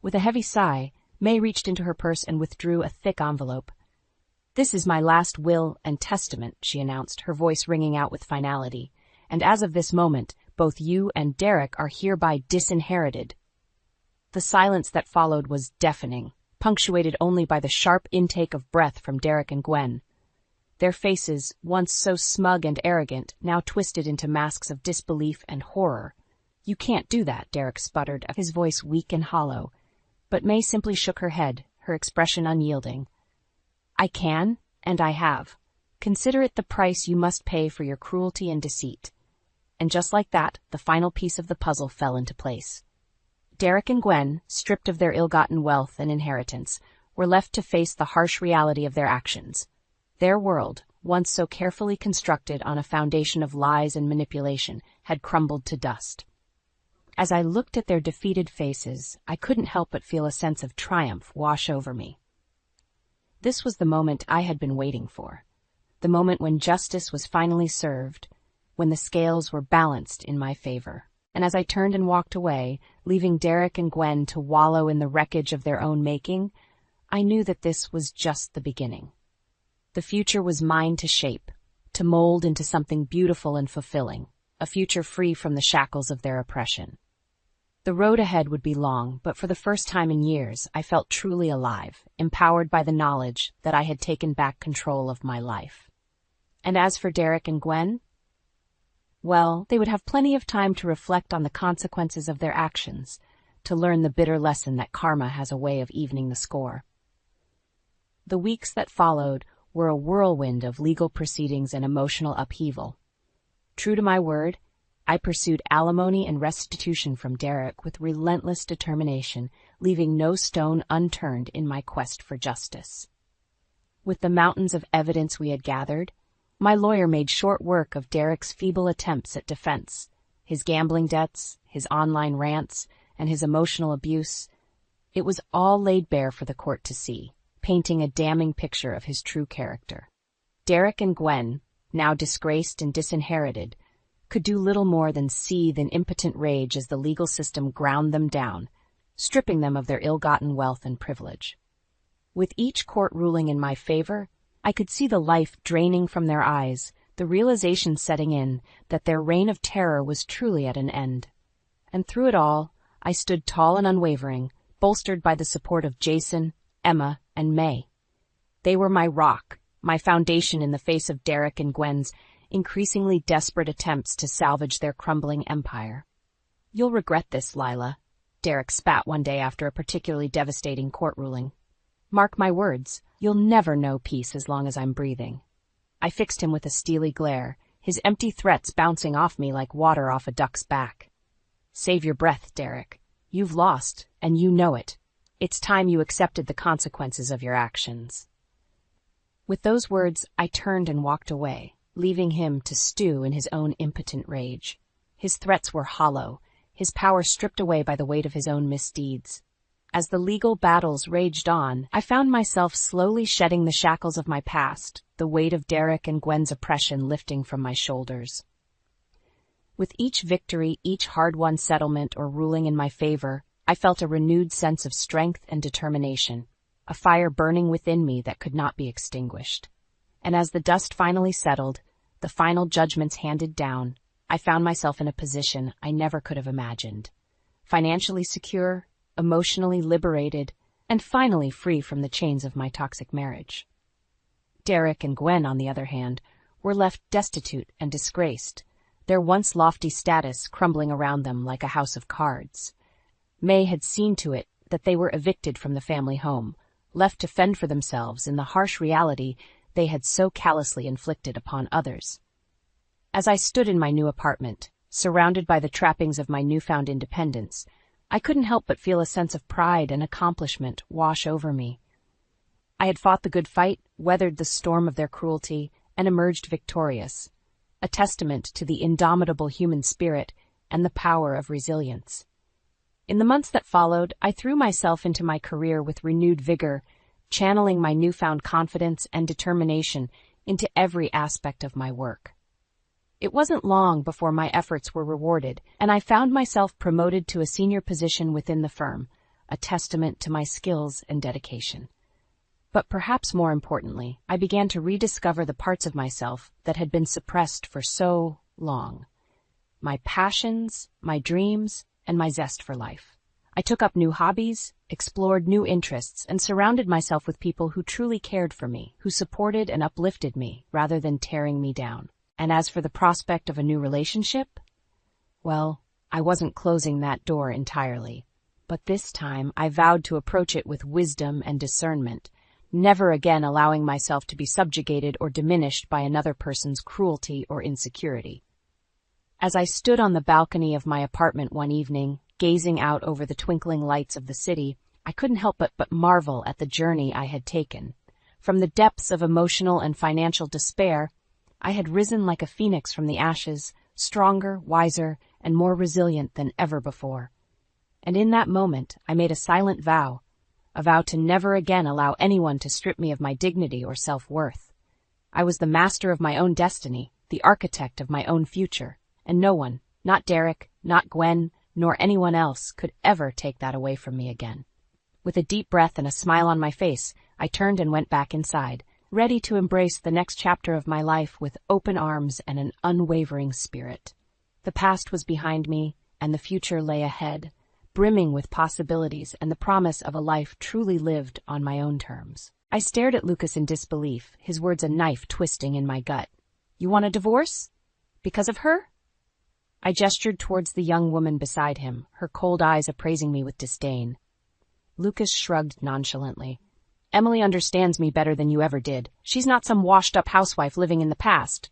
With a heavy sigh, May reached into her purse and withdrew a thick envelope. "This is my last will and testament," she announced, her voice ringing out with finality. "And as of this moment, both you and Derek are hereby disinherited." The silence that followed was deafening, punctuated only by the sharp intake of breath from Derek and Gwen. Their faces, once so smug and arrogant, now twisted into masks of disbelief and horror. "You can't do that," Derek sputtered, his voice weak and hollow. But May simply shook her head, her expression unyielding. "I can, and I have. Consider it the price you must pay for your cruelty and deceit." And just like that, the final piece of the puzzle fell into place. Derek and Gwen, stripped of their ill-gotten wealth and inheritance, were left to face the harsh reality of their actions. Their world, once so carefully constructed on a foundation of lies and manipulation, had crumbled to dust. As I looked at their defeated faces, I couldn't help but feel a sense of triumph wash over me. This was the moment I had been waiting for, the moment when justice was finally served, when the scales were balanced in my favor. And as I turned and walked away, leaving Derek and Gwen to wallow in the wreckage of their own making, I knew that this was just the beginning. The future was mine to shape, to mold into something beautiful and fulfilling, a future free from the shackles of their oppression. The road ahead would be long, but for the first time in years, I felt truly alive, empowered by the knowledge that I had taken back control of my life. And as for Derek and Gwen, well, they would have plenty of time to reflect on the consequences of their actions, to learn the bitter lesson that karma has a way of evening the score. The weeks that followed were a whirlwind of legal proceedings and emotional upheaval. True to my word, I pursued alimony and restitution from Derek with relentless determination, leaving no stone unturned in my quest for justice. With the mountains of evidence we had gathered, my lawyer made short work of Derek's feeble attempts at defense, his gambling debts, his online rants, and his emotional abuse. It was all laid bare for the court to see, painting a damning picture of his true character. Derek and Gwen, now disgraced and disinherited, could do little more than seethe in impotent rage as the legal system ground them down, stripping them of their ill-gotten wealth and privilege. With each court ruling in my favor, I could see the life draining from their eyes, the realization setting in that their reign of terror was truly at an end. And through it all, I stood tall and unwavering, bolstered by the support of Jason, Emma, and May. They were my rock, my foundation in the face of Derek and Gwen's increasingly desperate attempts to salvage their crumbling empire. "You'll regret this, Lila," Derek spat one day after a particularly devastating court ruling. "Mark my words, you'll never know peace as long as I'm breathing." I fixed him with a steely glare, his empty threats bouncing off me like water off a duck's back. "Save your breath, Derek. You've lost, and you know it. It's time you accepted the consequences of your actions." With those words, I turned and walked away, leaving him to stew in his own impotent rage. His threats were hollow, his power stripped away by the weight of his own misdeeds. As the legal battles raged on, I found myself slowly shedding the shackles of my past, the weight of Derek and Gwen's oppression lifting from my shoulders. With each victory, each hard-won settlement or ruling in my favor, I felt a renewed sense of strength and determination, a fire burning within me that could not be extinguished. And as the dust finally settled, the final judgments handed down, I found myself in a position I never could have imagined. Financially secure, emotionally liberated, and finally free from the chains of my toxic marriage. Derek and Gwen, on the other hand, were left destitute and disgraced, their once lofty status crumbling around them like a house of cards. May had seen to it that they were evicted from the family home, left to fend for themselves in the harsh reality they had so callously inflicted upon others. As I stood in my new apartment, surrounded by the trappings of my newfound independence, I couldn't help but feel a sense of pride and accomplishment wash over me. I had fought the good fight, weathered the storm of their cruelty, and emerged victorious, a testament to the indomitable human spirit and the power of resilience. In the months that followed, I threw myself into my career with renewed vigor, channeling my newfound confidence and determination into every aspect of my work. It wasn't long before my efforts were rewarded, and I found myself promoted to a senior position within the firm, a testament to my skills and dedication. But perhaps more importantly, I began to rediscover the parts of myself that had been suppressed for so long. My passions, my dreams, and my zest for life. I took up new hobbies, explored new interests, and surrounded myself with people who truly cared for me, who supported and uplifted me rather than tearing me down. And as for the prospect of a new relationship, well, I wasn't closing that door entirely. But this time I vowed to approach it with wisdom and discernment, never again allowing myself to be subjugated or diminished by another person's cruelty or insecurity. As I stood on the balcony of my apartment one evening, gazing out over the twinkling lights of the city, I couldn't help but marvel at the journey I had taken. From the depths of emotional and financial despair, I had risen like a phoenix from the ashes, stronger, wiser, and more resilient than ever before. And in that moment, I made a silent vow, a vow to never again allow anyone to strip me of my dignity or self-worth. I was the master of my own destiny, the architect of my own future, and no one, not Derek, not Gwen, nor anyone else, could ever take that away from me again. With a deep breath and a smile on my face, I turned and went back inside, ready to embrace the next chapter of my life with open arms and an unwavering spirit. The past was behind me, and the future lay ahead, brimming with possibilities and the promise of a life truly lived on my own terms. I stared at Lucas in disbelief, his words a knife twisting in my gut. "You want a divorce? Because of her?" I gestured towards the young woman beside him, her cold eyes appraising me with disdain. Lucas shrugged nonchalantly. "Emily understands me better than you ever did. She's not some washed-up housewife living in the past."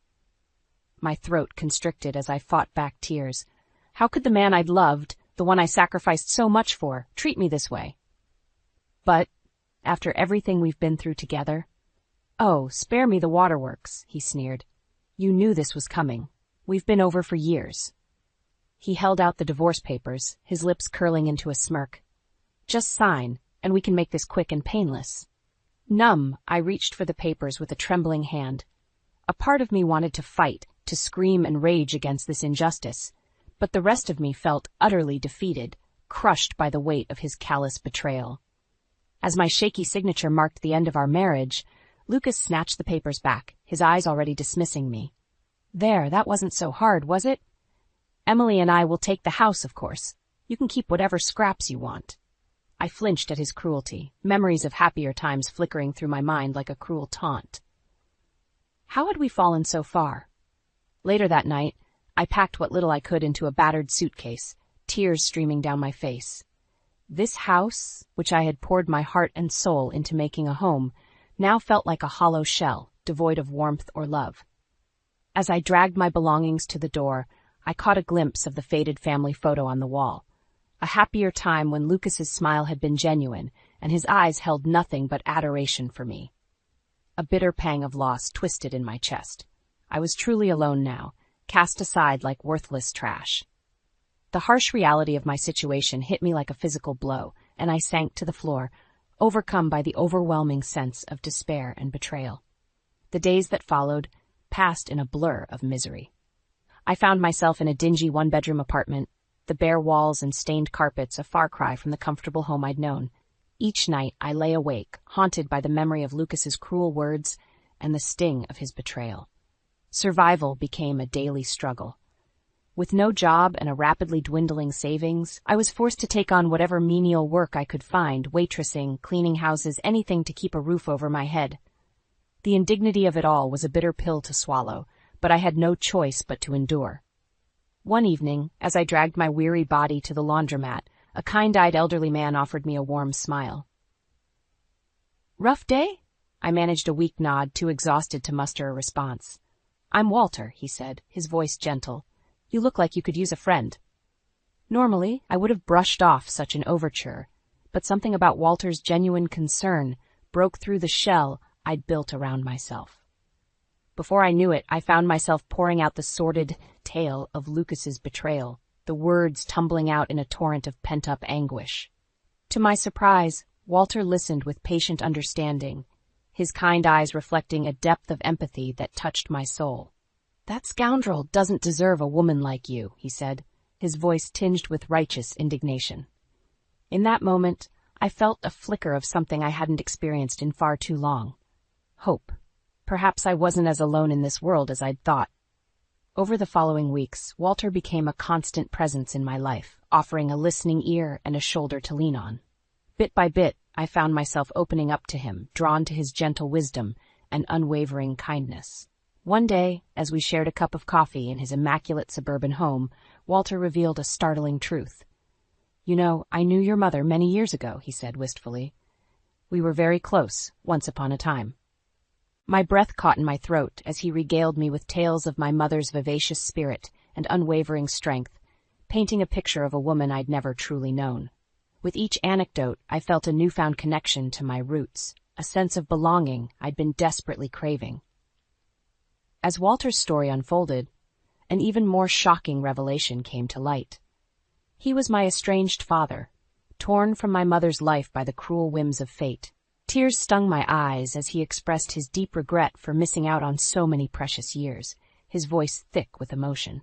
My throat constricted as I fought back tears. How could the man I'd loved, the one I sacrificed so much for, treat me this way? But, after everything we've been through together— "Oh, spare me the waterworks," he sneered. "You knew this was coming. We've been over for years." He held out the divorce papers, his lips curling into a smirk. "Just sign, and we can make this quick and painless." Numb, I reached for the papers with a trembling hand. A part of me wanted to fight, to scream and rage against this injustice, but the rest of me felt utterly defeated, crushed by the weight of his callous betrayal. As my shaky signature marked the end of our marriage, Lucas snatched the papers back, his eyes already dismissing me. "There, that wasn't so hard, was it? Emily and I will take the house, of course. You can keep whatever scraps you want." I flinched at his cruelty, memories of happier times flickering through my mind like a cruel taunt. How had we fallen so far? Later that night, I packed what little I could into a battered suitcase, tears streaming down my face. This house, which I had poured my heart and soul into making a home, now felt like a hollow shell, devoid of warmth or love. As I dragged my belongings to the door, I caught a glimpse of the faded family photo on the wall. A happier time when Lucas's smile had been genuine, and his eyes held nothing but adoration for me. A bitter pang of loss twisted in my chest. I was truly alone now, cast aside like worthless trash. The harsh reality of my situation hit me like a physical blow, and I sank to the floor, overcome by the overwhelming sense of despair and betrayal. The days that followed passed in a blur of misery. I found myself in a dingy one-bedroom apartment, the bare walls and stained carpets a far cry from the comfortable home I'd known. Each night I lay awake, haunted by the memory of Lucas's cruel words and the sting of his betrayal. Survival became a daily struggle. With no job and a rapidly dwindling savings, I was forced to take on whatever menial work I could find, waitressing, cleaning houses, anything to keep a roof over my head. The indignity of it all was a bitter pill to swallow, but I had no choice but to endure. One evening, as I dragged my weary body to the laundromat, a kind-eyed elderly man offered me a warm smile. "Rough day?" I managed a weak nod, too exhausted to muster a response. "I'm Walter," he said, his voice gentle. "You look like you could use a friend." Normally, I would have brushed off such an overture, but something about Walter's genuine concern broke through the shell I'd built around myself. Before I knew it, I found myself pouring out the sordid tale of Lucas's betrayal, the words tumbling out in a torrent of pent-up anguish. To my surprise, Walter listened with patient understanding, his kind eyes reflecting a depth of empathy that touched my soul. "That scoundrel doesn't deserve a woman like you," he said, his voice tinged with righteous indignation. In that moment, I felt a flicker of something I hadn't experienced in far too long. Hope. Perhaps I wasn't as alone in this world as I'd thought. Over the following weeks, Walter became a constant presence in my life, offering a listening ear and a shoulder to lean on. Bit by bit, I found myself opening up to him, drawn to his gentle wisdom and unwavering kindness. One day, as we shared a cup of coffee in his immaculate suburban home, Walter revealed a startling truth. "You know, I knew your mother many years ago," he said wistfully. "We were very close, once upon a time." My breath caught in my throat as he regaled me with tales of my mother's vivacious spirit and unwavering strength, painting a picture of a woman I'd never truly known. With each anecdote, I felt a newfound connection to my roots, a sense of belonging I'd been desperately craving. As Walter's story unfolded, an even more shocking revelation came to light. He was my estranged father, torn from my mother's life by the cruel whims of fate. Tears stung my eyes as he expressed his deep regret for missing out on so many precious years, his voice thick with emotion.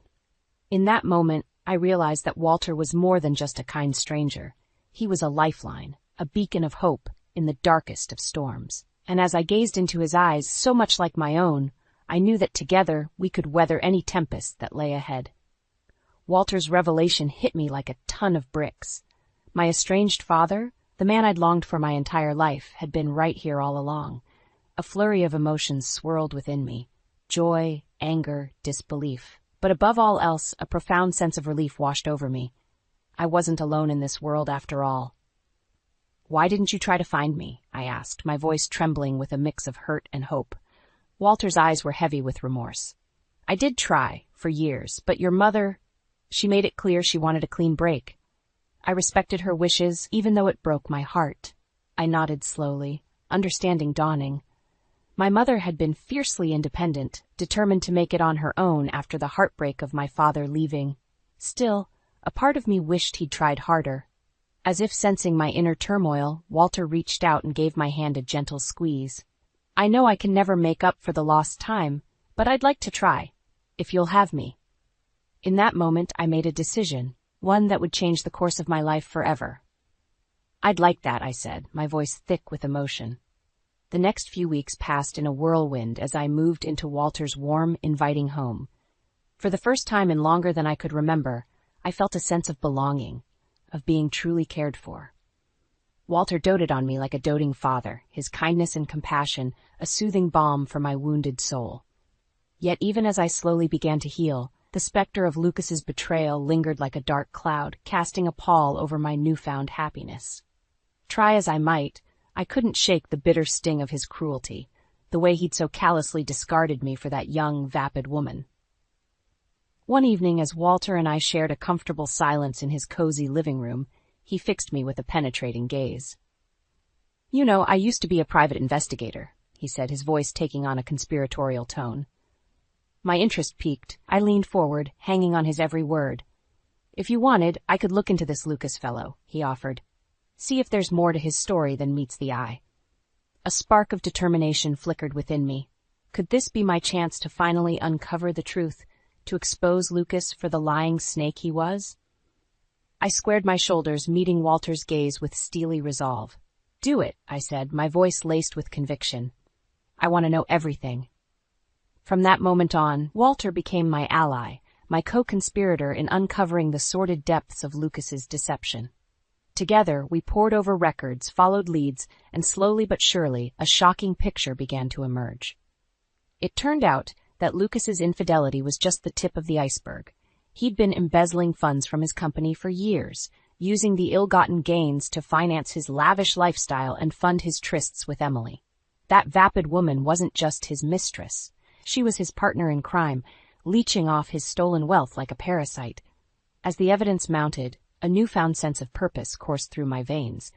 In that moment, I realized that Walter was more than just a kind stranger. He was a lifeline, a beacon of hope in the darkest of storms. And as I gazed into his eyes, so much like my own, I knew that together we could weather any tempest that lay ahead. Walter's revelation hit me like a ton of bricks. My estranged father, the man I'd longed for my entire life, had been right here all along. A flurry of emotions swirled within me. Joy, anger, disbelief. But above all else, a profound sense of relief washed over me. I wasn't alone in this world after all. "Why didn't you try to find me?" I asked, my voice trembling with a mix of hurt and hope. Walter's eyes were heavy with remorse. "I did try, for years, but your mother, she made it clear she wanted a clean break. I respected her wishes, even though it broke my heart." I nodded slowly, understanding dawning. My mother had been fiercely independent, determined to make it on her own after the heartbreak of my father leaving. Still, a part of me wished he'd tried harder. As if sensing my inner turmoil, Walter reached out and gave my hand a gentle squeeze. "I know I can never make up for the lost time, but I'd like to try, if you'll have me." In that moment, I made a decision, one that would change the course of my life forever. "I'd like that," I said, my voice thick with emotion. The next few weeks passed in a whirlwind as I moved into Walter's warm, inviting home. For the first time in longer than I could remember, I felt a sense of belonging, of being truly cared for. Walter doted on me like a doting father, his kindness and compassion a soothing balm for my wounded soul. Yet even as I slowly began to heal, the specter of Lucas's betrayal lingered like a dark cloud, casting a pall over my newfound happiness. Try as I might, I couldn't shake the bitter sting of his cruelty, the way he'd so callously discarded me for that young, vapid woman. One evening, as Walter and I shared a comfortable silence in his cozy living room, he fixed me with a penetrating gaze. "You know, I used to be a private investigator," he he said, his voice taking on a conspiratorial tone. My interest piqued. I leaned forward, hanging on his every word. If you wanted, I could look into this Lucas fellow, he offered. See if there's more to his story than meets the eye. A spark of determination flickered within me. Could this be my chance to finally uncover the truth, to expose Lucas for the lying snake he was? I squared my shoulders, meeting Walter's gaze with steely resolve. Do it, I said, my voice laced with conviction. I want to know everything. From that moment on, Walter became my ally, my co-conspirator in uncovering the sordid depths of Lucas's deception. Together, we pored over records, followed leads, and slowly but surely, a shocking picture began to emerge. It turned out that Lucas's infidelity was just the tip of the iceberg. He'd been embezzling funds from his company for years, using the ill-gotten gains to finance his lavish lifestyle and fund his trysts with Emily. That vapid woman wasn't just his mistress. She was his partner in crime, leeching off his stolen wealth like a parasite. As the evidence mounted, a newfound sense of purpose coursed through my veins.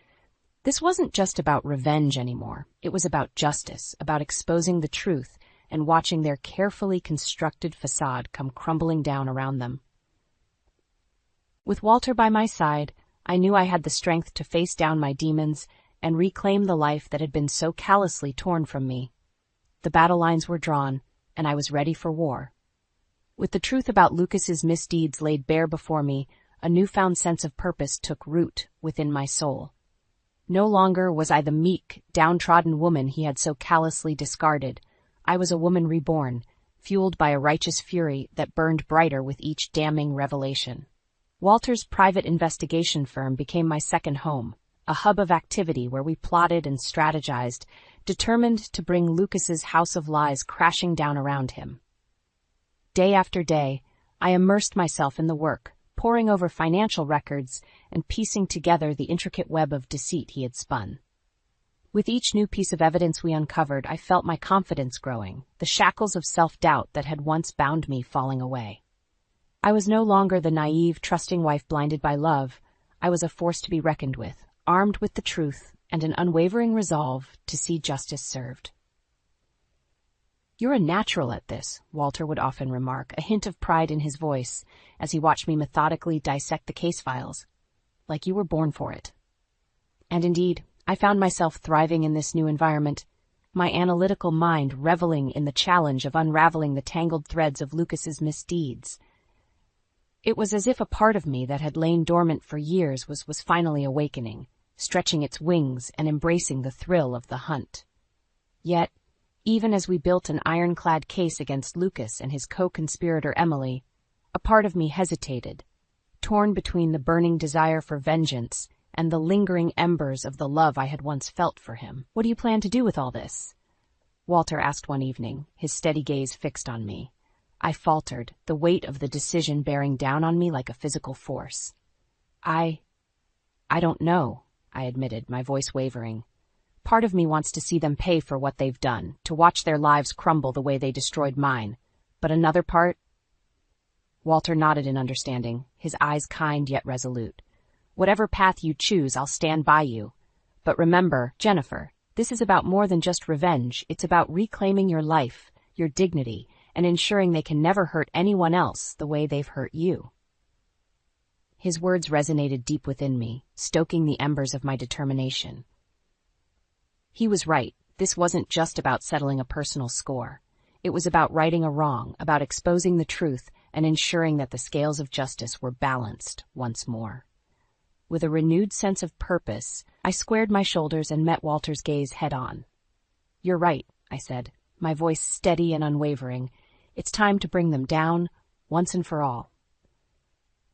This wasn't just about revenge anymore. It was about justice, about exposing the truth and watching their carefully constructed facade come crumbling down around them. With Walter by my side, I knew I had the strength to face down my demons and reclaim the life that had been so callously torn from me. The battle lines were drawn, and I was ready for war. With the truth about Lucas's misdeeds laid bare before me, a newfound sense of purpose took root within my soul. No longer was I the meek, downtrodden woman he had so callously discarded. I was a woman reborn, fueled by a righteous fury that burned brighter with each damning revelation. Walter's private investigation firm became my second home, a hub of activity where we plotted and strategized, determined to bring Lucas's house of lies crashing down around him. Day after day, I immersed myself in the work, poring over financial records and piecing together the intricate web of deceit he had spun. With each new piece of evidence we uncovered, I felt my confidence growing, the shackles of self-doubt that had once bound me falling away. I was no longer the naive, trusting wife blinded by love. I was a force to be reckoned with, armed with the truth and an unwavering resolve to see justice served. You're a natural at this, Walter would often remark, a hint of pride in his voice as he watched me methodically dissect the case files. Like you were born for it. And indeed, I found myself thriving in this new environment, my analytical mind reveling in the challenge of unraveling the tangled threads of Lucas's misdeeds. It was as if a part of me that had lain dormant for years was finally awakening, stretching its wings and embracing the thrill of the hunt. Yet, even as we built an ironclad case against Lucas and his co-conspirator Emily, a part of me hesitated, torn between the burning desire for vengeance and the lingering embers of the love I had once felt for him. What do you plan to do with all this? Walter asked one evening, his steady gaze fixed on me. I faltered, the weight of the decision bearing down on me like a physical force. I don't know, I admitted, my voice wavering. Part of me wants to see them pay for what they've done, to watch their lives crumble the way they destroyed mine. But another part? Walter nodded in understanding, his eyes kind yet resolute. Whatever path you choose, I'll stand by you. But remember, Jennifer, this is about more than just revenge. It's about reclaiming your life, your dignity, and ensuring they can never hurt anyone else the way they've hurt you. His words resonated deep within me, stoking the embers of my determination. He was right. This wasn't just about settling a personal score. It was about righting a wrong, about exposing the truth, and ensuring that the scales of justice were balanced once more. With a renewed sense of purpose, I squared my shoulders and met Walter's gaze head-on. You're right, I said, my voice steady and unwavering. It's time to bring them down, once and for all.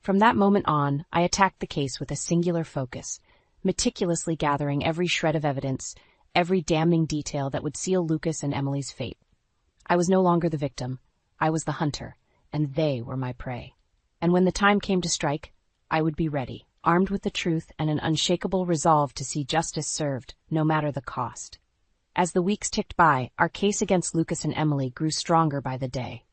From that moment on, I attacked the case with a singular focus, meticulously gathering every shred of evidence, every damning detail that would seal Lucas and Emily's fate. I was no longer the victim. I was the hunter, and they were my prey. And when the time came to strike, I would be ready, armed with the truth and an unshakable resolve to see justice served, no matter the cost. As the weeks ticked by, our case against Lucas and Emily grew stronger by the day.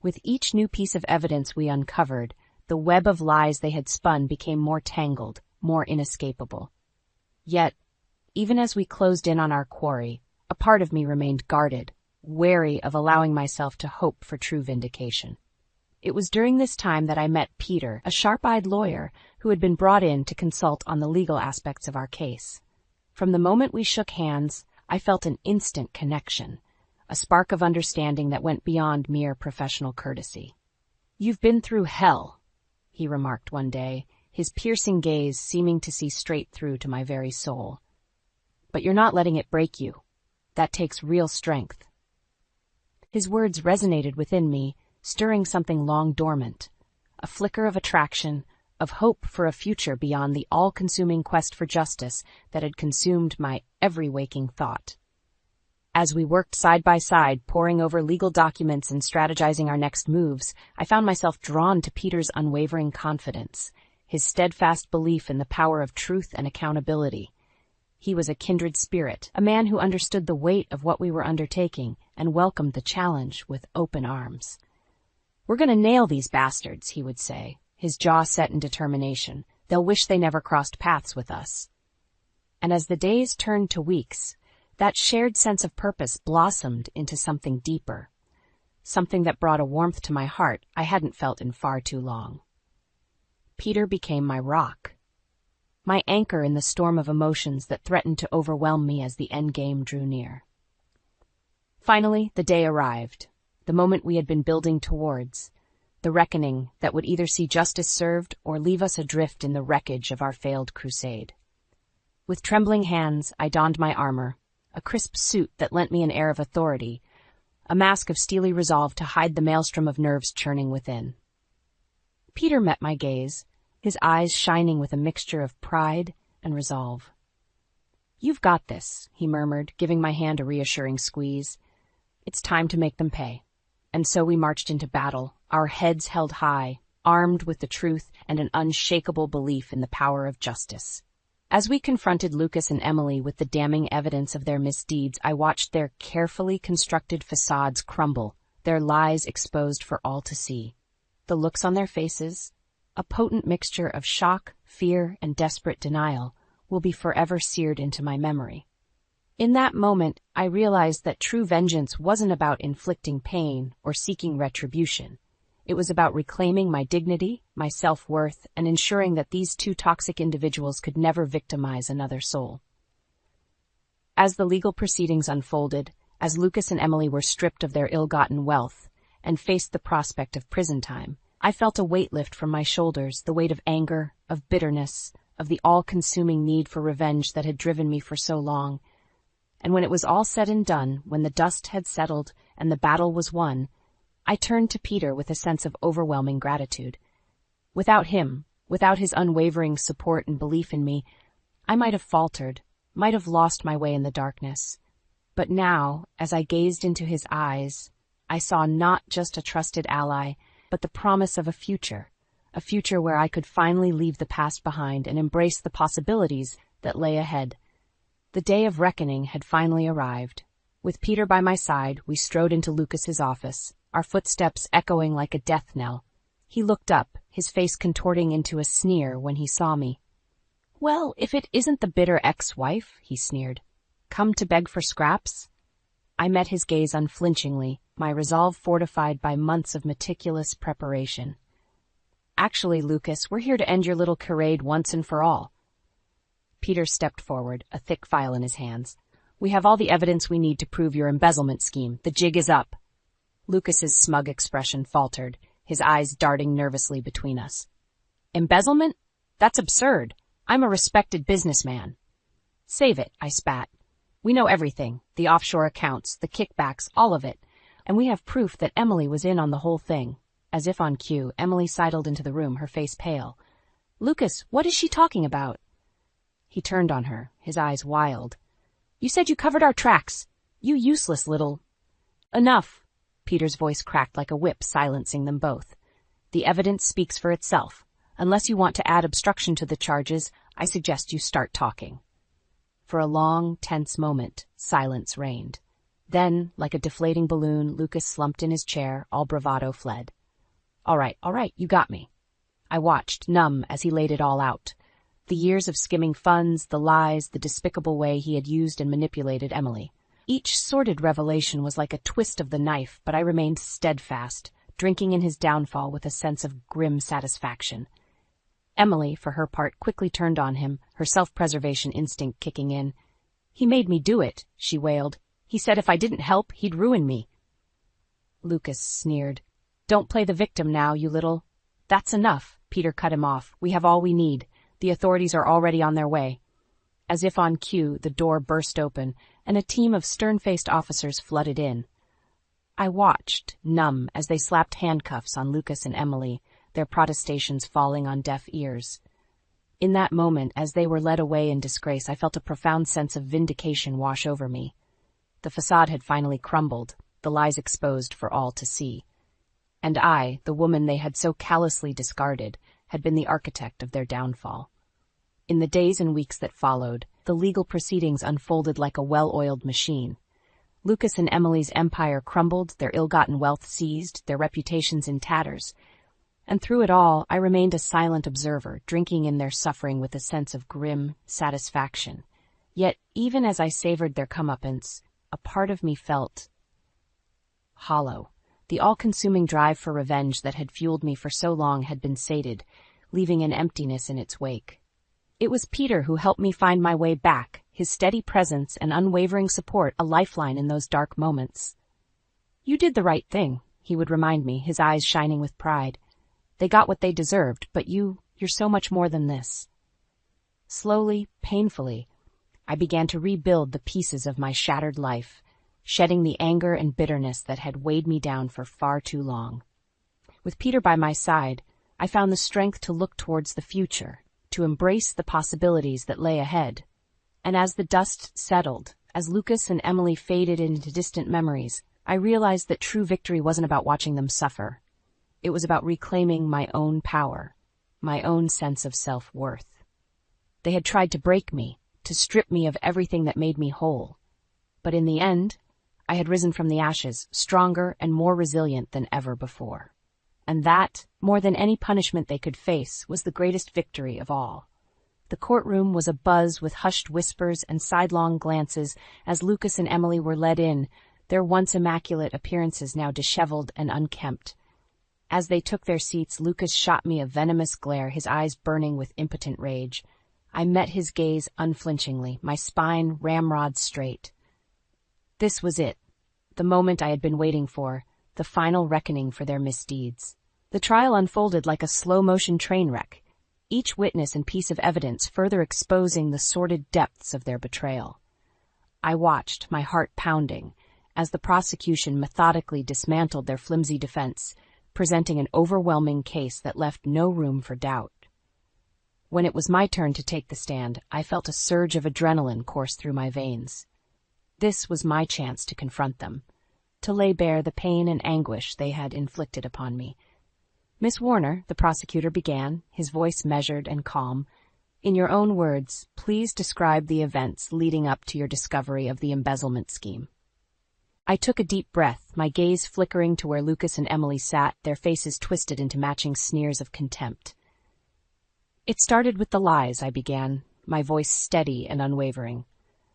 With each new piece of evidence we uncovered, the web of lies they had spun became more tangled, more inescapable. Yet, even as we closed in on our quarry, A part of me remained guarded, wary of allowing myself to hope for true vindication. It was during this time that I met Peter, a sharp-eyed lawyer who had been brought in to consult on the legal aspects of our case. From the moment we shook hands, I felt an instant connection, a spark of understanding that went beyond mere professional courtesy. "You've been through hell," he remarked one day, his piercing gaze seeming to see straight through to my very soul. "But you're not letting it break you. That takes real strength." His words resonated within me, stirring something long dormant, a flicker of attraction, of hope for a future beyond the all-consuming quest for justice that had consumed my every waking thought. As we worked side by side, poring over legal documents and strategizing our next moves, I found myself drawn to Peter's unwavering confidence, his steadfast belief in the power of truth and accountability. He was a kindred spirit, a man who understood the weight of what we were undertaking and welcomed the challenge with open arms. "We're going to nail these bastards," he would say, his jaw set in determination. "They'll wish they never crossed paths with us." And as the days turned to weeks, that shared sense of purpose blossomed into something deeper, something that brought a warmth to my heart I hadn't felt in far too long. Peter became my rock, my anchor in the storm of emotions that threatened to overwhelm me as the endgame drew near. Finally, the day arrived, the moment we had been building towards, the reckoning that would either see justice served or leave us adrift in the wreckage of our failed crusade. With trembling hands, I donned my armor, a crisp suit that lent me an air of authority, a mask of steely resolve to hide the maelstrom of nerves churning within. Peter met my gaze, his eyes shining with a mixture of pride and resolve. "You've got this," he murmured, giving my hand a reassuring squeeze. "It's time to make them pay." And so we marched into battle, our heads held high, armed with the truth and an unshakable belief in the power of justice. As we confronted Lucas and Emily with the damning evidence of their misdeeds, I watched their carefully constructed facades crumble, their lies exposed for all to see. The looks on their faces, a potent mixture of shock, fear, and desperate denial, will be forever seared into my memory. In that moment, I realized that true vengeance wasn't about inflicting pain or seeking retribution. It was about reclaiming my dignity, my self-worth, and ensuring that these two toxic individuals could never victimize another soul. As the legal proceedings unfolded, as Lucas and Emily were stripped of their ill-gotten wealth and faced the prospect of prison time, I felt a weight lift from my shoulders, the weight of anger, of bitterness, of the all-consuming need for revenge that had driven me for so long. And when it was all said and done, when the dust had settled and the battle was won, I turned to Peter with a sense of overwhelming gratitude. Without him, without his unwavering support and belief in me, I might have faltered, might have lost my way in the darkness. But now, as I gazed into his eyes, I saw not just a trusted ally, but the promise of a future where I could finally leave the past behind and embrace the possibilities that lay ahead. The day of reckoning had finally arrived. With Peter by my side, we strode into Lucas's office, our footsteps echoing like a death knell. He looked up, his face contorting into a sneer when he saw me. "Well, if it isn't the bitter ex-wife," he sneered. "Come to beg for scraps?" I met his gaze unflinchingly, my resolve fortified by months of meticulous preparation. "Actually, Lucas, we're here to end your little charade once and for all." Peter stepped forward, a thick file in his hands. "We have all the evidence we need to prove your embezzlement scheme. The jig is up." Lucas's smug expression faltered, his eyes darting nervously between us. "Embezzlement? That's absurd. I'm a respected businessman." "Save it," I spat. "We know everything, the offshore accounts, the kickbacks, all of it. And we have proof that Emily was in on the whole thing." As if on cue, Emily sidled into the room, her face pale. "Lucas, what is she talking about?" He turned on her, his eyes wild. "You said you covered our tracks. You useless little—" "Enough." Peter's voice cracked like a whip, silencing them both. "The evidence speaks for itself. Unless you want to add obstruction to the charges, I suggest you start talking." For a long, tense moment, silence reigned. Then, like a deflating balloon, Lucas slumped in his chair, all bravado fled. All right, you got me." I watched, numb, as he laid it all out. The years of skimming funds, the lies, the despicable way he had used and manipulated Emily. Each sordid revelation was like a twist of the knife, but I remained steadfast, drinking in his downfall with a sense of grim satisfaction. Emily, for her part, quickly turned on him, her self-preservation instinct kicking in. "He made me do it," she wailed. "He said if I didn't help, he'd ruin me." Lucas sneered. "Don't play the victim now, you little—" "That's enough," Peter cut him off. "We have all we need. The authorities are already on their way." As if on cue, the door burst open, and a team of stern-faced officers flooded in. I watched, numb, as they slapped handcuffs on Lucas and Emily, their protestations falling on deaf ears. In that moment, as they were led away in disgrace, I felt a profound sense of vindication wash over me. The facade had finally crumbled, the lies exposed for all to see. And I, the woman they had so callously discarded, had been the architect of their downfall. In the days and weeks that followed, the legal proceedings unfolded like a well-oiled machine. Lucas and Emily's empire crumbled, their ill-gotten wealth seized, their reputations in tatters. And through it all, I remained a silent observer, drinking in their suffering with a sense of grim satisfaction. Yet, even as I savored their comeuppance, a part of me felt hollow. The all-consuming drive for revenge that had fueled me for so long had been sated, leaving an emptiness in its wake. It was Peter who helped me find my way back, his steady presence and unwavering support a lifeline in those dark moments. "You did the right thing," he would remind me, his eyes shining with pride. "They got what they deserved, but you're so much more than this." Slowly, painfully, I began to rebuild the pieces of my shattered life, shedding the anger and bitterness that had weighed me down for far too long. With Peter by my side, I found the strength to look towards the future, to embrace the possibilities that lay ahead. And as the dust settled, as Lucas and Emily faded into distant memories, I realized that true victory wasn't about watching them suffer. It was about reclaiming my own power, my own sense of self-worth. They had tried to break me, to strip me of everything that made me whole. But in the end, I had risen from the ashes, stronger and more resilient than ever before. And that, more than any punishment they could face, was the greatest victory of all. The courtroom was abuzz with hushed whispers and sidelong glances as Lucas and Emily were led in, their once immaculate appearances now disheveled and unkempt. As they took their seats, Lucas shot me a venomous glare, his eyes burning with impotent rage. I met his gaze unflinchingly, my spine ramrod straight. This was it, the moment I had been waiting for, the final reckoning for their misdeeds. The trial unfolded like a slow-motion train wreck, each witness and piece of evidence further exposing the sordid depths of their betrayal. I watched, my heart pounding, as the prosecution methodically dismantled their flimsy defense, presenting an overwhelming case that left no room for doubt. When it was my turn to take the stand, I felt a surge of adrenaline course through my veins. This was my chance to confront them, to lay bare the pain and anguish they had inflicted upon me. "Miss Warner," the prosecutor began, his voice measured and calm, "in your own words, please describe the events leading up to your discovery of the embezzlement scheme." I took a deep breath, my gaze flickering to where Lucas and Emily sat, their faces twisted into matching sneers of contempt. "It started with the lies," I began, my voice steady and unwavering.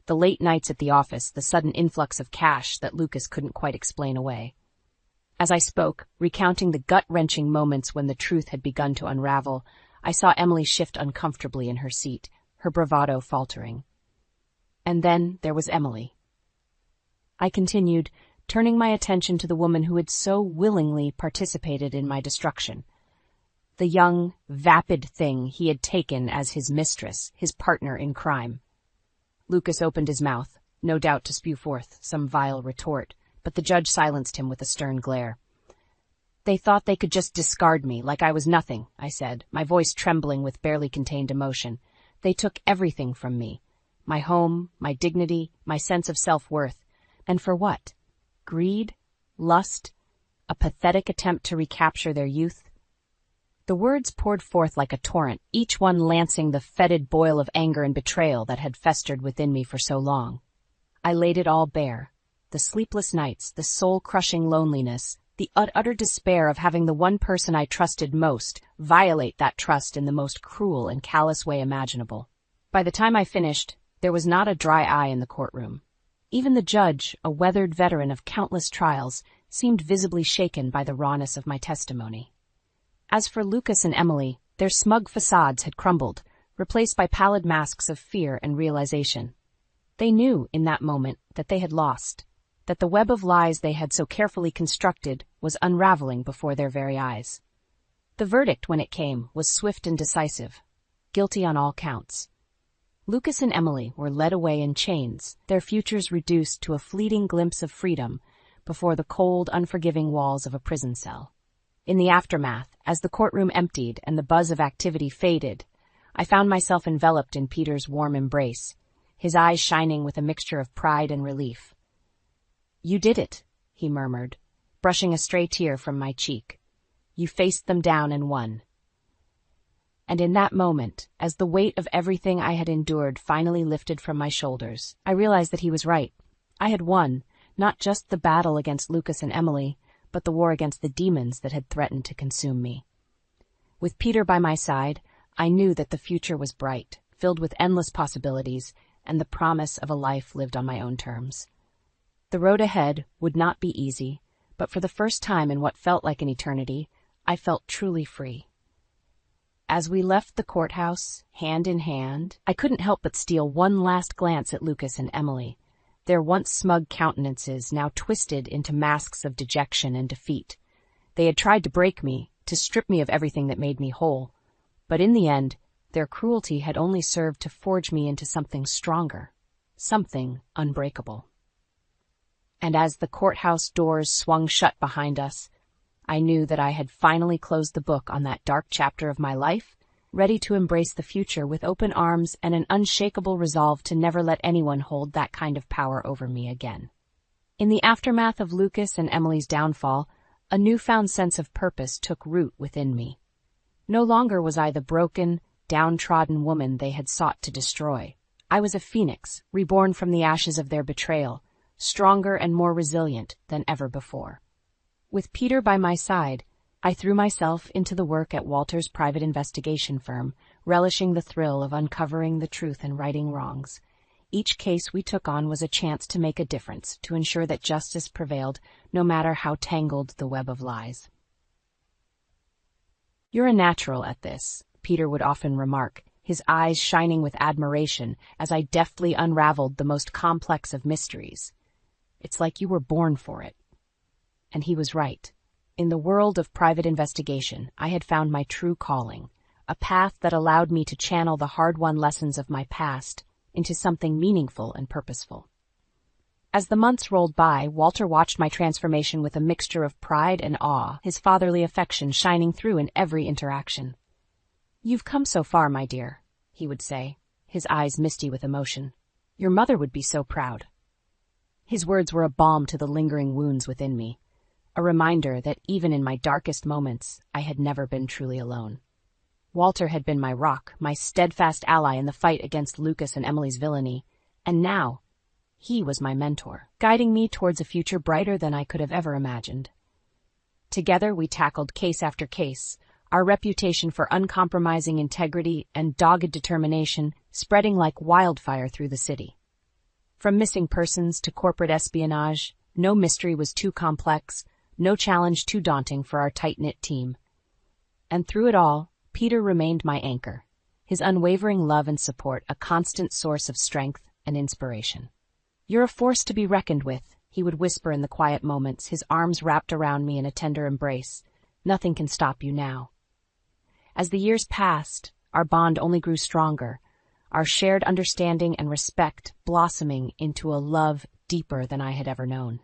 The late nights at the office, the sudden influx of cash that Lucas couldn't quite explain away. As I spoke, recounting the gut-wrenching moments when the truth had begun to unravel, I saw Emily shift uncomfortably in her seat, her bravado faltering. And then there was Emily. I continued, turning my attention to the woman who had so willingly participated in my destruction. The young, vapid thing he had taken as his mistress, his partner in crime. Lucas opened his mouth, no doubt to spew forth some vile retort, but the judge silenced him with a stern glare. "They thought they could just discard me like I was nothing," I said, my voice trembling with barely contained emotion. "They took everything from me. My home, my dignity, my sense of self-worth. And for what? Greed? Lust? A pathetic attempt to recapture their youth?" The words poured forth like a torrent, each one lancing the fetid boil of anger and betrayal that had festered within me for so long. I laid it all bare. The sleepless nights, the soul-crushing loneliness, the utter despair of having the one person I trusted most violate that trust in the most cruel and callous way imaginable. By the time I finished, there was not a dry eye in the courtroom. Even the judge, a weathered veteran of countless trials, seemed visibly shaken by the rawness of my testimony. As for Lucas and Emily, their smug facades had crumbled, replaced by pallid masks of fear and realization. They knew, in that moment, that they had lost, that the web of lies they had so carefully constructed was unraveling before their very eyes. The verdict, when it came, was swift and decisive. Guilty on all counts. Lucas and Emily were led away in chains, their futures reduced to a fleeting glimpse of freedom before the cold, unforgiving walls of a prison cell. In the aftermath, as the courtroom emptied and the buzz of activity faded, I found myself enveloped in Peter's warm embrace, his eyes shining with a mixture of pride and relief. "You did it," he murmured, brushing a stray tear from my cheek. "You faced them down and won." And in that moment, as the weight of everything I had endured finally lifted from my shoulders, I realized that he was right. I had won, not just the battle against Lucas and Emily, but the war against the demons that had threatened to consume me. With Peter by my side, I knew that the future was bright, filled with endless possibilities, and the promise of a life lived on my own terms. The road ahead would not be easy, but for the first time in what felt like an eternity, I felt truly free. As we left the courthouse, hand in hand, I couldn't help but steal one last glance at Lucas and Emily, their once smug countenances now twisted into masks of dejection and defeat. They had tried to break me, to strip me of everything that made me whole, but in the end, their cruelty had only served to forge me into something stronger, something unbreakable. And as the courthouse doors swung shut behind us, I knew that I had finally closed the book on that dark chapter of my life, ready to embrace the future with open arms and an unshakable resolve to never let anyone hold that kind of power over me again. In the aftermath of Lucas and Emily's downfall, a newfound sense of purpose took root within me. No longer was I the broken, downtrodden woman they had sought to destroy. I was a phoenix, reborn from the ashes of their betrayal, stronger and more resilient than ever before. With Peter by my side, I threw myself into the work at Walter's private investigation firm, relishing the thrill of uncovering the truth and righting wrongs. Each case we took on was a chance to make a difference, to ensure that justice prevailed, no matter how tangled the web of lies. "You're a natural at this," Peter would often remark, his eyes shining with admiration as I deftly unraveled the most complex of mysteries. "It's like you were born for it." And he was right. In the world of private investigation, I had found my true calling, a path that allowed me to channel the hard-won lessons of my past into something meaningful and purposeful. As the months rolled by, Walter watched my transformation with a mixture of pride and awe, his fatherly affection shining through in every interaction. "You've come so far, my dear," he would say, his eyes misty with emotion. "Your mother would be so proud." His words were a balm to the lingering wounds within me, a reminder that even in my darkest moments, I had never been truly alone. Walter had been my rock, my steadfast ally in the fight against Lucas and Emily's villainy, and now he was my mentor, guiding me towards a future brighter than I could have ever imagined. Together we tackled case after case, our reputation for uncompromising integrity and dogged determination spreading like wildfire through the city. From missing persons to corporate espionage, no mystery was too complex, no challenge too daunting for our tight-knit team. And through it all, Peter remained my anchor, his unwavering love and support a constant source of strength and inspiration. "You're a force to be reckoned with," he would whisper in the quiet moments, his arms wrapped around me in a tender embrace. "Nothing can stop you now." As the years passed, our bond only grew stronger, our shared understanding and respect blossoming into a love deeper than I had ever known.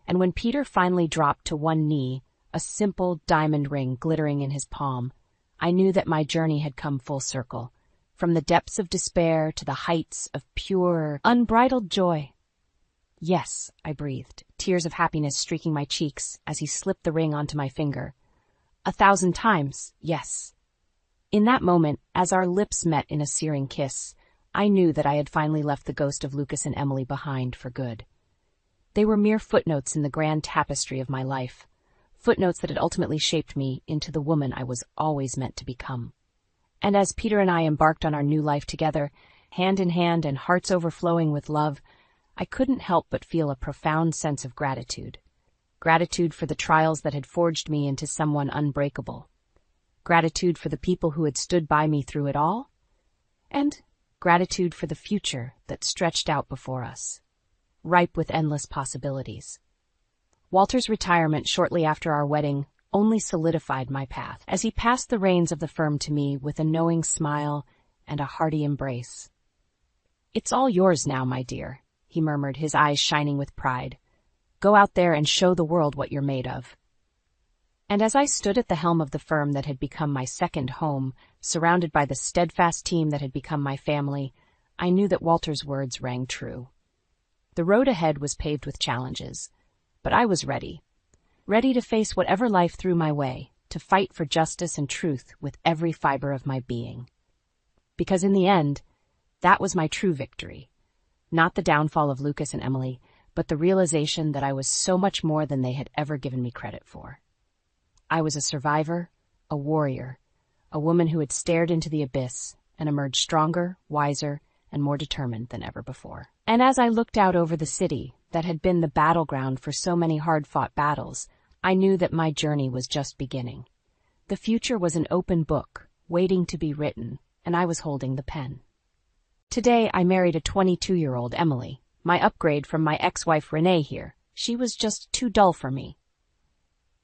And when Peter finally dropped to one knee, a simple diamond ring glittering in his palm, I knew that my journey had come full circle, from the depths of despair to the heights of pure, unbridled joy. "Yes," I breathed, tears of happiness streaking my cheeks as he slipped the ring onto my finger. 1,000 times, yes. In that moment, as our lips met in a searing kiss, I knew that I had finally left the ghost of Lucas and Emily behind for good. They were mere footnotes in the grand tapestry of my life, footnotes that had ultimately shaped me into the woman I was always meant to become. And as Peter and I embarked on our new life together, hand in hand and hearts overflowing with love, I couldn't help but feel a profound sense of gratitude. Gratitude for the trials that had forged me into someone unbreakable. Gratitude for the people who had stood by me through it all. And gratitude for the future that stretched out before us, ripe with endless possibilities. Walter's retirement shortly after our wedding only solidified my path, as he passed the reins of the firm to me with a knowing smile and a hearty embrace. "It's all yours now, my dear," he murmured, his eyes shining with pride. "Go out there and show the world what you're made of." And as I stood at the helm of the firm that had become my second home, surrounded by the steadfast team that had become my family, I knew that Walter's words rang true. The road ahead was paved with challenges, but I was ready to face whatever life threw my way, to fight for justice and truth with every fiber of my being. Because in the end, that was my true victory. Not the downfall of Lucas and Emily, but the realization that I was so much more than they had ever given me credit for. I was a survivor, a warrior, a woman who had stared into the abyss and emerged stronger, wiser, and more determined than ever before. And as I looked out over the city that had been the battleground for so many hard-fought battles, I knew that my journey was just beginning. The future was an open book, waiting to be written, and I was holding the pen. Today, I married a 22-year-old Emily, my upgrade from my ex-wife Renee here. She was just too dull for me.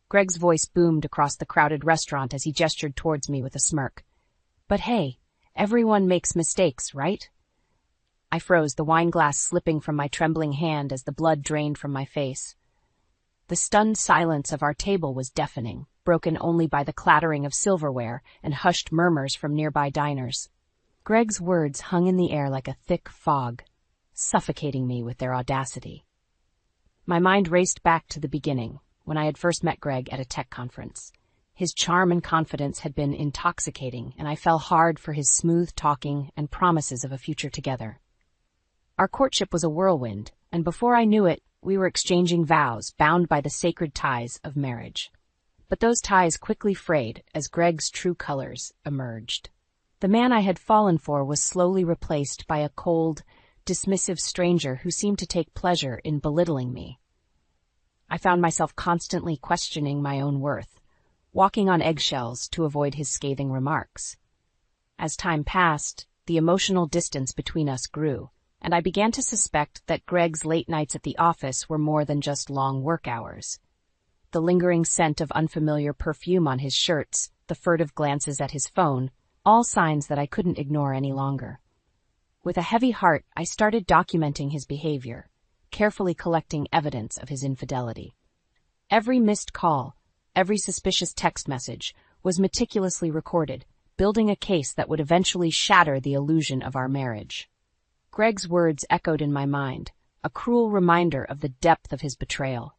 Greg's voice boomed across the crowded restaurant as he gestured towards me with a smirk. "But hey, everyone makes mistakes, right?" I froze, the wine glass slipping from my trembling hand as the blood drained from my face. The stunned silence of our table was deafening, broken only by the clattering of silverware and hushed murmurs from nearby diners. Greg's words hung in the air like a thick fog, suffocating me with their audacity. My mind raced back to the beginning, when I had first met Greg at a tech conference. His charm and confidence had been intoxicating, and I fell hard for his smooth talking and promises of a future together. Our courtship was a whirlwind, and before I knew it, we were exchanging vows bound by the sacred ties of marriage. But those ties quickly frayed as Greg's true colors emerged. The man I had fallen for was slowly replaced by a cold, dismissive stranger who seemed to take pleasure in belittling me. I found myself constantly questioning my own worth, walking on eggshells to avoid his scathing remarks. As time passed, the emotional distance between us grew, and I began to suspect that Greg's late nights at the office were more than just long work hours. The lingering scent of unfamiliar perfume on his shirts, the furtive glances at his phone, all signs that I couldn't ignore any longer. With a heavy heart, I started documenting his behavior, carefully collecting evidence of his infidelity. Every missed call, every suspicious text message was meticulously recorded, building a case that would eventually shatter the illusion of our marriage. Greg's words echoed in my mind, a cruel reminder of the depth of his betrayal.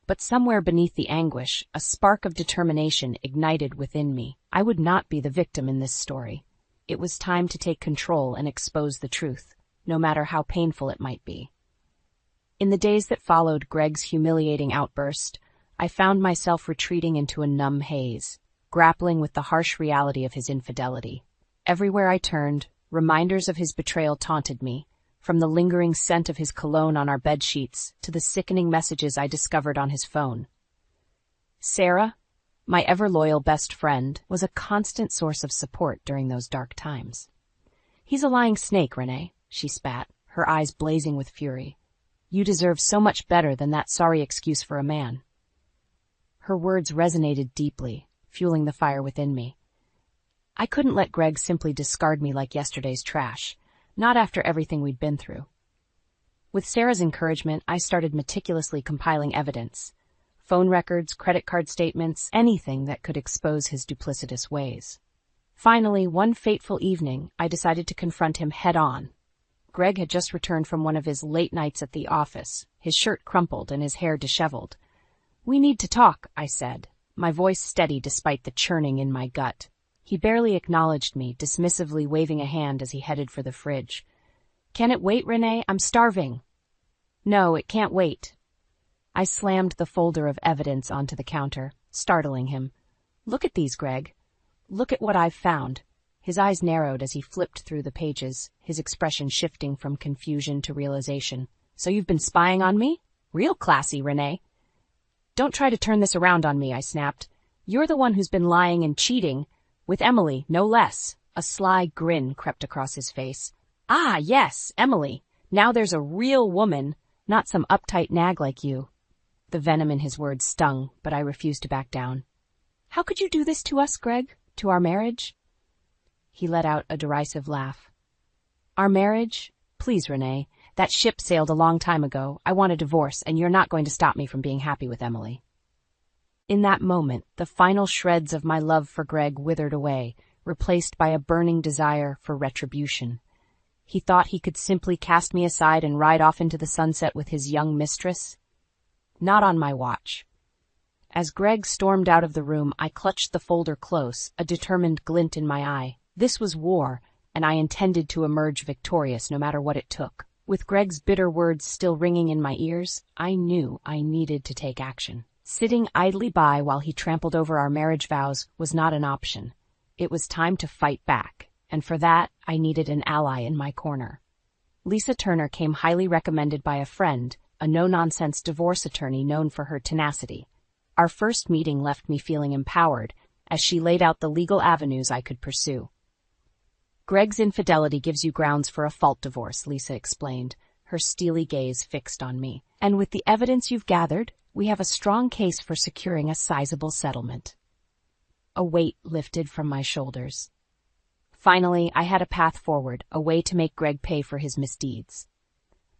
But somewhere beneath the anguish, a spark of determination ignited within me. I would not be the victim in this story. It was time to take control and expose the truth, no matter how painful it might be. In the days that followed Greg's humiliating outburst, I found myself retreating into a numb haze, grappling with the harsh reality of his infidelity. Everywhere I turned, reminders of his betrayal taunted me, from the lingering scent of his cologne on our bedsheets to the sickening messages I discovered on his phone. Sarah, my ever-loyal best friend, was a constant source of support during those dark times. "He's a lying snake, Renee," she spat, her eyes blazing with fury. "You deserve so much better than that sorry excuse for a man." Her words resonated deeply, fueling the fire within me. I couldn't let Greg simply discard me like yesterday's trash, not after everything we'd been through. With Sarah's encouragement, I started meticulously compiling evidence. Phone records, credit card statements, anything that could expose his duplicitous ways. Finally, one fateful evening, I decided to confront him head-on. Greg had just returned from one of his late nights at the office, his shirt crumpled and his hair disheveled. "We need to talk," I said, my voice steady despite the churning in my gut. He barely acknowledged me, dismissively waving a hand as he headed for the fridge. "Can it wait, Renee? I'm starving." "No, it can't wait." I slammed the folder of evidence onto the counter, startling him. "Look at these, Greg. Look at what I've found." His eyes narrowed as he flipped through the pages, his expression shifting from confusion to realization. So you've been spying on me? Real classy, Renee. Don't try to turn this around on me, I snapped. You're the one who's been lying and cheating. With Emily, no less. A sly grin crept across his face. Ah, yes, Emily. Now there's a real woman, not some uptight nag like you. The venom in his words stung, but I refused to back down. How could you do this to us, Greg? To our marriage? He let out a derisive laugh. Our marriage? Please, Renee. That ship sailed a long time ago. I want a divorce, and you're not going to stop me from being happy with Emily. In that moment, the final shreds of my love for Greg withered away, replaced by a burning desire for retribution. He thought he could simply cast me aside and ride off into the sunset with his young mistress? Not on my watch. As Greg stormed out of the room, I clutched the folder close, a determined glint in my eye. This was war, and I intended to emerge victorious no matter what it took. With Greg's bitter words still ringing in my ears, I knew I needed to take action. Sitting idly by while he trampled over our marriage vows was not an option. It was time to fight back, and for that, I needed an ally in my corner. Lisa Turner came highly recommended by a friend, a no-nonsense divorce attorney known for her tenacity. Our first meeting left me feeling empowered, as she laid out the legal avenues I could pursue. Greg's infidelity gives you grounds for a fault divorce, Lisa explained, her steely gaze fixed on me. And with the evidence you've gathered, we have a strong case for securing a sizable settlement. A weight lifted from my shoulders. Finally, I had a path forward, a way to make Greg pay for his misdeeds.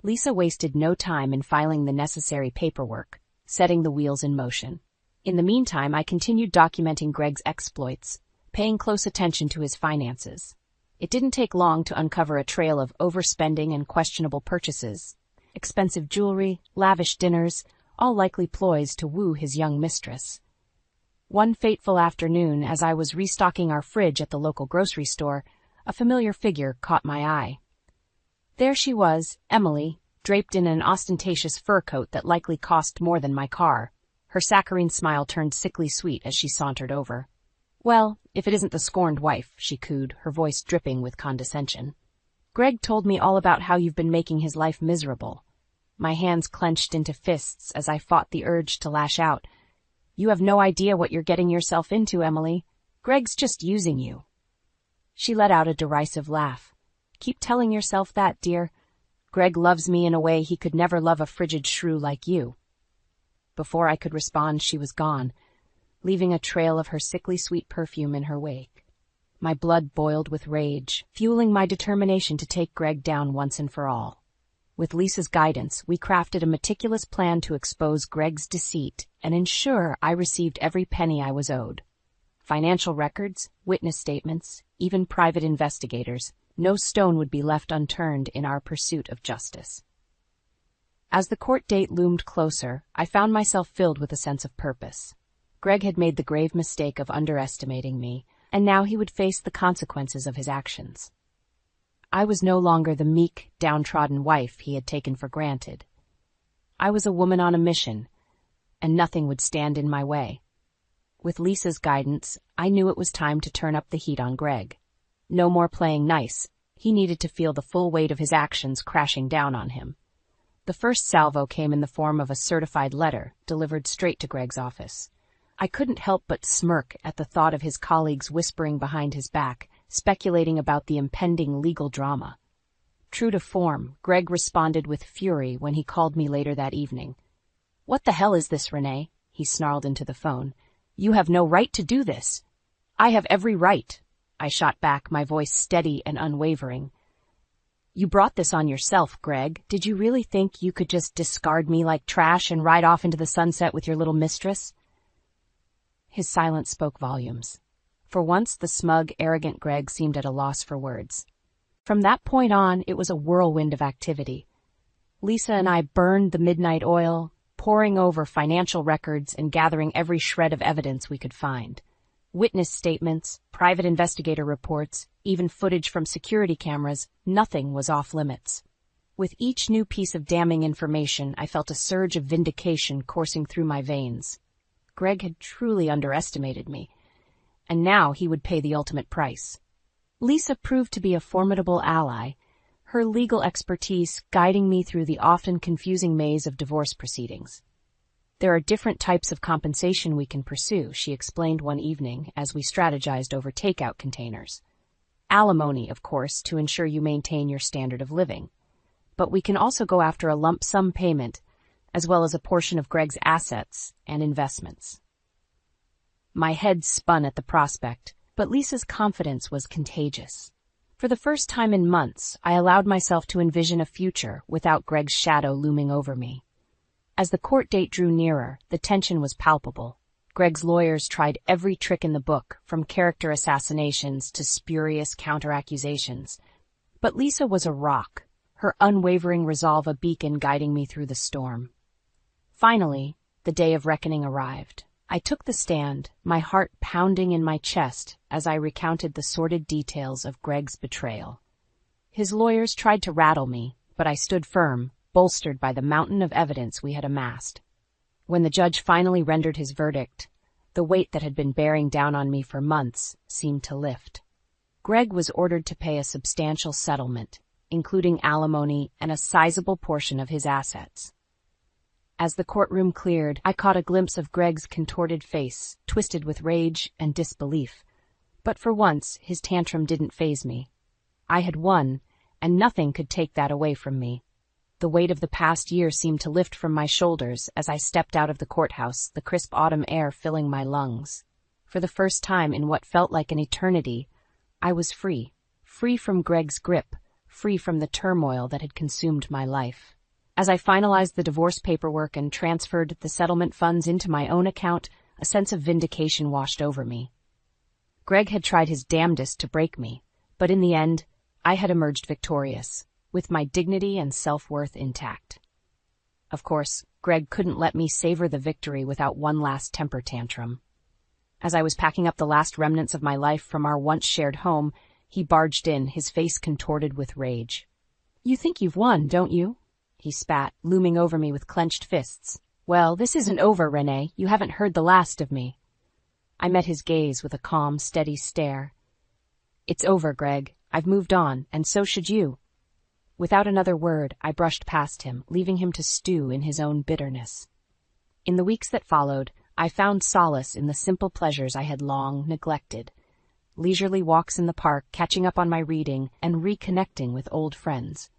Lisa wasted no time in filing the necessary paperwork, setting the wheels in motion. In the meantime, I continued documenting Greg's exploits, paying close attention to his finances. It didn't take long to uncover a trail of overspending and questionable purchases. Expensive jewelry, lavish dinners, all likely ploys to woo his young mistress. One fateful afternoon, as I was restocking our fridge at the local grocery store, a familiar figure caught my eye. There she was, Emily, draped in an ostentatious fur coat that likely cost more than my car. Her saccharine smile turned sickly sweet as she sauntered over. Well, if it isn't the scorned wife, she cooed, her voice dripping with condescension. Greg told me all about how you've been making his life miserable. My hands clenched into fists as I fought the urge to lash out. You have no idea what you're getting yourself into, Emily. Greg's just using you. She let out a derisive laugh. Keep telling yourself that, dear. Greg loves me in a way he could never love a frigid shrew like you. Before I could respond, she was gone, leaving a trail of her sickly sweet perfume in her wake. My blood boiled with rage, fueling my determination to take Greg down once and for all. With Lisa's guidance, we crafted a meticulous plan to expose Greg's deceit and ensure I received every penny I was owed. Financial records, witness statements, even private investigators, no stone would be left unturned in our pursuit of justice. As the court date loomed closer, I found myself filled with a sense of purpose. Greg had made the grave mistake of underestimating me, and now he would face the consequences of his actions. I was no longer the meek, downtrodden wife he had taken for granted. I was a woman on a mission, and nothing would stand in my way. With Lisa's guidance, I knew it was time to turn up the heat on Greg. No more playing nice. He needed to feel the full weight of his actions crashing down on him. The first salvo came in the form of a certified letter delivered straight to Greg's office. I couldn't help but smirk at the thought of his colleagues whispering behind his back, speculating about the impending legal drama. True to form, Greg responded with fury when he called me later that evening. "What the hell is this, Renee?" he snarled into the phone. "You have no right to do this." "I have every right," I shot back, my voice steady and unwavering. "You brought this on yourself, Greg. Did you really think you could just discard me like trash and ride off into the sunset with your little mistress?" His silence spoke volumes. For once, the smug, arrogant Greg seemed at a loss for words. From that point on, it was a whirlwind of activity. Lisa and I burned the midnight oil, poring over financial records and gathering every shred of evidence we could find. Witness statements, private investigator reports, even footage from security cameras, nothing was off limits. With each new piece of damning information, I felt a surge of vindication coursing through my veins. Greg had truly underestimated me, and now he would pay the ultimate price. Lisa proved to be a formidable ally, her legal expertise guiding me through the often confusing maze of divorce proceedings. "There are different types of compensation we can pursue," she explained one evening as we strategized over takeout containers. "Alimony, of course, to ensure you maintain your standard of living. But we can also go after a lump sum payment, as well as a portion of Greg's assets and investments." My head spun at the prospect, but Lisa's confidence was contagious. For the first time in months, I allowed myself to envision a future without Greg's shadow looming over me. As the court date drew nearer, the tension was palpable. Greg's lawyers tried every trick in the book, from character assassinations to spurious counter-accusations. But Lisa was a rock, her unwavering resolve a beacon guiding me through the storm. Finally, the day of reckoning arrived. I took the stand, my heart pounding in my chest as I recounted the sordid details of Greg's betrayal. His lawyers tried to rattle me, but I stood firm, bolstered by the mountain of evidence we had amassed. When the judge finally rendered his verdict, the weight that had been bearing down on me for months seemed to lift. Greg was ordered to pay a substantial settlement, including alimony and a sizable portion of his assets. As the courtroom cleared, I caught a glimpse of Greg's contorted face, twisted with rage and disbelief. But for once, his tantrum didn't faze me. I had won, and nothing could take that away from me. The weight of the past year seemed to lift from my shoulders as I stepped out of the courthouse, the crisp autumn air filling my lungs. For the first time in what felt like an eternity, I was free. Free from Greg's grip, free from the turmoil that had consumed my life. As I finalized the divorce paperwork and transferred the settlement funds into my own account, a sense of vindication washed over me. Greg had tried his damnedest to break me, but in the end, I had emerged victorious, with my dignity and self-worth intact. Of course, Greg couldn't let me savor the victory without one last temper tantrum. As I was packing up the last remnants of my life from our once-shared home, he barged in, his face contorted with rage. "You think you've won, don't you?" he spat, looming over me with clenched fists. "Well, this isn't over, Renee. You haven't heard the last of me." I met his gaze with a calm, steady stare. "It's over, Greg. I've moved on, and so should you." Without another word, I brushed past him, leaving him to stew in his own bitterness. In the weeks that followed, I found solace in the simple pleasures I had long neglected. Leisurely walks in the park, catching up on my reading, and reconnecting with old friends.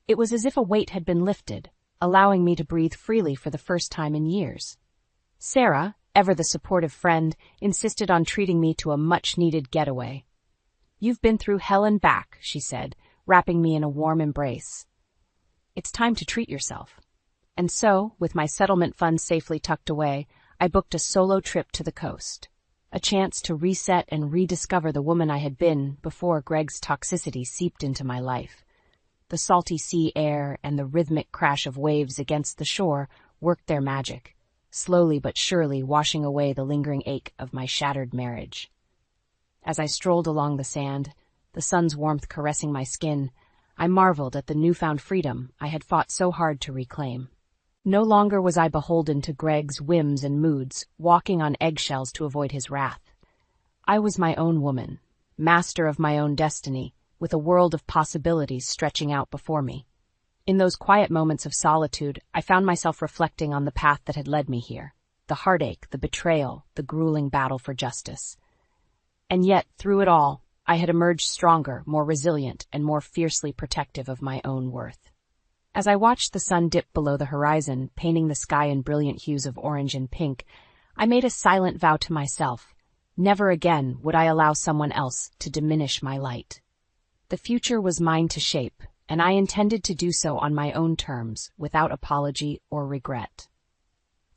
It was as if a weight had been lifted, allowing me to breathe freely for the first time in years. Sarah, ever the supportive friend, insisted on treating me to a much-needed getaway. "You've been through hell and back," she said, wrapping me in a warm embrace. "It's time to treat yourself." And so, with my settlement funds safely tucked away, I booked a solo trip to the coast. A chance to reset and rediscover the woman I had been before Greg's toxicity seeped into my life. The salty sea air and the rhythmic crash of waves against the shore worked their magic, slowly but surely washing away the lingering ache of my shattered marriage. As I strolled along the sand, the sun's warmth caressing my skin, I marveled at the newfound freedom I had fought so hard to reclaim. No longer was I beholden to Greg's whims and moods, walking on eggshells to avoid his wrath. I was my own woman, master of my own destiny, with a world of possibilities stretching out before me. In those quiet moments of solitude, I found myself reflecting on the path that had led me here, the heartache, the betrayal, the grueling battle for justice. And yet, through it all, I had emerged stronger, more resilient, and more fiercely protective of my own worth. As I watched the sun dip below the horizon, painting the sky in brilliant hues of orange and pink, I made a silent vow to myself. Never again would I allow someone else to diminish my light. The future was mine to shape, and I intended to do so on my own terms, without apology or regret.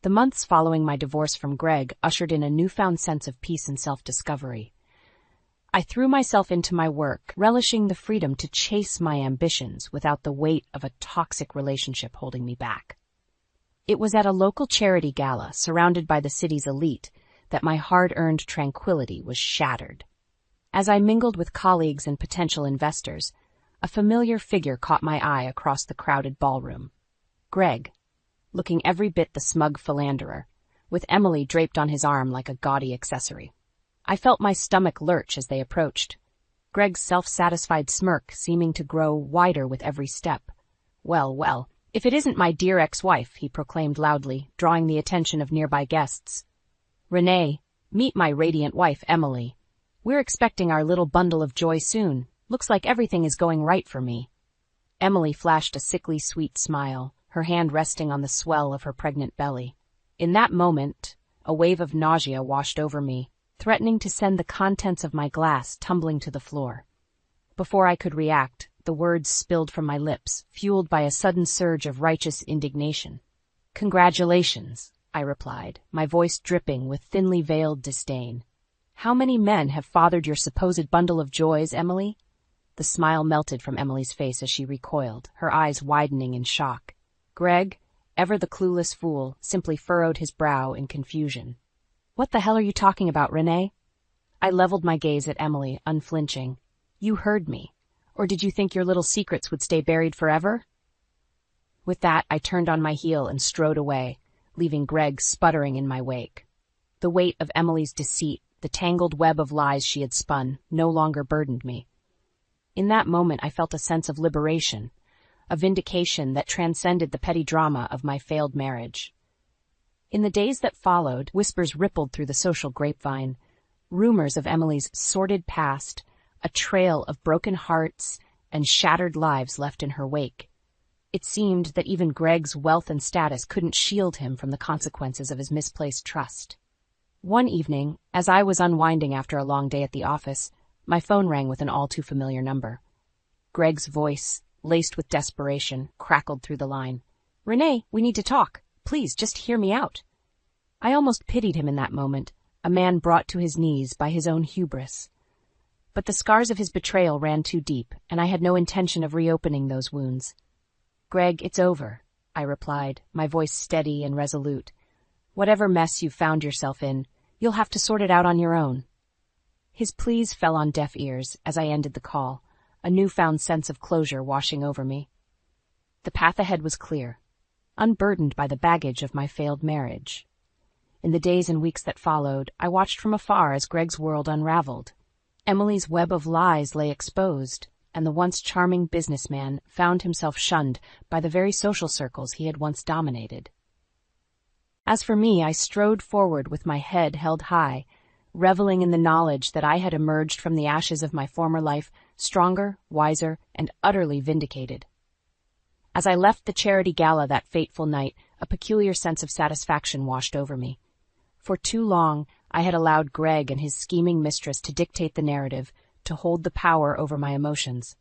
The months following my divorce from Greg ushered in a newfound sense of peace and self-discovery. I threw myself into my work, relishing the freedom to chase my ambitions without the weight of a toxic relationship holding me back. It was at a local charity gala, surrounded by the city's elite, that my hard-earned tranquility was shattered. As I mingled with colleagues and potential investors, a familiar figure caught my eye across the crowded ballroom. Greg, looking every bit the smug philanderer, with Emily draped on his arm like a gaudy accessory. I felt my stomach lurch as they approached. Greg's self-satisfied smirk seeming to grow wider with every step. Well, well, if it isn't my dear ex-wife, he proclaimed loudly, drawing the attention of nearby guests. Renee, meet my radiant wife, Emily. We're expecting our little bundle of joy soon. Looks like everything is going right for me. Emily flashed a sickly sweet smile, her hand resting on the swell of her pregnant belly. In that moment, a wave of nausea washed over me, threatening to send the contents of my glass tumbling to the floor. Before I could react, the words spilled from my lips, fueled by a sudden surge of righteous indignation. Congratulations, I replied, my voice dripping with thinly veiled disdain. How many men have fathered your supposed bundle of joys, Emily? The smile melted from Emily's face as she recoiled, her eyes widening in shock. Greg, ever the clueless fool, simply furrowed his brow in confusion. What the hell are you talking about, Renee? I leveled my gaze at Emily, unflinching. You heard me. Or did you think your little secrets would stay buried forever? With that, I turned on my heel and strode away, leaving Greg sputtering in my wake. The weight of Emily's deceit, the tangled web of lies she had spun, no longer burdened me. In that moment, I felt a sense of liberation, a vindication that transcended the petty drama of my failed marriage. In the days that followed, whispers rippled through the social grapevine, rumors of Emily's sordid past, a trail of broken hearts and shattered lives left in her wake. It seemed that even Greg's wealth and status couldn't shield him from the consequences of his misplaced trust. One evening, as I was unwinding after a long day at the office, my phone rang with an all-too-familiar number. Greg's voice, laced with desperation, crackled through the line. Renee, we need to talk. Please, just hear me out. I almost pitied him in that moment, a man brought to his knees by his own hubris. But the scars of his betrayal ran too deep, and I had no intention of reopening those wounds. Greg, it's over, I replied, my voice steady and resolute. Whatever mess you've found yourself in, you'll have to sort it out on your own. His pleas fell on deaf ears as I ended the call, a newfound sense of closure washing over me. The path ahead was clear, unburdened by the baggage of my failed marriage. In the days and weeks that followed, I watched from afar as Greg's world unraveled. Emily's web of lies lay exposed, and the once charming businessman found himself shunned by the very social circles he had once dominated. As for me, I strode forward with my head held high, reveling in the knowledge that I had emerged from the ashes of my former life stronger, wiser, and utterly vindicated. As I left the charity gala that fateful night, a peculiar sense of satisfaction washed over me. For too long, I had allowed Greg and his scheming mistress to dictate the narrative, to hold the power over my emotions.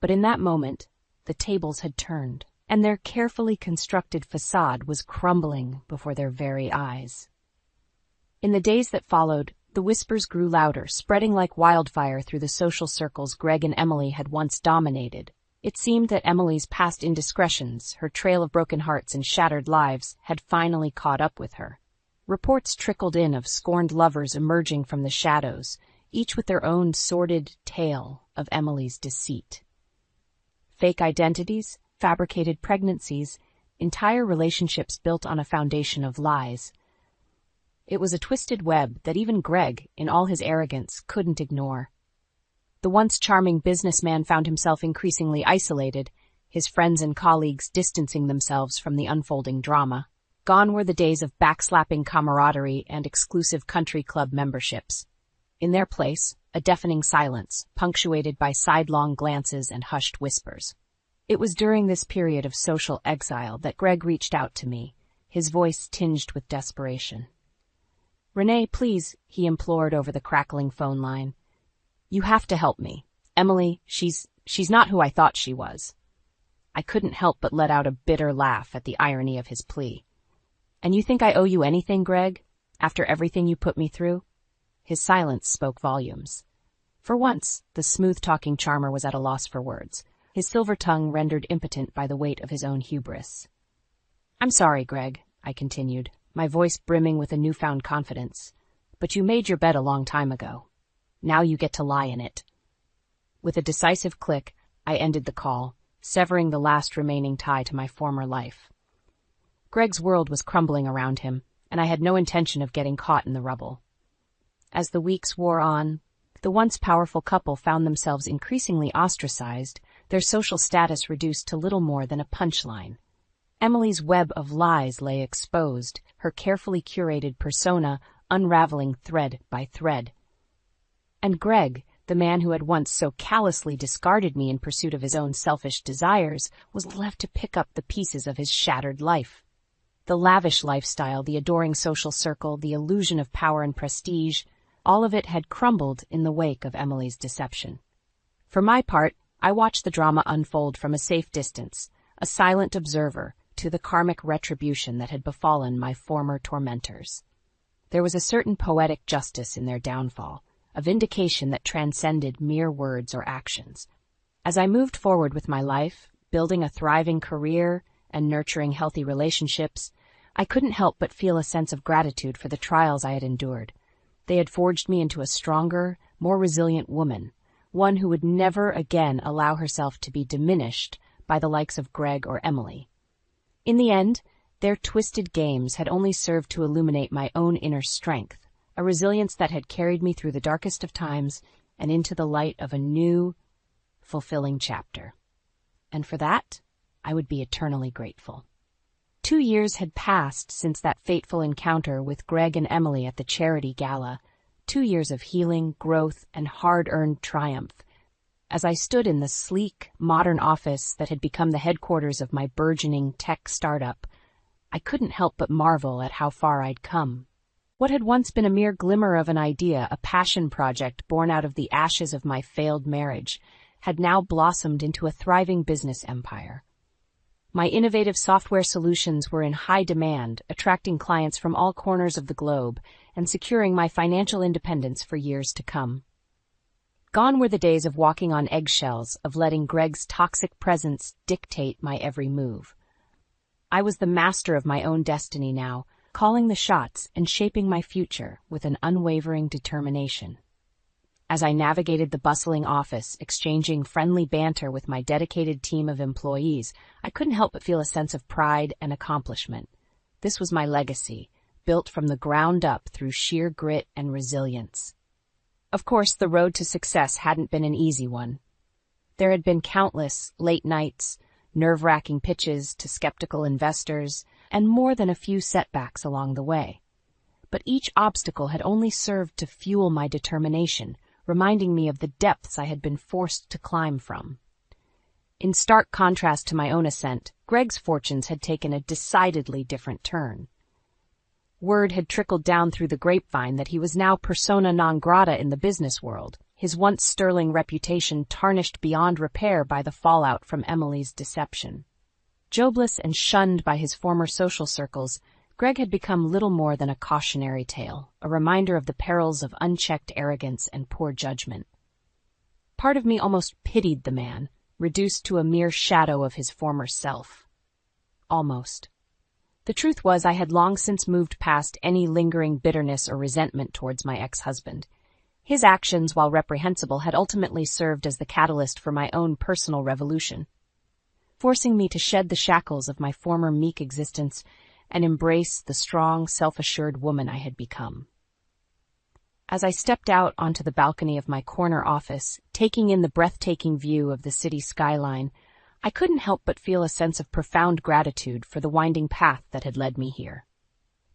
But in that moment, the tables had turned, and their carefully constructed facade was crumbling before their very eyes. In the days that followed, the whispers grew louder, spreading like wildfire through the social circles Greg and Emily had once dominated. It seemed that Emily's past indiscretions, her trail of broken hearts and shattered lives, had finally caught up with her. Reports trickled in of scorned lovers emerging from the shadows, each with their own sordid tale of Emily's deceit. Fake identities, fabricated pregnancies, entire relationships built on a foundation of lies. It was a twisted web that even Greg, in all his arrogance, couldn't ignore. The once charming businessman found himself increasingly isolated, his friends and colleagues distancing themselves from the unfolding drama. Gone were the days of backslapping camaraderie and exclusive country club memberships. In their place, a deafening silence, punctuated by sidelong glances and hushed whispers. It was during this period of social exile that Greg reached out to me, his voice tinged with desperation. Renee, please, he implored over the crackling phone line. You have to help me. Emily, she's not who I thought she was. I couldn't help but let out a bitter laugh at the irony of his plea. And you think I owe you anything, Greg, after everything you put me through? His silence spoke volumes. For once, the smooth-talking charmer was at a loss for words, his silver tongue rendered impotent by the weight of his own hubris. I'm sorry, Greg, I continued, my voice brimming with a newfound confidence, but you made your bed a long time ago. Now you get to lie in it. With a decisive click, I ended the call, severing the last remaining tie to my former life. Greg's world was crumbling around him, and I had no intention of getting caught in the rubble. As the weeks wore on, The once powerful couple found themselves increasingly ostracized, their social status reduced to little more than a punchline. Emily's web of lies lay exposed, her carefully curated persona unraveling thread by thread. And Greg, the man who had once so callously discarded me in pursuit of his own selfish desires, was left to pick up the pieces of his shattered life. The lavish lifestyle, the adoring social circle, the illusion of power and prestige, all of it had crumbled in the wake of Emily's deception. For my part, I watched the drama unfold from a safe distance, a silent observer to the karmic retribution that had befallen my former tormentors. There was a certain poetic justice in their downfall, a vindication that transcended mere words or actions. As I moved forward with my life, building a thriving career and nurturing healthy relationships, I couldn't help but feel a sense of gratitude for the trials I had endured. They had forged me into a stronger, more resilient woman, one who would never again allow herself to be diminished by the likes of Greg or Emily. In the end, their twisted games had only served to illuminate my own inner strength, a resilience that had carried me through the darkest of times and into the light of a new, fulfilling chapter. And for that, I would be eternally grateful. 2 years had passed since that fateful encounter with Greg and Emily at the charity gala, 2 years of healing, growth, and hard-earned triumph. As I stood in the sleek, modern office that had become the headquarters of my burgeoning tech startup, I couldn't help but marvel at how far I'd come. What had once been a mere glimmer of an idea, a passion project born out of the ashes of my failed marriage, had now blossomed into a thriving business empire. My innovative software solutions were in high demand, attracting clients from all corners of the globe and securing my financial independence for years to come. Gone were the days of walking on eggshells, of letting Greg's toxic presence dictate my every move. I was the master of my own destiny now, calling the shots and shaping my future with an unwavering determination. As I navigated the bustling office, exchanging friendly banter with my dedicated team of employees, I couldn't help but feel a sense of pride and accomplishment. This was my legacy, built from the ground up through sheer grit and resilience. Of course, the road to success hadn't been an easy one. There had been countless late nights, nerve-wracking pitches to skeptical investors, and more than a few setbacks along the way. But each obstacle had only served to fuel my determination, reminding me of the depths I had been forced to climb from. In stark contrast to my own ascent, Greg's fortunes had taken a decidedly different turn. Word had trickled down through the grapevine that he was now persona non grata in the business world, his once sterling reputation tarnished beyond repair by the fallout from Emily's deception. Jobless and shunned by his former social circles, Greg had become little more than a cautionary tale, a reminder of the perils of unchecked arrogance and poor judgment. Part of me almost pitied the man, reduced to a mere shadow of his former self. Almost. The truth was I had long since moved past any lingering bitterness or resentment towards my ex-husband. His actions, while reprehensible, had ultimately served as the catalyst for my own personal revolution, forcing me to shed the shackles of my former meek existence and embrace the strong, self-assured woman I had become. As I stepped out onto the balcony of my corner office, taking in the breathtaking view of the city skyline, I couldn't help but feel a sense of profound gratitude for the winding path that had led me here.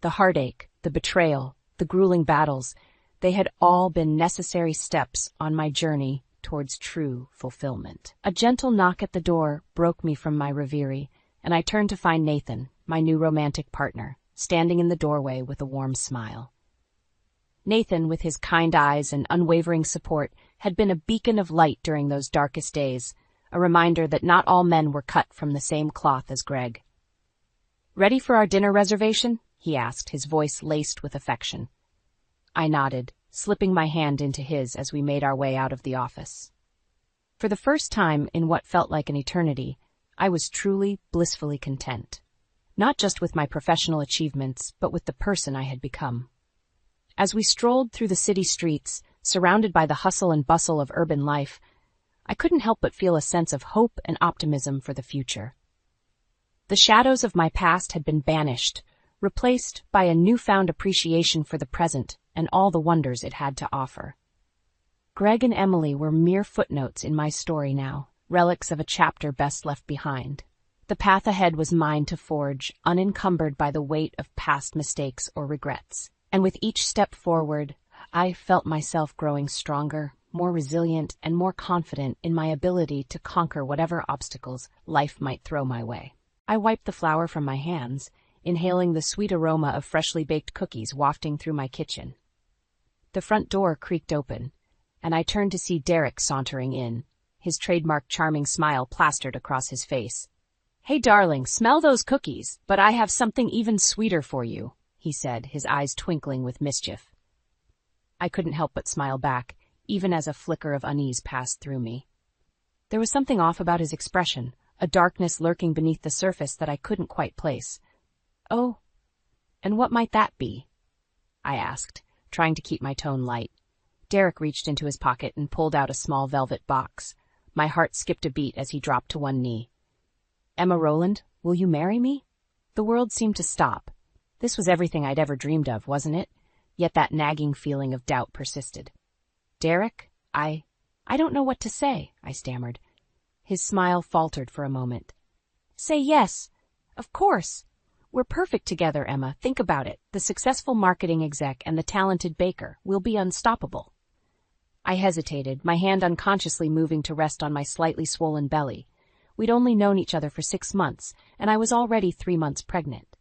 The heartache, the betrayal, the grueling battles, they had all been necessary steps on my journey towards true fulfillment. A gentle knock at the door broke me from my reverie, and I turned to find Nathan, my new romantic partner, standing in the doorway with a warm smile. Nathan, with his kind eyes and unwavering support, had been a beacon of light during those darkest days, a reminder that not all men were cut from the same cloth as Greg. "Ready for our dinner reservation?" he asked, his voice laced with affection. I nodded, slipping my hand into his as we made our way out of the office. For the first time in what felt like an eternity, I was truly, blissfully content. Not just with my professional achievements, but with the person I had become. As we strolled through the city streets, surrounded by the hustle and bustle of urban life, I couldn't help but feel a sense of hope and optimism for the future. The shadows of my past had been banished, replaced by a newfound appreciation for the present and all the wonders it had to offer. Greg and Emily were mere footnotes in my story now, relics of a chapter best left behind. The path ahead was mine to forge, unencumbered by the weight of past mistakes or regrets. And with each step forward, I felt myself growing stronger, more resilient, and more confident in my ability to conquer whatever obstacles life might throw my way. I wiped the flour from my hands, inhaling the sweet aroma of freshly baked cookies wafting through my kitchen. The front door creaked open, and I turned to see Derek sauntering in, his trademark charming smile plastered across his face. "Hey, darling, smell those cookies, but I have something even sweeter for you," he said, his eyes twinkling with mischief. I couldn't help but smile back, even as a flicker of unease passed through me. There was something off about his expression, a darkness lurking beneath the surface that I couldn't quite place. "Oh, and what might that be?" I asked, trying to keep my tone light. Derek reached into his pocket and pulled out a small velvet box. My heart skipped a beat as he dropped to one knee. "Emma Rowland, will you marry me?" The world seemed to stop. This was everything I'd ever dreamed of, wasn't it? Yet that nagging feeling of doubt persisted. "Derek, I don't know what to say," I stammered. His smile faltered for a moment. "Say yes. Of course. We're perfect together, Emma. Think about it. The successful marketing exec and the talented baker. We'll be unstoppable." I hesitated, my hand unconsciously moving to rest on my slightly swollen belly. We'd only known each other for 6 months, and I was already 3 months pregnant.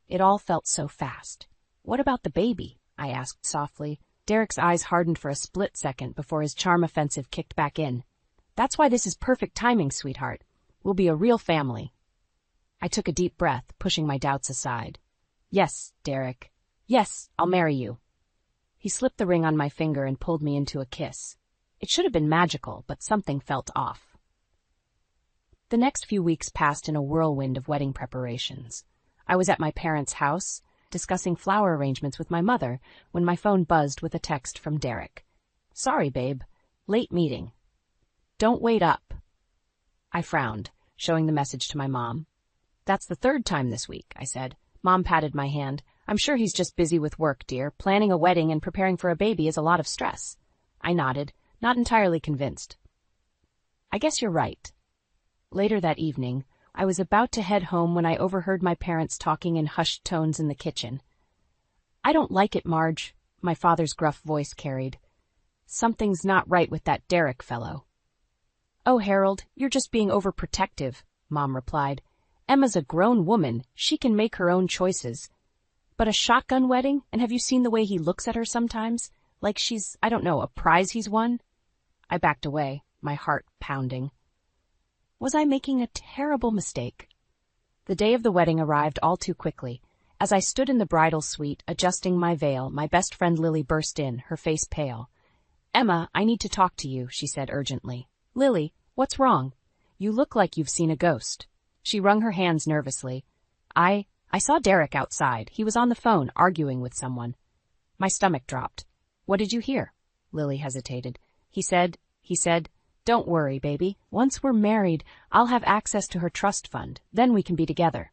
It all felt so fast. "What about the baby?" I asked softly. Derek's eyes hardened for a split second before his charm offensive kicked back in. "That's why this is perfect timing, sweetheart. We'll be a real family." I took a deep breath, pushing my doubts aside. "Yes, Derek. Yes, I'll marry you." He slipped the ring on my finger and pulled me into a kiss. It should have been magical, but something felt off. The next few weeks passed in a whirlwind of wedding preparations. I was at my parents' house, discussing flower arrangements with my mother, when my phone buzzed with a text from Derek. "Sorry, babe. Late meeting." "Don't wait up." I frowned, showing the message to my mom. "That's the 3rd time this week," I said. Mom patted my hand. "I'm sure he's just busy with work, dear. Planning a wedding and preparing for a baby is a lot of stress." I nodded, not entirely convinced. "I guess you're right." Later that evening, I was about to head home when I overheard my parents talking in hushed tones in the kitchen. "I don't like it, Marge," my father's gruff voice carried. "Something's not right with that Derek fellow." "Oh, Harold, you're just being overprotective," Mom replied. "Emma's a grown woman. She can make her own choices. But a shotgun wedding? And have you seen the way he looks at her sometimes? Like she's, I don't know, a prize he's won?" I backed away, my heart pounding. Was I making a terrible mistake? The day of the wedding arrived all too quickly. As I stood in the bridal suite, adjusting my veil, my best friend Lily burst in, her face pale. "Emma, I need to talk to you," she said urgently. "Lily, what's wrong? You look like you've seen a ghost." She wrung her hands nervously. I saw Derek outside. He was on the phone, arguing with someone." My stomach dropped. "What did you hear?" Lily hesitated. He said, "Don't worry, baby. Once we're married, I'll have access to her trust fund. Then we can be together."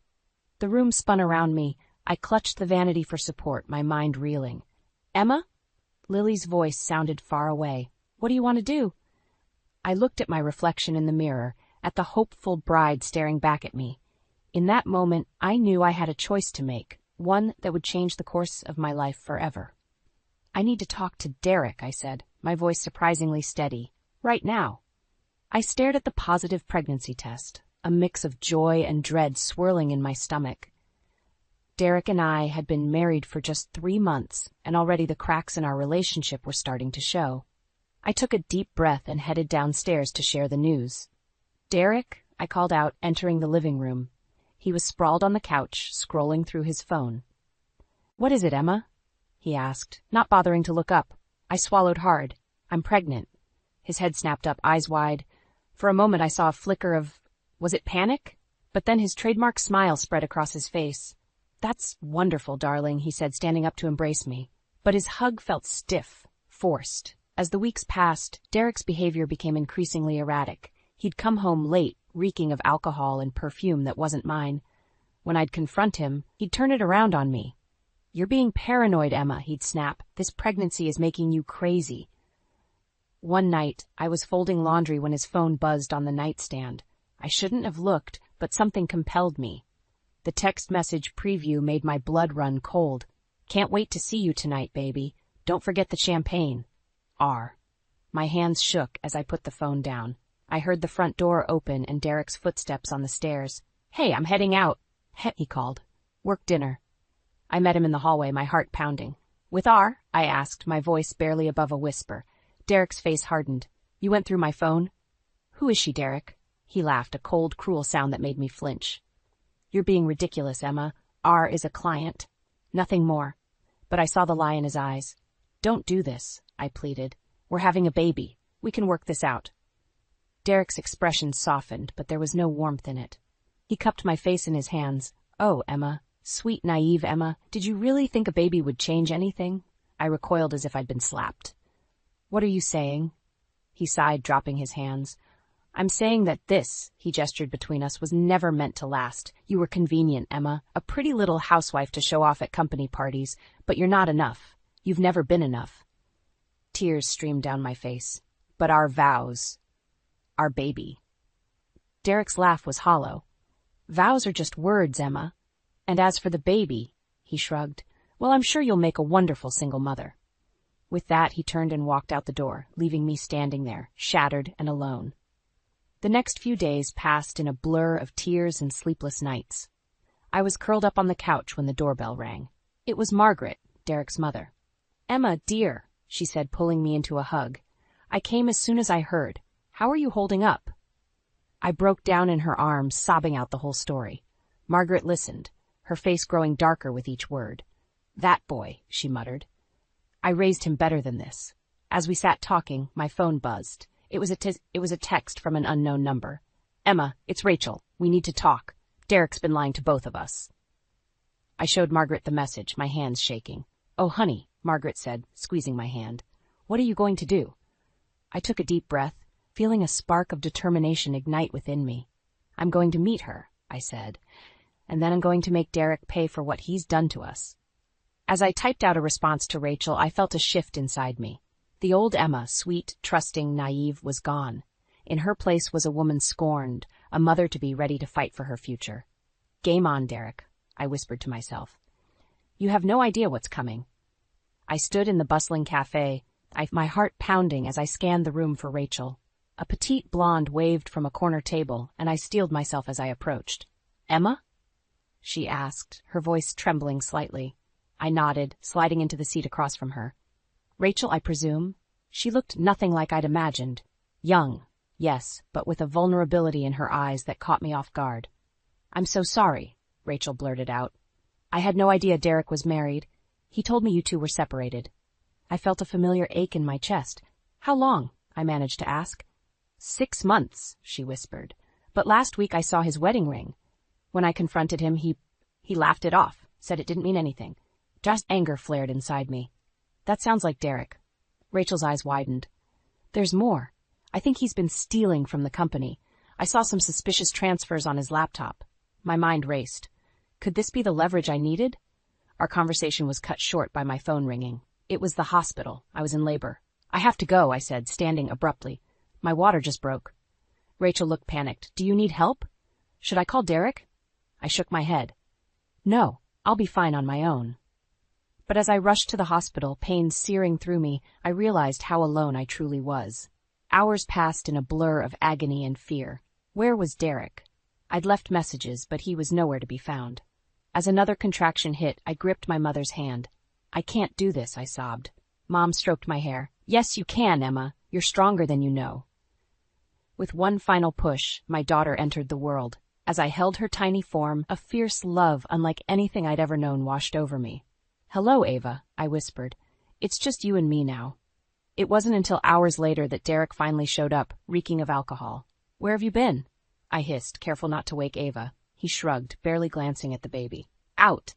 The room spun around me. I clutched the vanity for support, my mind reeling. "Emma?" Lily's voice sounded far away. "What do you want to do?" I looked at my reflection in the mirror, at the hopeful bride staring back at me. In that moment, I knew I had a choice to make, one that would change the course of my life forever. "I need to talk to Derek," I said, my voice surprisingly steady. "Right now." I stared at the positive pregnancy test, a mix of joy and dread swirling in my stomach. Derek and I had been married for just 3 months, and already the cracks in our relationship were starting to show. I took a deep breath and headed downstairs to share the news. "Derek," I called out, entering the living room. He was sprawled on the couch, scrolling through his phone. "What is it, Emma?" he asked, not bothering to look up. I swallowed hard. "I'm pregnant." His head snapped up, eyes wide. For a moment I saw a flicker of, was it panic? But then his trademark smile spread across his face. "That's wonderful, darling," he said, standing up to embrace me. But his hug felt stiff, forced. As the weeks passed, Derek's behavior became increasingly erratic. He'd come home late, reeking of alcohol and perfume that wasn't mine. When I'd confront him, he'd turn it around on me. "You're being paranoid, Emma," he'd snap. "This pregnancy is making you crazy." One night, I was folding laundry when his phone buzzed on the nightstand. I shouldn't have looked, but something compelled me. The text message preview made my blood run cold. Can't wait to see you tonight, baby. Don't forget the champagne. R. My hands shook as I put the phone down. I heard the front door open and Derek's footsteps on the stairs. Hey, I'm heading out, he called. Work dinner. I met him in the hallway, my heart pounding. With R? I asked, my voice barely above a whisper. Derek's face hardened. You went through my phone? Who is she, Derek? He laughed, a cold, cruel sound that made me flinch. You're being ridiculous, Emma. R is a client. Nothing more. But I saw the lie in his eyes. Don't do this, I pleaded. We're having a baby. We can work this out. Derek's expression softened, but there was no warmth in it. He cupped my face in his hands. Oh, Emma. Sweet, naive Emma. Did you really think a baby would change anything? I recoiled as if I'd been slapped. What are you saying? He sighed, dropping his hands. I'm saying that this, he gestured between us, was never meant to last. You were convenient, Emma, a pretty little housewife to show off at company parties, but you're not enough. You've never been enough. Tears streamed down my face. But our vows. Our baby. Derek's laugh was hollow. Vows are just words, Emma. And as for the baby, he shrugged, well, I'm sure you'll make a wonderful single mother. With that, he turned and walked out the door, leaving me standing there, shattered and alone. The next few days passed in a blur of tears and sleepless nights. I was curled up on the couch when the doorbell rang. It was Margaret, Derek's mother. Emma, dear, she said, pulling me into a hug. I came as soon as I heard. How are you holding up? I broke down in her arms, sobbing out the whole story. Margaret listened, her face growing darker with each word. That boy, she muttered. I raised him better than this. As we sat talking, my phone buzzed. It was a text from an unknown number. Emma, it's Rachel. We need to talk. Derek's been lying to both of us. I showed Margaret the message, my hands shaking. Oh, honey, Margaret said, squeezing my hand. What are you going to do? I took a deep breath, feeling a spark of determination ignite within me. I'm going to meet her, I said, and then I'm going to make Derek pay for what he's done to us. As I typed out a response to Rachel, I felt a shift inside me. The old Emma, sweet, trusting, naive, was gone. In her place was a woman scorned, a mother-to-be ready to fight for her future. Game on, Derek, I whispered to myself. You have no idea what's coming. I stood in the bustling cafe, my heart pounding as I scanned the room for Rachel. A petite blonde waved from a corner table, and I steeled myself as I approached. Emma? She asked, her voice trembling slightly. I nodded, sliding into the seat across from her. Rachel, I presume? She looked nothing like I'd imagined. Young, yes, but with a vulnerability in her eyes that caught me off guard. I'm so sorry, Rachel blurted out. I had no idea Derek was married. He told me you two were separated. I felt a familiar ache in my chest. How long? I managed to ask. 6 months, she whispered. But last week I saw his wedding ring. When I confronted him, he laughed it off, said it didn't mean anything. Just anger flared inside me. That sounds like Derek. Rachel's eyes widened. There's more. I think he's been stealing from the company. I saw some suspicious transfers on his laptop. My mind raced. Could this be the leverage I needed? Our conversation was cut short by my phone ringing. It was the hospital. I was in labor. I have to go, I said, standing abruptly. My water just broke. Rachel looked panicked. Do you need help? Should I call Derek? I shook my head. No, I'll be fine on my own. But as I rushed to the hospital, pain searing through me, I realized how alone I truly was. Hours passed in a blur of agony and fear. Where was Derek? I'd left messages, but he was nowhere to be found. As another contraction hit, I gripped my mother's hand. I can't do this, I sobbed. Mom stroked my hair. Yes, you can, Emma. You're stronger than you know. With one final push, my daughter entered the world. As I held her tiny form, a fierce love unlike anything I'd ever known washed over me. Hello, Ava, I whispered. It's just you and me now. It wasn't until hours later that Derek finally showed up, reeking of alcohol. Where have you been? I hissed, careful not to wake Ava. He shrugged, barely glancing at the baby. Out.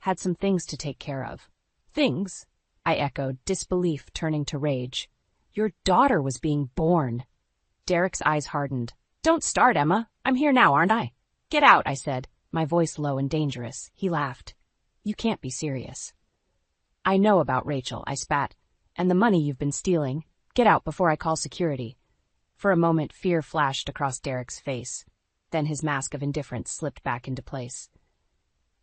Had some things to take care of. Things? I echoed, disbelief turning to rage. Your daughter was being born. Derek's eyes hardened. Don't start, Emma. I'm here now, aren't I? Get out, I said, my voice low and dangerous. He laughed. You can't be serious. I know about Rachel, I spat. And the money you've been stealing. Get out before I call security. For a moment, fear flashed across Derek's face. Then his mask of indifference slipped back into place.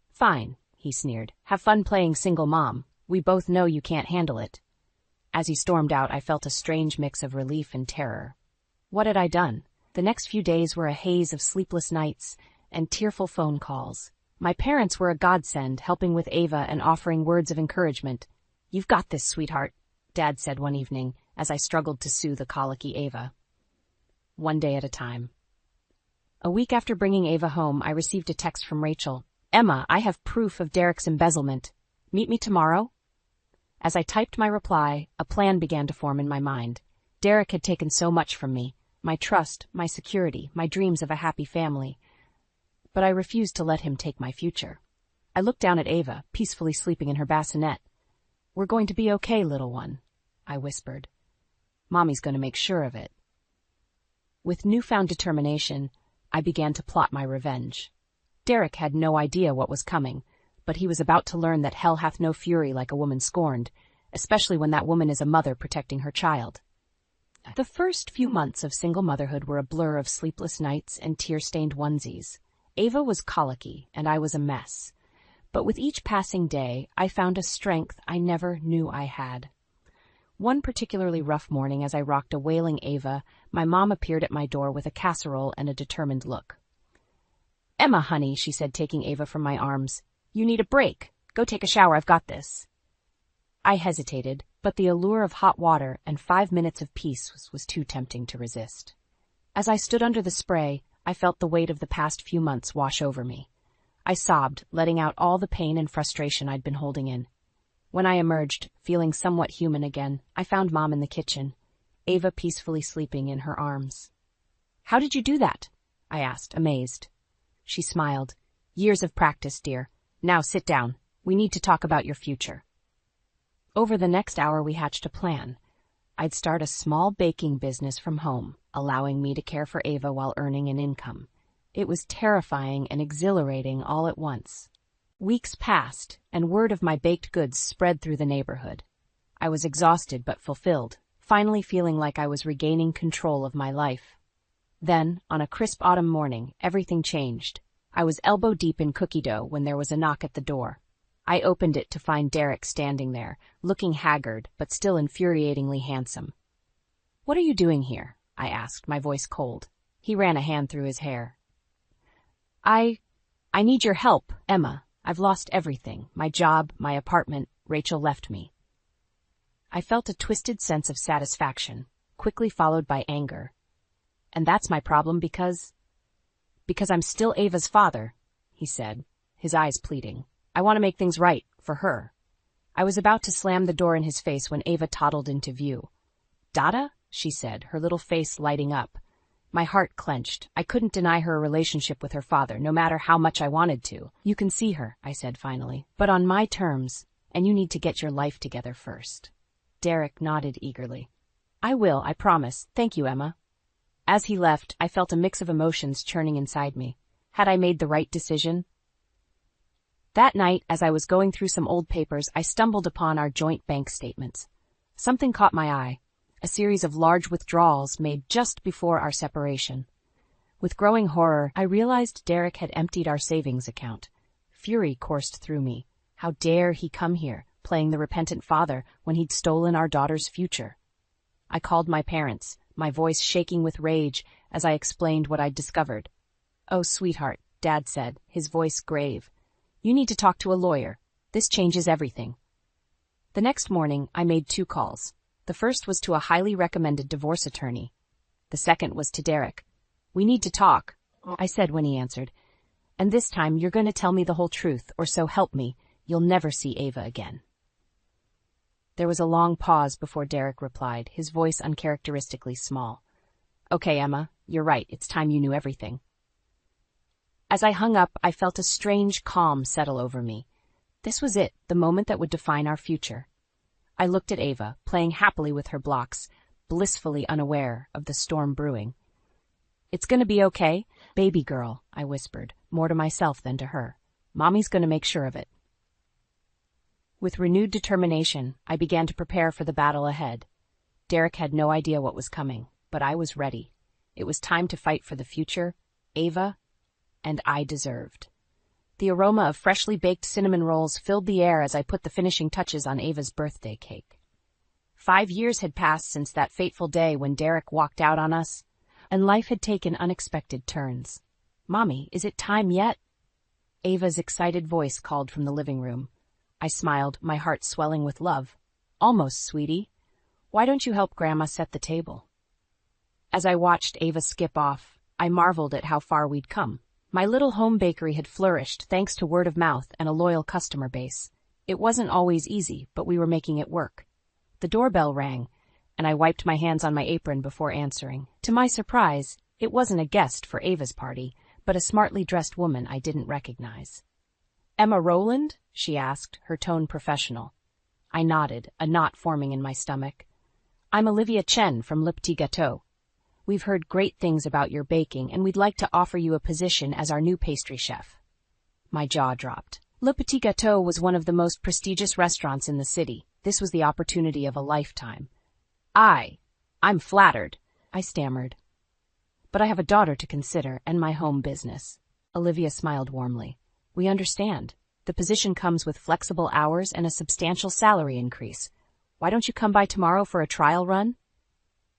Fine, he sneered. Have fun playing single mom. We both know you can't handle it. As he stormed out, I felt a strange mix of relief and terror. What had I done? The next few days were a haze of sleepless nights and tearful phone calls. My parents were a godsend, helping with Ava and offering words of encouragement. You've got this, sweetheart, Dad said one evening as I struggled to soothe a colicky Ava. One day at a time. A week after bringing Ava home, I received a text from Rachel. Emma, I have proof of Derek's embezzlement. Meet me tomorrow? As I typed my reply, a plan began to form in my mind. Derek had taken so much from me, my trust, my security, my dreams of a happy family. But I refused to let him take my future. I looked down at Ava, peacefully sleeping in her bassinet. We're going to be okay, little one, I whispered. Mommy's going to make sure of it. With newfound determination, I began to plot my revenge. Derek had no idea what was coming, but he was about to learn that hell hath no fury like a woman scorned, especially when that woman is a mother protecting her child. The first few months of single motherhood were a blur of sleepless nights and tear-stained onesies. Ava was colicky, and I was a mess. But with each passing day, I found a strength I never knew I had. One particularly rough morning, as I rocked a wailing Ava, my mom appeared at my door with a casserole and a determined look. Emma, honey, she said, taking Ava from my arms. You need a break. Go take a shower, I've got this. I hesitated, but the allure of hot water and 5 minutes of peace was too tempting to resist. As I stood under the spray, I felt the weight of the past few months wash over me. I sobbed, letting out all the pain and frustration I'd been holding in. When I emerged, feeling somewhat human again, I found Mom in the kitchen, Ava peacefully sleeping in her arms. How did you do that? I asked, amazed. She smiled. Years of practice, dear. Now sit down. We need to talk about your future. Over the next hour, we hatched a plan. I'd start a small baking business from home, allowing me to care for Ava while earning an income. It was terrifying and exhilarating all at once. Weeks passed, and word of my baked goods spread through the neighborhood. I was exhausted but fulfilled, finally feeling like I was regaining control of my life. Then, on a crisp autumn morning, everything changed. I was elbow-deep in cookie dough when there was a knock at the door. I opened it to find Derek standing there, looking haggard but still infuriatingly handsome. What are you doing here? I asked, my voice cold. He ran a hand through his hair. I need your help, Emma. I've lost everything. My job, my apartment. Rachel left me. I felt a twisted sense of satisfaction, quickly followed by anger. And that's my problem because I'm still Ava's father, he said, his eyes pleading. I want to make things right, for her. I was about to slam the door in his face when Ava toddled into view. Dada? She said, her little face lighting up. My heart clenched. I couldn't deny her a relationship with her father, no matter how much I wanted to. You can see her, I said finally, but on my terms, and you need to get your life together first. Derek nodded eagerly. I will, I promise. Thank you, Emma. As he left, I felt a mix of emotions churning inside me. Had I made the right decision? That night, as I was going through some old papers, I stumbled upon our joint bank statements. Something caught my eye, a series of large withdrawals made just before our separation. With growing horror, I realized Derek had emptied our savings account. Fury coursed through me. How dare he come here, playing the repentant father, when he'd stolen our daughter's future? I called my parents, my voice shaking with rage as I explained what I'd discovered. Oh, sweetheart, Dad said, his voice grave. You need to talk to a lawyer. This changes everything. The next morning, I made 2 calls. The first was to a highly recommended divorce attorney. The second was to Derek. We need to talk, I said when he answered. And this time, you're going to tell me the whole truth, or so help me, you'll never see Ava again. There was a long pause before Derek replied, his voice uncharacteristically small. Okay, Emma, you're right. It's time you knew everything. As I hung up, I felt a strange calm settle over me. This was it, the moment that would define our future. I looked at Ava, playing happily with her blocks, blissfully unaware of the storm brewing. It's going to be okay, baby girl, I whispered, more to myself than to her. Mommy's going to make sure of it. With renewed determination, I began to prepare for the battle ahead. Derek had no idea what was coming, but I was ready. It was time to fight for the future Ava and I deserved. The aroma of freshly baked cinnamon rolls filled the air as I put the finishing touches on Ava's birthday cake. 5 years had passed since that fateful day when Derek walked out on us, and life had taken unexpected turns. "Mommy, is it time yet?" Ava's excited voice called from the living room. I smiled, my heart swelling with love. "Almost, sweetie. Why don't you help Grandma set the table?" As I watched Ava skip off, I marveled at how far we'd come. My little home bakery had flourished thanks to word of mouth and a loyal customer base. It wasn't always easy, but we were making it work. The doorbell rang, and I wiped my hands on my apron before answering. To my surprise, it wasn't a guest for Ava's party, but a smartly dressed woman I didn't recognize. "Emma Rowland?" she asked, her tone professional. I nodded, a knot forming in my stomach. "I'm Olivia Chen from Le Petit Gâteau. We've heard great things about your baking, and we'd like to offer you a position as our new pastry chef." My jaw dropped. Le Petit Gâteau was one of the most prestigious restaurants in the city. This was the opportunity of a lifetime. I'm flattered," I stammered. "But I have a daughter to consider and my home business." Olivia smiled warmly. "We understand. The position comes with flexible hours and a substantial salary increase. Why don't you come by tomorrow for a trial run?"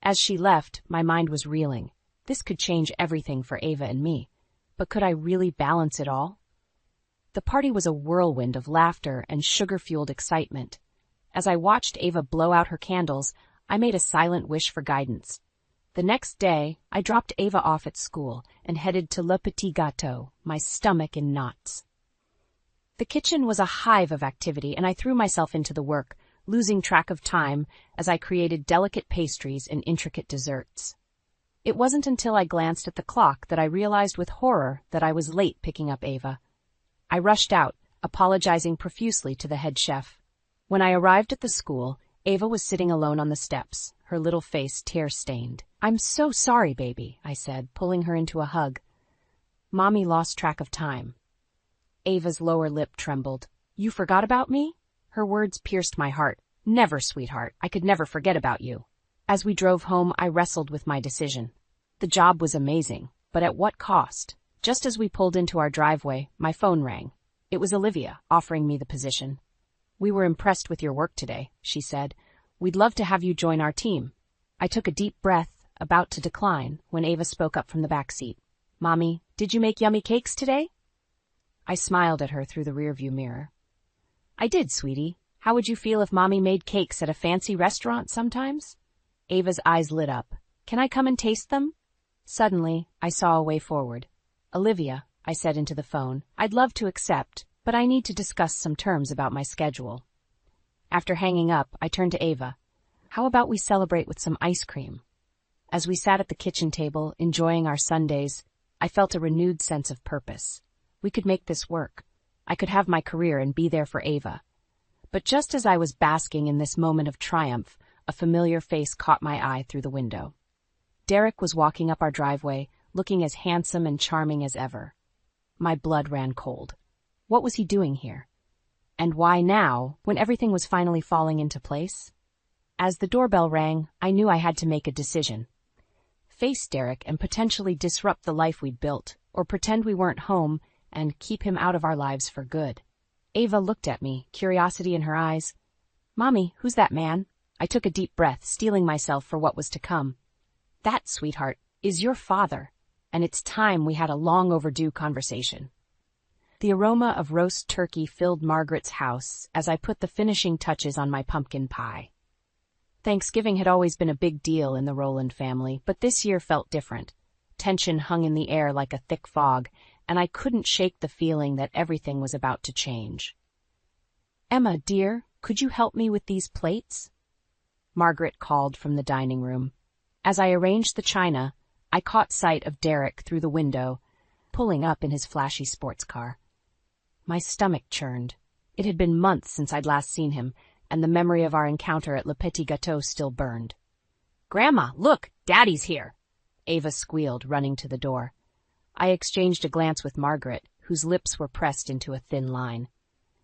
As she left, my mind was reeling. This could change everything for Ava and me. But could I really balance it all? The party was a whirlwind of laughter and sugar-fueled excitement. As I watched Ava blow out her candles, I made a silent wish for guidance. The next day, I dropped Ava off at school and headed to Le Petit Gâteau, my stomach in knots. The kitchen was a hive of activity, and I threw myself into the work, losing track of time as I created delicate pastries and intricate desserts. It wasn't until I glanced at the clock that I realized with horror that I was late picking up Ava. I rushed out, apologizing profusely to the head chef. When I arrived at the school, Ava was sitting alone on the steps, her little face tear-stained. "I'm so sorry, baby," I said, pulling her into a hug. "Mommy lost track of time." Ava's lower lip trembled. "You forgot about me?" Her words pierced my heart. "Never, sweetheart. I could never forget about you." As we drove home, I wrestled with my decision. The job was amazing, but at what cost? Just as we pulled into our driveway, my phone rang. It was Olivia, offering me the position. "We were impressed with your work today," she said. "We'd love to have you join our team." I took a deep breath, about to decline, when Ava spoke up from the back seat. "Mommy, did you make yummy cakes today?" I smiled at her through the rearview mirror. "I did, sweetie. How would you feel if Mommy made cakes at a fancy restaurant sometimes?" Ava's eyes lit up. "Can I come and taste them?" Suddenly, I saw a way forward. "Olivia," I said into the phone, "I'd love to accept, but I need to discuss some terms about my schedule." After hanging up, I turned to Ava. "How about we celebrate with some ice cream?" As we sat at the kitchen table, enjoying our sundaes, I felt a renewed sense of purpose. We could make this work. I could have my career and be there for Ava. But just as I was basking in this moment of triumph, a familiar face caught my eye through the window. Derek was walking up our driveway, looking as handsome and charming as ever. My blood ran cold. What was he doing here? And why now, when everything was finally falling into place? As the doorbell rang, I knew I had to make a decision. Face Derek and potentially disrupt the life we'd built, or pretend we weren't home and keep him out of our lives for good. Ava looked at me, curiosity in her eyes. "Mommy, who's that man?" I took a deep breath, steeling myself for what was to come. "That, sweetheart, is your father, and it's time we had a long overdue conversation." The aroma of roast turkey filled Margaret's house as I put the finishing touches on my pumpkin pie. Thanksgiving had always been a big deal in the Rowland family, but this year felt different. Tension hung in the air like a thick fog, and I couldn't shake the feeling that everything was about to change. "Emma, dear, could you help me with these plates?" Margaret called from the dining room. As I arranged the china, I caught sight of Derek through the window, pulling up in his flashy sports car. My stomach churned. It had been months since I'd last seen him, and the memory of our encounter at Le Petit Gâteau still burned. "Grandma, look, Daddy's here!" Ava squealed, running to the door. I exchanged a glance with Margaret, whose lips were pressed into a thin line.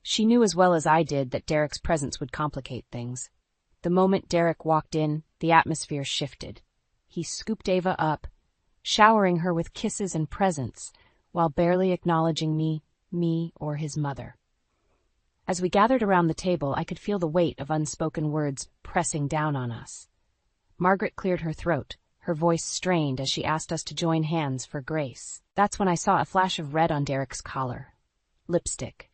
She knew as well as I did that Derek's presence would complicate things. The moment Derek walked in, the atmosphere shifted. He scooped Ava up, showering her with kisses and presents, while barely acknowledging me or his mother. As we gathered around the table, I could feel the weight of unspoken words pressing down on us. Margaret cleared her throat, her voice strained as she asked us to join hands for grace. That's when I saw a flash of red on Derek's collar. Lipstick.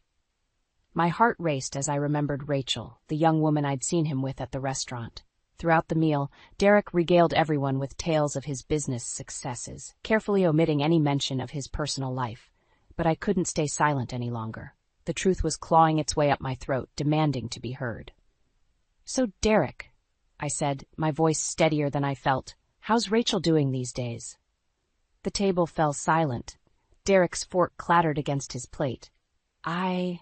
My heart raced as I remembered Rachel, the young woman I'd seen him with at the restaurant. Throughout the meal, Derek regaled everyone with tales of his business successes, carefully omitting any mention of his personal life. But I couldn't stay silent any longer. The truth was clawing its way up my throat, demanding to be heard. "So, Derek," I said, my voice steadier than I felt, "how's Rachel doing these days?" The table fell silent. Derek's fork clattered against his plate. I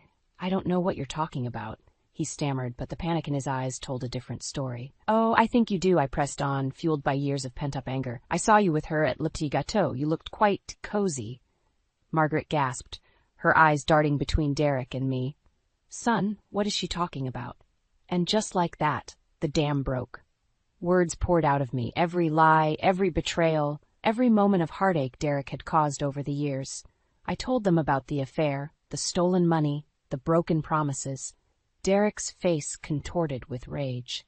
don't know what you're talking about," he stammered, but the panic in his eyes told a different story. "Oh, I think you do," I pressed on, fueled by years of pent-up anger. "I saw you with her at Le Petit Gâteau. You looked quite cozy." Margaret gasped, her eyes darting between Derek and me. "Son, what is she talking about?" And just like that, the dam broke. Words poured out of me, every lie, every betrayal, every moment of heartache Derek had caused over the years. I told them about the affair, the stolen money, the broken promises. Derek's face contorted with rage.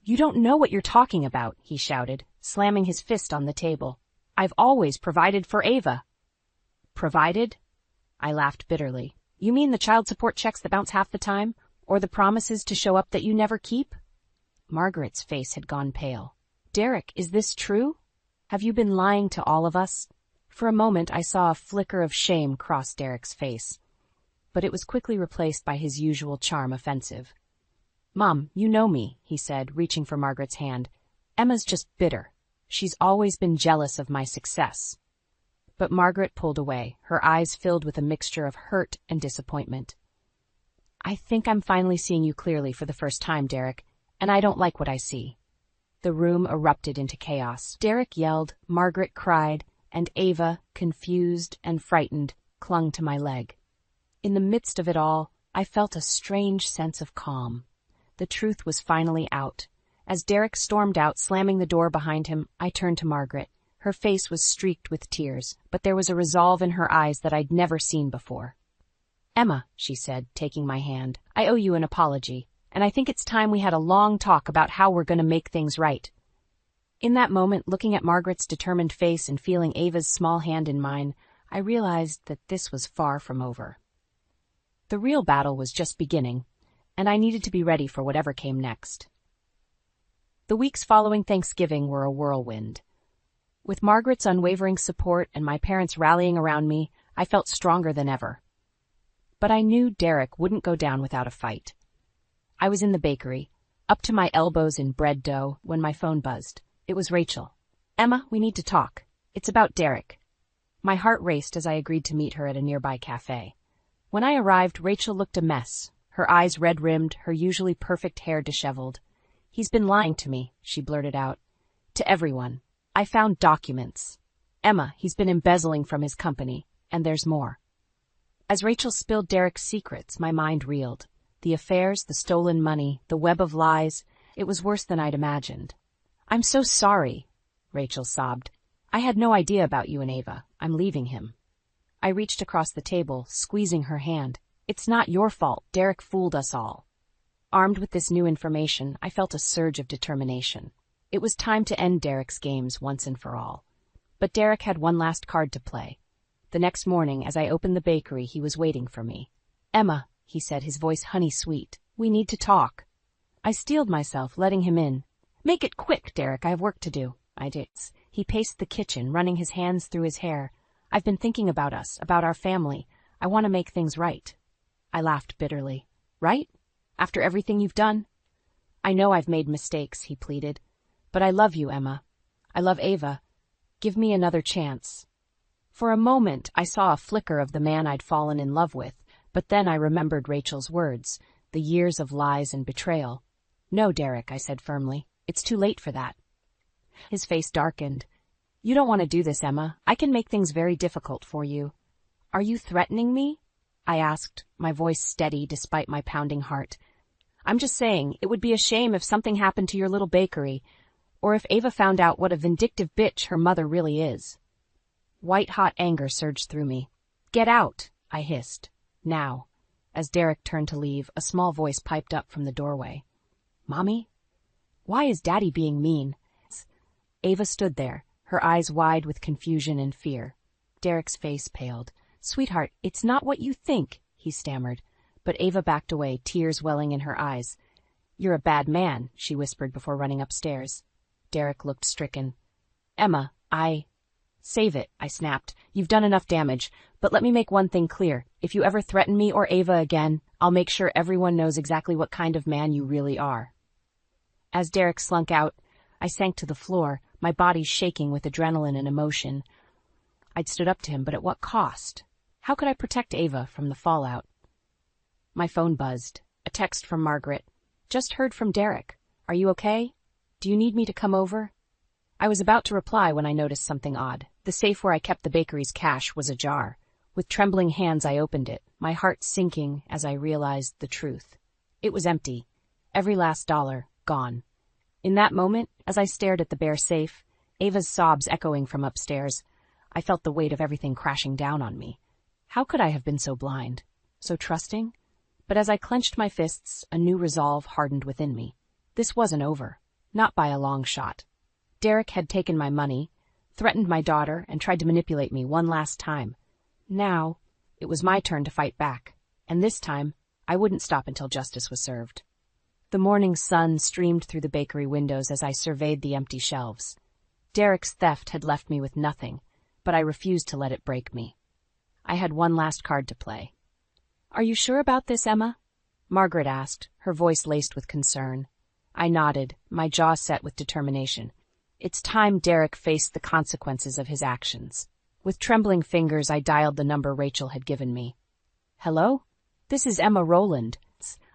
"You don't know what you're talking about," he shouted, slamming his fist on the table. "I've always provided for Ava." "Provided?" I laughed bitterly. "You mean the child support checks that bounce half the time? Or the promises to show up that you never keep?" Margaret's face had gone pale. "Derek, is this true? Have you been lying to all of us?" For a moment I saw a flicker of shame cross Derek's face, but it was quickly replaced by his usual charm offensive. "Mom, you know me," he said, reaching for Margaret's hand. "Emma's just bitter. She's always been jealous of my success." But Margaret pulled away, her eyes filled with a mixture of hurt and disappointment. "I think I'm finally seeing you clearly for the first time, Derek, and I don't like what I see." The room erupted into chaos. Derek yelled, Margaret cried, and Ava, confused and frightened, clung to my leg. In the midst of it all, I felt a strange sense of calm. The truth was finally out. As Derek stormed out, slamming the door behind him, I turned to Margaret. Her face was streaked with tears, but there was a resolve in her eyes that I'd never seen before. "Emma," she said, taking my hand, "I owe you an apology, and I think it's time we had a long talk about how we're going to make things right." In that moment, looking at Margaret's determined face and feeling Ava's small hand in mine, I realized that this was far from over. The real battle was just beginning, and I needed to be ready for whatever came next. The weeks following Thanksgiving were a whirlwind. With Margaret's unwavering support and my parents rallying around me, I felt stronger than ever. But I knew Derek wouldn't go down without a fight. I was in the bakery, up to my elbows in bread dough, when my phone buzzed. It was Rachel. "Emma, we need to talk. It's about Derek." My heart raced as I agreed to meet her at a nearby cafe. When I arrived, Rachel looked a mess, her eyes red-rimmed, her usually perfect hair disheveled. "He's been lying to me," she blurted out. "To everyone. I found documents. Emma, he's been embezzling from his company, and there's more." As Rachel spilled Derek's secrets, my mind reeled. The affairs, the stolen money, the web of lies, it was worse than I'd imagined. "I'm so sorry," Rachel sobbed. "I had no idea about you and Ava. I'm leaving him." I reached across the table, squeezing her hand. "It's not your fault. Derek fooled us all." Armed with this new information, I felt a surge of determination. It was time to end Derek's games once and for all. But Derek had one last card to play. The next morning, as I opened the bakery, he was waiting for me. "Emma," he said, his voice honey-sweet, "we need to talk." I steeled myself, letting him in. "Make it quick, Derek, I have work to do." I did. He paced the kitchen, running his hands through his hair. "I've been thinking about us, about our family. I want to make things right." I laughed bitterly. "Right? After everything you've done?" "I know I've made mistakes," he pleaded. "But I love you, Emma. I love Ava. Give me another chance." For a moment, I saw a flicker of the man I'd fallen in love with, but then I remembered Rachel's words, the years of lies and betrayal. "No, Derek," I said firmly. "It's too late for that." His face darkened. "You don't want to do this, Emma. I can make things very difficult for you." "Are you threatening me?" I asked, my voice steady despite my pounding heart. I'm just saying, it would be a shame if something happened to your little bakery, or if Ava found out what a vindictive bitch her mother really is. White-hot anger surged through me. Get out, I hissed. Now. As Derek turned to leave, a small voice piped up from the doorway. Mommy? Why is Daddy being mean? Ava stood there, her eyes wide with confusion and fear. Derek's face paled. Sweetheart, it's not what you think, he stammered. But Ava backed away, tears welling in her eyes. You're a bad man, she whispered before running upstairs. Derek looked stricken. Emma, Save it, I snapped. You've done enough damage, but let me make one thing clear. If you ever threaten me or Ava again, I'll make sure everyone knows exactly what kind of man you really are. As Derek slunk out, I sank to the floor, my body shaking with adrenaline and emotion. I'd stood up to him, but at what cost? How could I protect Ava from the fallout? My phone buzzed. A text from Margaret. Just heard from Derek. Are you okay? Do you need me to come over? I was about to reply when I noticed something odd. The safe where I kept the bakery's cash was ajar. With trembling hands I opened it, my heart sinking as I realized the truth. It was empty. Every last dollar gone. In that moment, as I stared at the bare safe, Ava's sobs echoing from upstairs, I felt the weight of everything crashing down on me. How could I have been so blind? So trusting? But as I clenched my fists, a new resolve hardened within me. This wasn't over. Not by a long shot. Derek had taken my money, threatened my daughter, and tried to manipulate me one last time. Now, it was my turn to fight back, and this time, I wouldn't stop until justice was served. The morning sun streamed through the bakery windows as I surveyed the empty shelves. Derek's theft had left me with nothing, but I refused to let it break me. I had one last card to play. Are you sure about this, Emma? Margaret asked, her voice laced with concern. I nodded, my jaw set with determination. It's time Derek faced the consequences of his actions. With trembling fingers, I dialed the number Rachel had given me. Hello? This is Emma Rowland.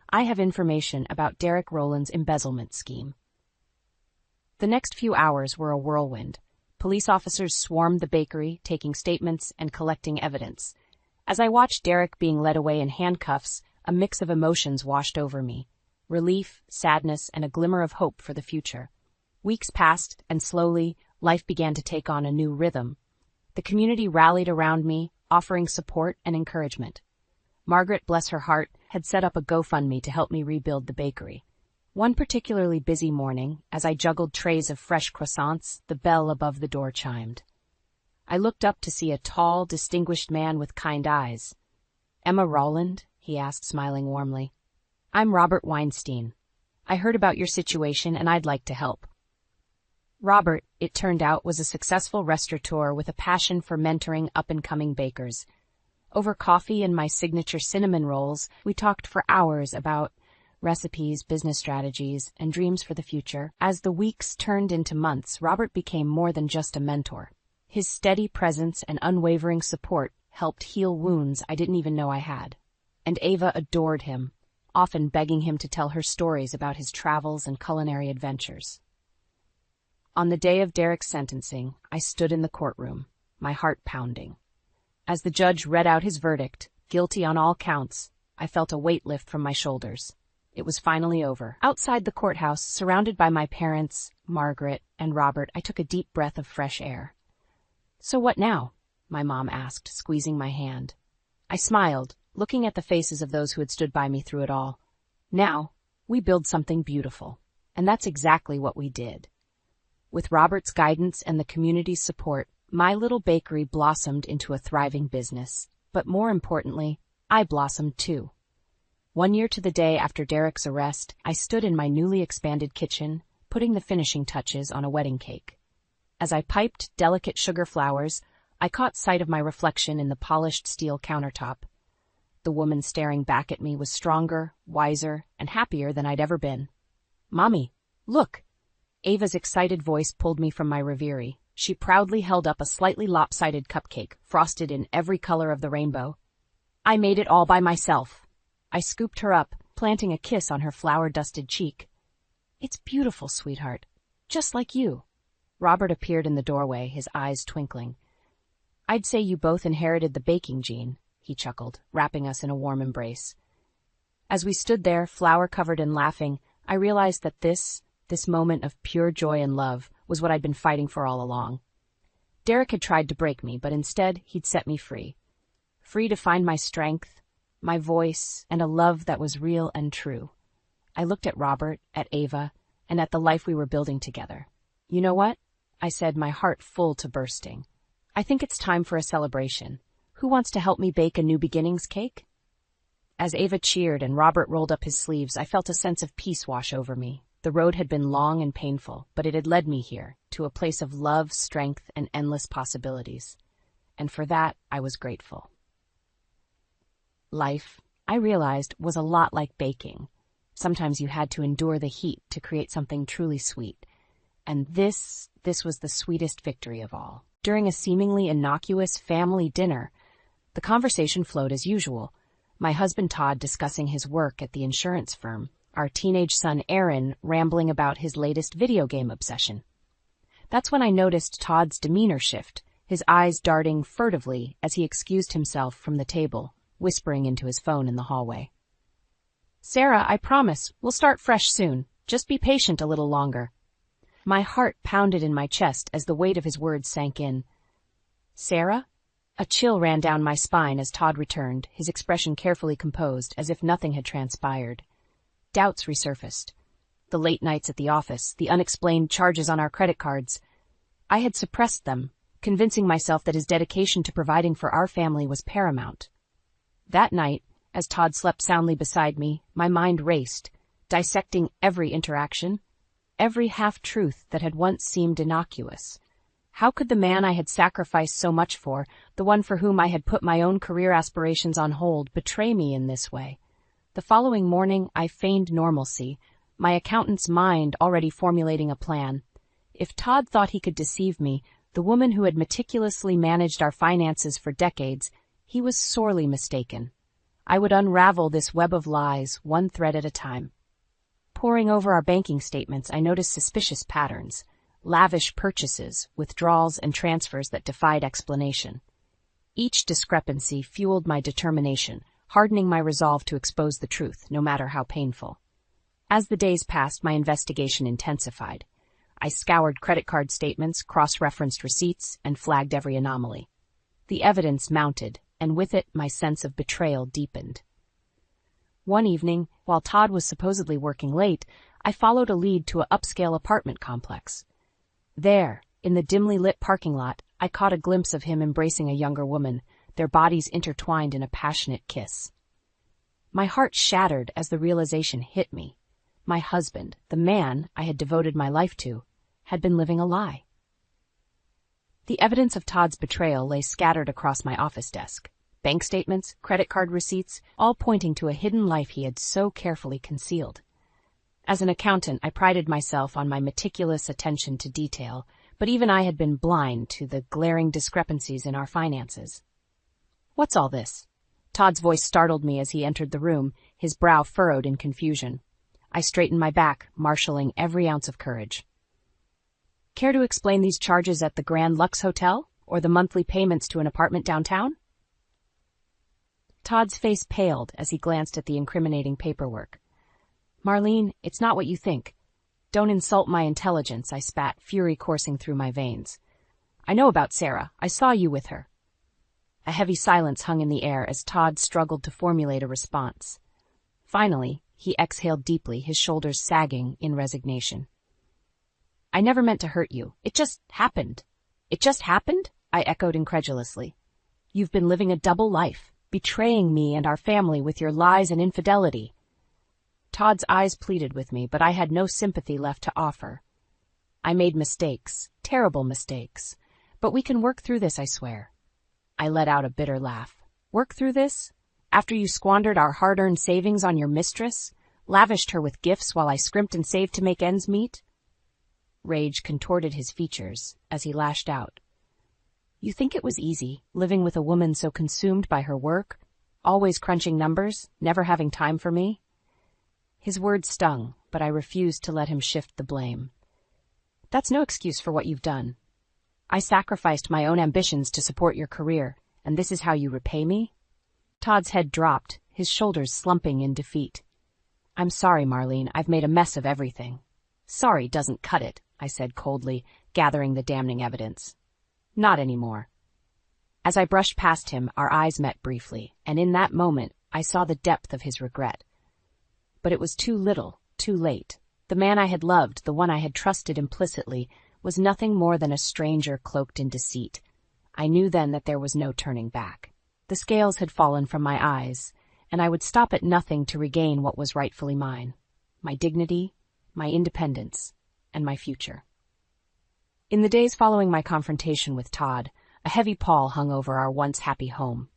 I have information about Derek Rowland's embezzlement scheme. The next few hours were a whirlwind. Police officers swarmed the bakery, taking statements and collecting evidence. As I watched Derek being led away in handcuffs, a mix of emotions washed over me. Relief, sadness, and a glimmer of hope for the future. Weeks passed, and slowly, life began to take on a new rhythm. The community rallied around me, offering support and encouragement. Margaret, bless her heart, had set up a GoFundMe to help me rebuild the bakery. One particularly busy morning, as I juggled trays of fresh croissants, the bell above the door chimed. I looked up to see a tall, distinguished man with kind eyes. Emma Rowland? He asked, smiling warmly. I'm Robert Weinstein. I heard about your situation and I'd like to help. Robert, it turned out, was a successful restaurateur with a passion for mentoring up-and-coming bakers. Over coffee and my signature cinnamon rolls, we talked for hours about recipes, business strategies, and dreams for the future. As the weeks turned into months, Robert became more than just a mentor. His steady presence and unwavering support helped heal wounds I didn't even know I had. And Ava adored him, often begging him to tell her stories about his travels and culinary adventures. On the day of Derek's sentencing, I stood in the courtroom, my heart pounding. As the judge read out his verdict, guilty on all counts, I felt a weight lift from my shoulders. It was finally over. Outside the courthouse, surrounded by my parents, Margaret, and Robert, I took a deep breath of fresh air. So what now? My mom asked, squeezing my hand. I smiled, looking at the faces of those who had stood by me through it all. Now, we build something beautiful. And that's exactly what we did. With Robert's guidance and the community's support, my little bakery blossomed into a thriving business. But more importantly, I blossomed too. 1 year to the day after Derek's arrest, I stood in my newly expanded kitchen, putting the finishing touches on a wedding cake. As I piped delicate sugar flowers, I caught sight of my reflection in the polished steel countertop. The woman staring back at me was stronger, wiser, and happier than I'd ever been. Mommy, look! Ava's excited voice pulled me from my reverie. She proudly held up a slightly lopsided cupcake, frosted in every color of the rainbow. I made it all by myself. I scooped her up, planting a kiss on her flour-dusted cheek. It's beautiful, sweetheart. Just like you. Robert appeared in the doorway, his eyes twinkling. I'd say you both inherited the baking gene, he chuckled, wrapping us in a warm embrace. As we stood there, flour-covered and laughing, I realized that this moment of pure joy and love was what I'd been fighting for all along. Derek had tried to break me, but instead he'd set me free. Free to find my strength, my voice, and a love that was real and true. I looked at Robert, at Ava, and at the life we were building together. "You know what?" I said, my heart full to bursting. "I think it's time for a celebration. Who wants to help me bake a new beginnings cake?" As Ava cheered and Robert rolled up his sleeves, I felt a sense of peace wash over me. The road had been long and painful, but it had led me here, to a place of love, strength, and endless possibilities. And for that, I was grateful. Life, I realized, was a lot like baking. Sometimes you had to endure the heat to create something truly sweet. And this was the sweetest victory of all. During a seemingly innocuous family dinner, the conversation flowed as usual. My husband Todd discussing his work at the insurance firm, our teenage son Aaron rambling about his latest video game obsession. That's when I noticed Todd's demeanor shift, his eyes darting furtively as he excused himself from the table, whispering into his phone in the hallway. "Sarah, I promise, we'll start fresh soon. Just be patient a little longer." My heart pounded in my chest as the weight of his words sank in. "Sarah?" A chill ran down my spine as Todd returned, his expression carefully composed, as if nothing had transpired. Doubts resurfaced. The late nights at the office, the unexplained charges on our credit cards. I had suppressed them, convincing myself that his dedication to providing for our family was paramount. That night, as Todd slept soundly beside me, my mind raced, dissecting every interaction, every half-truth that had once seemed innocuous. How could the man I had sacrificed so much for, the one for whom I had put my own career aspirations on hold, betray me in this way? The following morning, I feigned normalcy, my accountant's mind already formulating a plan. If Todd thought he could deceive me, the woman who had meticulously managed our finances for decades, he was sorely mistaken. I would unravel this web of lies, one thread at a time. Poring over our banking statements, I noticed suspicious patterns, lavish purchases, withdrawals, and transfers that defied explanation. Each discrepancy fueled my determination, hardening my resolve to expose the truth, no matter how painful. As the days passed, my investigation intensified. I scoured credit card statements, cross-referenced receipts, and flagged every anomaly. The evidence mounted, and with it, my sense of betrayal deepened. One evening, while Todd was supposedly working late, I followed a lead to an upscale apartment complex. There, in the dimly lit parking lot, I caught a glimpse of him embracing a younger woman, their bodies intertwined in a passionate kiss. My heart shattered as the realization hit me. My husband, the man I had devoted my life to, had been living a lie. The evidence of Todd's betrayal lay scattered across my office desk. Bank statements, credit card receipts, all pointing to a hidden life he had so carefully concealed. As an accountant, I prided myself on my meticulous attention to detail, but even I had been blind to the glaring discrepancies in our finances. "What's all this?" Todd's voice startled me as he entered the room, his brow furrowed in confusion. I straightened my back, marshalling every ounce of courage. "Care to explain these charges at the Grand Lux Hotel, or the monthly payments to an apartment downtown?" Todd's face paled as he glanced at the incriminating paperwork. "Marlene, it's not what you think. Don't insult my intelligence," I spat, fury coursing through my veins. "I know about Sarah. I saw you with her." A heavy silence hung in the air as Todd struggled to formulate a response. Finally, he exhaled deeply, his shoulders sagging in resignation. "I never meant to hurt you. It just happened." "It just happened?" I echoed incredulously. "You've been living a double life, betraying me and our family with your lies and infidelity." Todd's eyes pleaded with me, but I had no sympathy left to offer. "I made mistakes, terrible mistakes, but we can work through this, I swear." I let out a bitter laugh. "Work through this? After you squandered our hard-earned savings on your mistress, lavished her with gifts while I scrimped and saved to make ends meet?" Rage contorted his features as he lashed out. "You think it was easy, living with a woman so consumed by her work, always crunching numbers, never having time for me?" His words stung, but I refused to let him shift the blame. "That's no excuse for what you've done. I sacrificed my own ambitions to support your career, and this is how you repay me?" Todd's head dropped, his shoulders slumping in defeat. "I'm sorry, Marlene, I've made a mess of everything." "Sorry doesn't cut it," I said coldly, gathering the damning evidence. "Not anymore." As I brushed past him, our eyes met briefly, and in that moment I saw the depth of his regret. But it was too little, too late. The man I had loved, the one I had trusted implicitly, was nothing more than a stranger cloaked in deceit. I knew then that there was no turning back. The scales had fallen from my eyes, and I would stop at nothing to regain what was rightfully mine: my dignity, my independence, and my future. In the days following my confrontation with Todd, a heavy pall hung over our once happy home.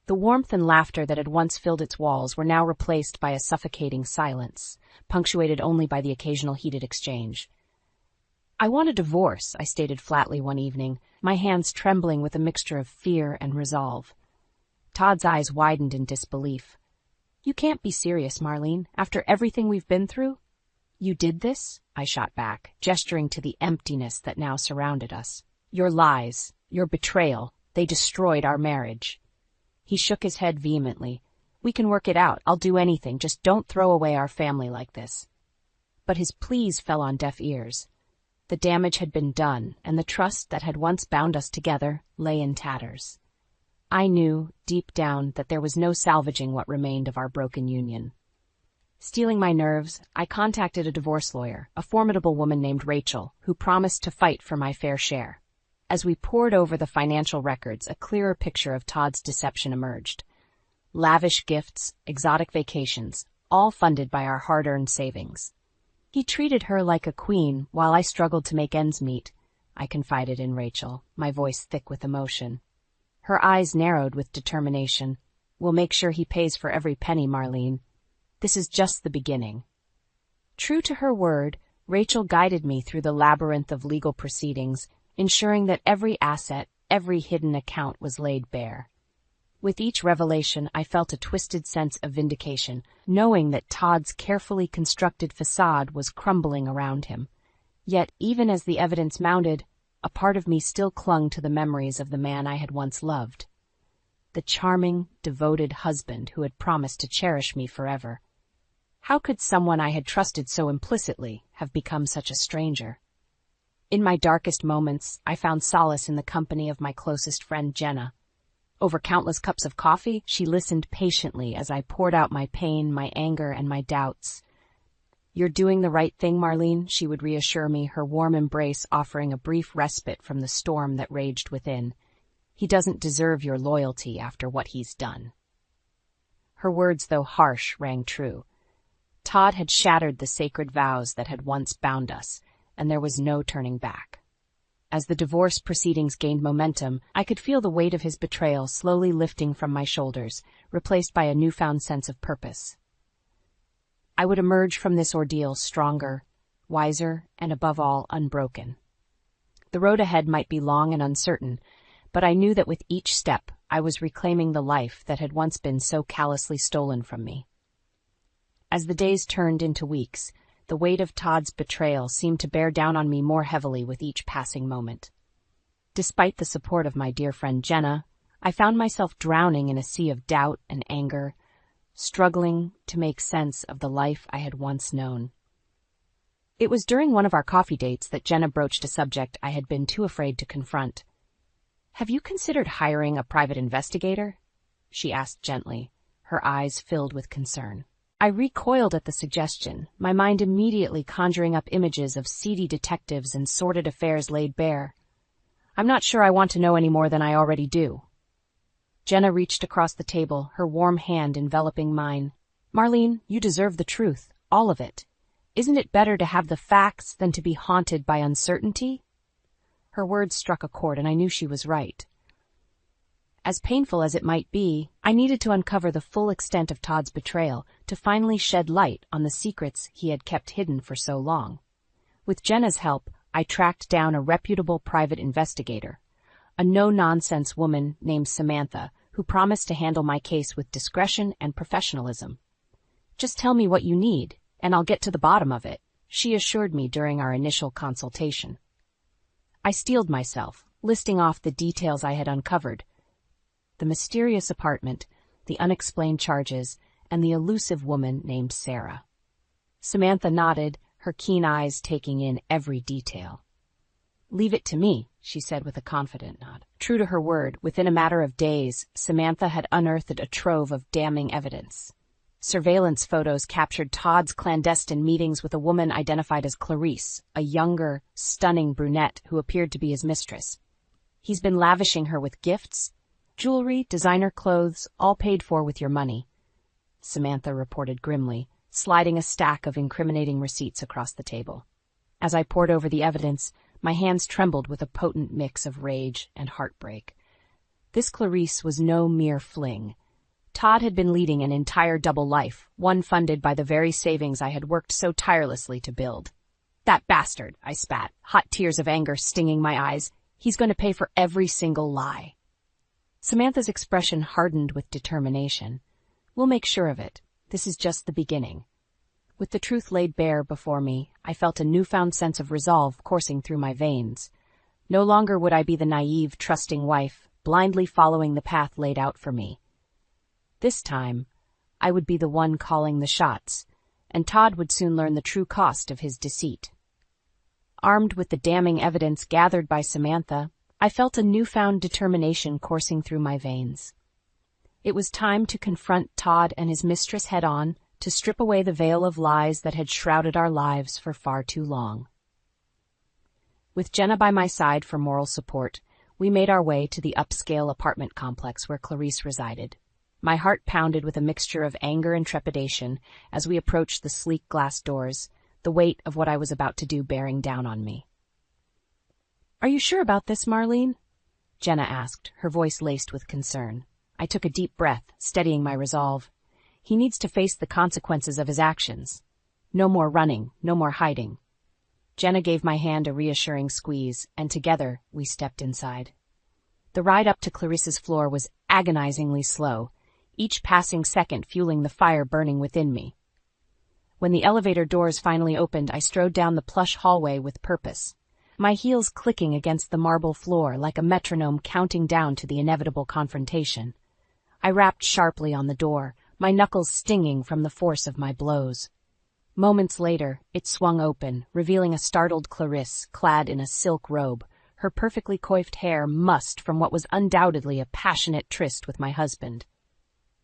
The warmth and laughter that had once filled its walls were now replaced by a suffocating silence, punctuated only by the occasional heated exchange. "I want a divorce," I stated flatly one evening, my hands trembling with a mixture of fear and resolve. Todd's eyes widened in disbelief. "You can't be serious, Marlene, after everything we've been through?" "You did this?" I shot back, gesturing to the emptiness that now surrounded us. "Your lies, your betrayal, they destroyed our marriage." He shook his head vehemently. "We can work it out. I'll do anything. Just don't throw away our family like this." But his pleas fell on deaf ears. The damage had been done, and the trust that had once bound us together lay in tatters. I knew, deep down, that there was no salvaging what remained of our broken union. Steeling my nerves, I contacted a divorce lawyer, a formidable woman named Rachel, who promised to fight for my fair share. As we pored over the financial records, a clearer picture of Todd's deception emerged. Lavish gifts, exotic vacations, all funded by our hard-earned savings. "He treated her like a queen while I struggled to make ends meet," I confided in Rachel, my voice thick with emotion. Her eyes narrowed with determination. "We'll make sure he pays for every penny, Marlene. This is just the beginning." True to her word, Rachel guided me through the labyrinth of legal proceedings, ensuring that every asset, every hidden account was laid bare. With each revelation, I felt a twisted sense of vindication, knowing that Todd's carefully constructed facade was crumbling around him. Yet, even as the evidence mounted, a part of me still clung to the memories of the man I had once loved. The charming, devoted husband who had promised to cherish me forever. How could someone I had trusted so implicitly have become such a stranger? In my darkest moments, I found solace in the company of my closest friend, Jenna. Over countless cups of coffee, she listened patiently as I poured out my pain, my anger, and my doubts. "You're doing the right thing, Marlene," she would reassure me, her warm embrace offering a brief respite from the storm that raged within. "He doesn't deserve your loyalty after what he's done." Her words, though harsh, rang true. Todd had shattered the sacred vows that had once bound us, and there was no turning back. As the divorce proceedings gained momentum, I could feel the weight of his betrayal slowly lifting from my shoulders, replaced by a newfound sense of purpose. I would emerge from this ordeal stronger, wiser, and above all, unbroken. The road ahead might be long and uncertain, but I knew that with each step I was reclaiming the life that had once been so callously stolen from me. As the days turned into weeks, the weight of Todd's betrayal seemed to bear down on me more heavily with each passing moment. Despite the support of my dear friend Jenna, I found myself drowning in a sea of doubt and anger, struggling to make sense of the life I had once known. It was during one of our coffee dates that Jenna broached a subject I had been too afraid to confront. "Have you considered hiring a private investigator?" she asked gently, her eyes filled with concern. I recoiled at the suggestion, my mind immediately conjuring up images of seedy detectives and sordid affairs laid bare. "I'm not sure I want to know any more than I already do." Jenna reached across the table, her warm hand enveloping mine. "Marlene, you deserve the truth, all of it. Isn't it better to have the facts than to be haunted by uncertainty?" Her words struck a chord, and I knew she was right. As painful as it might be, I needed to uncover the full extent of Todd's betrayal to finally shed light on the secrets he had kept hidden for so long. With Jenna's help, I tracked down a reputable private investigator, a no-nonsense woman named Samantha, who promised to handle my case with discretion and professionalism. "Just tell me what you need, and I'll get to the bottom of it," she assured me during our initial consultation. I steeled myself, listing off the details I had uncovered: the mysterious apartment, the unexplained charges, and the elusive woman named Sarah. Samantha nodded, her keen eyes taking in every detail. "Leave it to me," she said with a confident nod. True to her word, within a matter of days, Samantha had unearthed a trove of damning evidence. Surveillance photos captured Todd's clandestine meetings with a woman identified as Clarice, a younger, stunning brunette who appeared to be his mistress. He's been lavishing her with gifts, jewelry, designer clothes, all paid for with your money, Samantha reported grimly, sliding a stack of incriminating receipts across the table. As I pored over the evidence, my hands trembled with a potent mix of rage and heartbreak. This Clarice was no mere fling. Todd had been leading an entire double life, one funded by the very savings I had worked so tirelessly to build. "That bastard," I spat, hot tears of anger stinging my eyes. "He's going to pay for every single lie." Samantha's expression hardened with determination. "We'll make sure of it. This is just the beginning." With the truth laid bare before me, I felt a newfound sense of resolve coursing through my veins. No longer would I be the naive, trusting wife, blindly following the path laid out for me. This time, I would be the one calling the shots, and Todd would soon learn the true cost of his deceit. Armed with the damning evidence gathered by Samantha, I felt a newfound determination coursing through my veins. It was time to confront Todd and his mistress head-on, to strip away the veil of lies that had shrouded our lives for far too long. With Jenna by my side for moral support, we made our way to the upscale apartment complex where Clarice resided. My heart pounded with a mixture of anger and trepidation as we approached the sleek glass doors, the weight of what I was about to do bearing down on me. "Are you sure about this, Marlene?" Jenna asked, her voice laced with concern. I took a deep breath, steadying my resolve. He needs to face the consequences of his actions. No more running, no more hiding. Jenna gave my hand a reassuring squeeze, and together we stepped inside. The ride up to Clarice's floor was agonizingly slow, each passing second fueling the fire burning within me. When the elevator doors finally opened, I strode down the plush hallway with purpose, my heels clicking against the marble floor like a metronome counting down to the inevitable confrontation. I rapped sharply on the door, my knuckles stinging from the force of my blows. Moments later, it swung open, revealing a startled Clarice, clad in a silk robe, her perfectly coiffed hair mussed from what was undoubtedly a passionate tryst with my husband.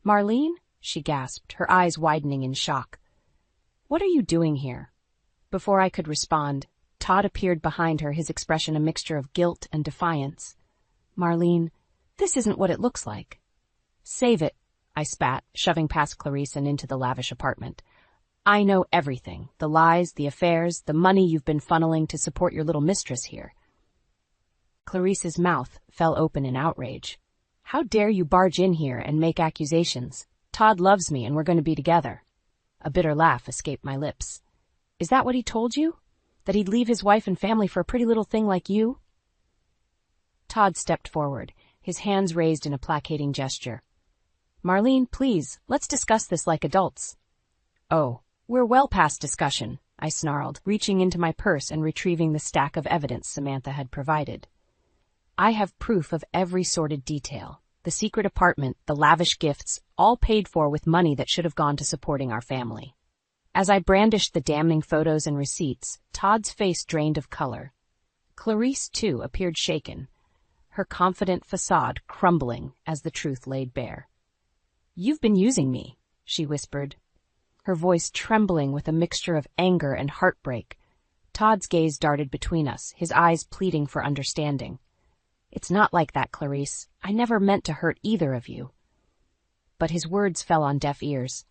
"Marlene?" she gasped, her eyes widening in shock. "What are you doing here?" Before I could respond, Todd appeared behind her, his expression a mixture of guilt and defiance. "Marlene, this isn't what it looks like." "Save it," I spat, shoving past Clarice and into the lavish apartment. "I know everything, the lies, the affairs, the money you've been funneling to support your little mistress here." Clarice's mouth fell open in outrage. "How dare you barge in here and make accusations? Todd loves me and we're going to be together." A bitter laugh escaped my lips. "Is that what he told you? That he'd leave his wife and family for a pretty little thing like you?" Todd stepped forward, his hands raised in a placating gesture. "Marlene, please, let's discuss this like adults." "Oh, we're well past discussion," I snarled, reaching into my purse and retrieving the stack of evidence Samantha had provided. "I have proof of every sordid detail. The secret apartment, the lavish gifts, all paid for with money that should have gone to supporting our family." As I brandished the damning photos and receipts, Todd's face drained of color. Clarice, too, appeared shaken, her confident facade crumbling as the truth laid bare. "You've been using me," she whispered, her voice trembling with a mixture of anger and heartbreak. Todd's gaze darted between us, his eyes pleading for understanding. "It's not like that, Clarice. I never meant to hurt either of you." But his words fell on deaf ears.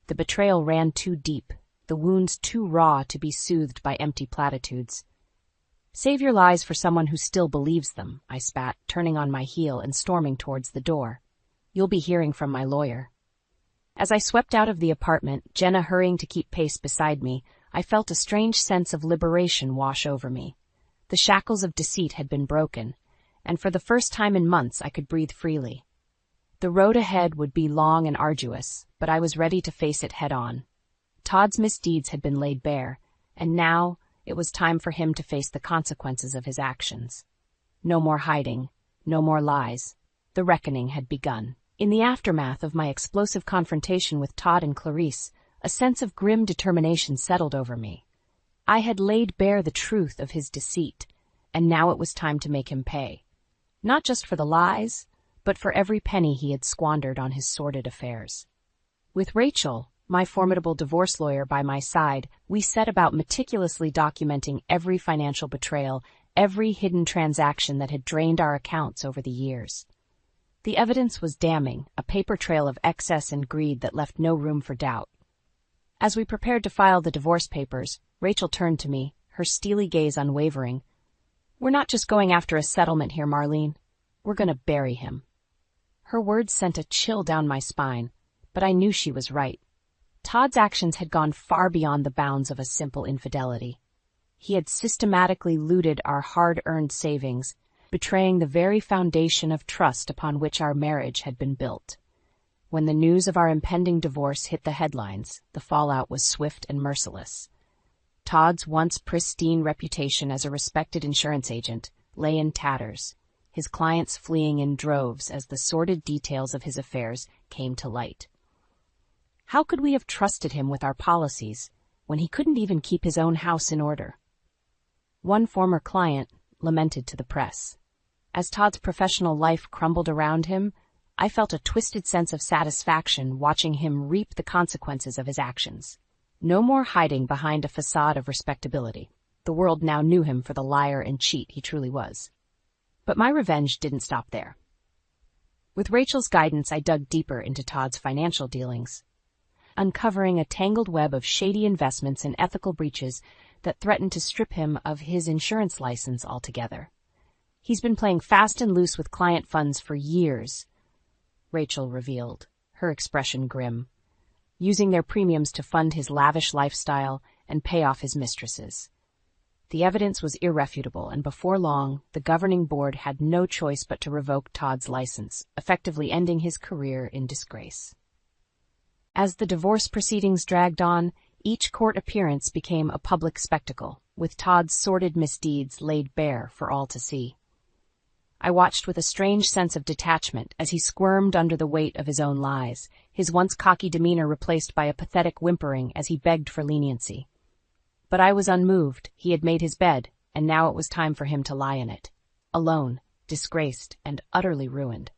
The betrayal ran too deep, the wounds too raw to be soothed by empty platitudes. "Save your lies for someone who still believes them," I spat, turning on my heel and storming towards the door. "You'll be hearing from my lawyer." As I swept out of the apartment, Jenna hurrying to keep pace beside me, I felt a strange sense of liberation wash over me. The shackles of deceit had been broken, and for the first time in months I could breathe freely. The road ahead would be long and arduous, but I was ready to face it head-on. Todd's misdeeds had been laid bare, and now it was time for him to face the consequences of his actions. No more hiding, no more lies. The reckoning had begun. In the aftermath of my explosive confrontation with Todd and Clarice, a sense of grim determination settled over me. I had laid bare the truth of his deceit, and now it was time to make him pay. Not just for the lies, but for every penny he had squandered on his sordid affairs. With Rachel, my formidable divorce lawyer, by my side, we set about meticulously documenting every financial betrayal, every hidden transaction that had drained our accounts over the years. The evidence was damning, a paper trail of excess and greed that left no room for doubt. As we prepared to file the divorce papers, Rachel turned to me, her steely gaze unwavering. "We're not just going after a settlement here, Marlene. We're going to bury him." Her words sent a chill down my spine, but I knew she was right. Todd's actions had gone far beyond the bounds of a simple infidelity. He had systematically looted our hard-earned savings, betraying the very foundation of trust upon which our marriage had been built. When the news of our impending divorce hit the headlines, the fallout was swift and merciless. Todd's once pristine reputation as a respected insurance agent lay in tatters, his clients fleeing in droves as the sordid details of his affairs came to light. How could we have trusted him with our policies when he couldn't even keep his own house in order? One former client lamented to the press. As Todd's professional life crumbled around him, I felt a twisted sense of satisfaction watching him reap the consequences of his actions. No more hiding behind a facade of respectability. The world now knew him for the liar and cheat he truly was. But my revenge didn't stop there. With Rachel's guidance, I dug deeper into Todd's financial dealings, uncovering a tangled web of shady investments and ethical breaches that threatened to strip him of his insurance license altogether. "He's been playing fast and loose with client funds for years," Rachel revealed, her expression grim, "using their premiums to fund his lavish lifestyle and pay off his mistresses." The evidence was irrefutable, and before long, the governing board had no choice but to revoke Todd's license, effectively ending his career in disgrace. As the divorce proceedings dragged on, each court appearance became a public spectacle, with Todd's sordid misdeeds laid bare for all to see. I watched with a strange sense of detachment as he squirmed under the weight of his own lies, his once cocky demeanor replaced by a pathetic whimpering as he begged for leniency. But I was unmoved. He had made his bed, and now it was time for him to lie in it, alone, disgraced, and utterly ruined.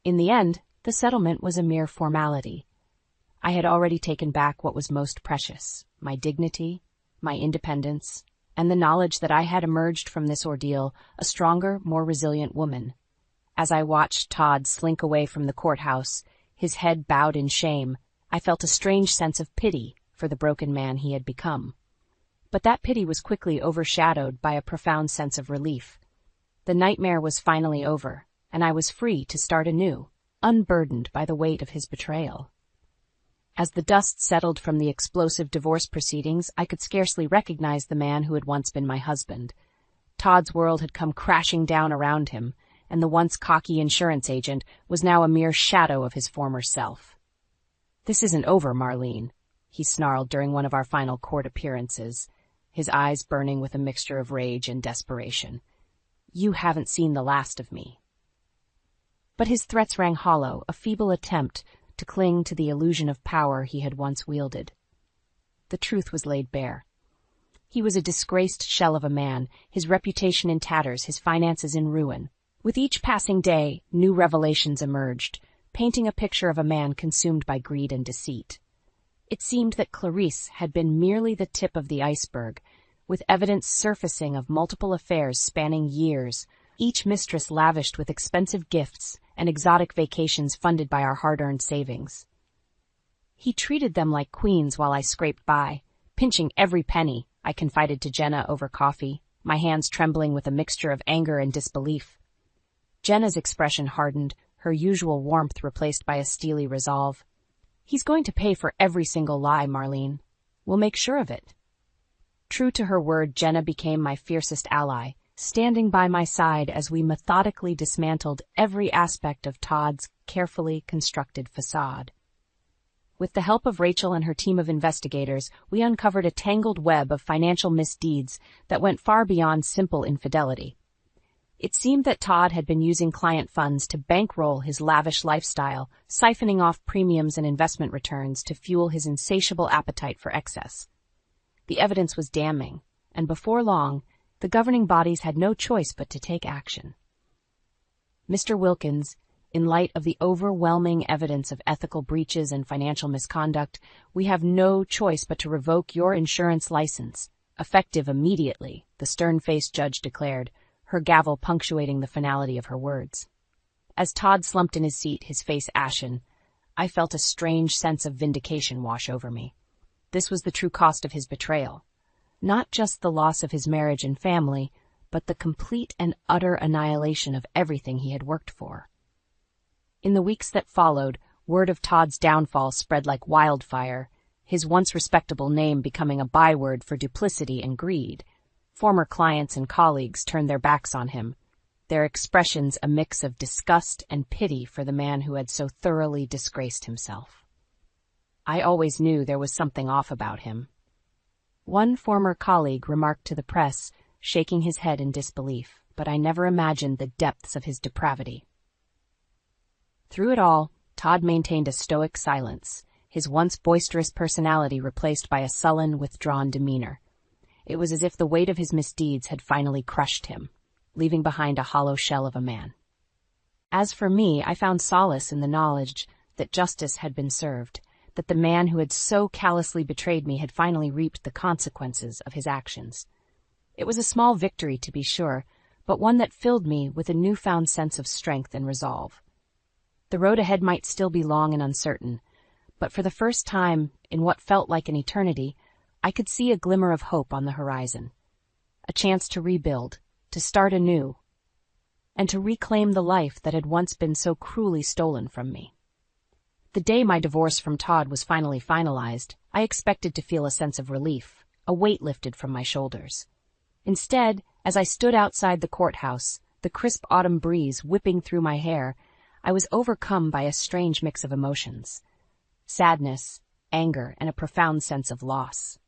In the end, the settlement was a mere formality. I had already taken back what was most precious, my dignity, my independence, and the knowledge that I had emerged from this ordeal a stronger, more resilient woman. As I watched Todd slink away from the courthouse, his head bowed in shame, I felt a strange sense of pity for the broken man he had become. But that pity was quickly overshadowed by a profound sense of relief. The nightmare was finally over, and I was free to start anew, unburdened by the weight of his betrayal. As the dust settled from the explosive divorce proceedings, I could scarcely recognize the man who had once been my husband. Todd's world had come crashing down around him, and the once cocky insurance agent was now a mere shadow of his former self. "This isn't over, Marlene," he snarled during one of our final court appearances, his eyes burning with a mixture of rage and desperation. "You haven't seen the last of me." But his threats rang hollow, a feeble attempt to cling to the illusion of power he had once wielded. The truth was laid bare. He was a disgraced shell of a man, his reputation in tatters, his finances in ruin. With each passing day, new revelations emerged, painting a picture of a man consumed by greed and deceit. It seemed that Clarice had been merely the tip of the iceberg, with evidence surfacing of multiple affairs spanning years, each mistress lavished with expensive gifts and exotic vacations funded by our hard-earned savings. He treated them like queens while I scraped by, pinching every penny, I confided to Jenna over coffee, my hands trembling with a mixture of anger and disbelief. Jenna's expression hardened, her usual warmth replaced by a steely resolve. "He's going to pay for every single lie, Marlene. We'll make sure of it." True to her word, Jenna became my fiercest ally, standing by my side as we methodically dismantled every aspect of Todd's carefully constructed facade. With the help of Rachel and her team of investigators, we uncovered a tangled web of financial misdeeds that went far beyond simple infidelity. It seemed that Todd had been using client funds to bankroll his lavish lifestyle, siphoning off premiums and investment returns to fuel his insatiable appetite for excess. The evidence was damning, and before long, the governing bodies had no choice but to take action. Mr. Wilkins, in light of the overwhelming evidence of ethical breaches and financial misconduct, we have no choice but to revoke your insurance license, effective immediately, the stern-faced judge declared, her gavel punctuating the finality of her words. As Todd slumped in his seat, his face ashen, I felt a strange sense of vindication wash over me. This was the true cost of his betrayal. Not just the loss of his marriage and family, but the complete and utter annihilation of everything he had worked for. In the weeks that followed, word of Todd's downfall spread like wildfire, his once respectable name becoming a byword for duplicity and greed. Former clients and colleagues turned their backs on him, their expressions a mix of disgust and pity for the man who had so thoroughly disgraced himself. I always knew there was something off about him. One former colleague remarked to the press, shaking his head in disbelief, but I never imagined the depths of his depravity. Through it all, Todd maintained a stoic silence, his once boisterous personality replaced by a sullen, withdrawn demeanor. It was as if the weight of his misdeeds had finally crushed him, leaving behind a hollow shell of a man. As for me, I found solace in the knowledge that justice had been served, that the man who had so callously betrayed me had finally reaped the consequences of his actions. It was a small victory, to be sure, but one that filled me with a newfound sense of strength and resolve. The road ahead might still be long and uncertain, but for the first time, in what felt like an eternity, I could see a glimmer of hope on the horizon. A chance to rebuild, to start anew, and to reclaim the life that had once been so cruelly stolen from me. The day my divorce from Todd was finally finalized, I expected to feel a sense of relief, a weight lifted from my shoulders. Instead, as I stood outside the courthouse, the crisp autumn breeze whipping through my hair, I was overcome by a strange mix of emotions. Sadness, anger, and a profound sense of loss.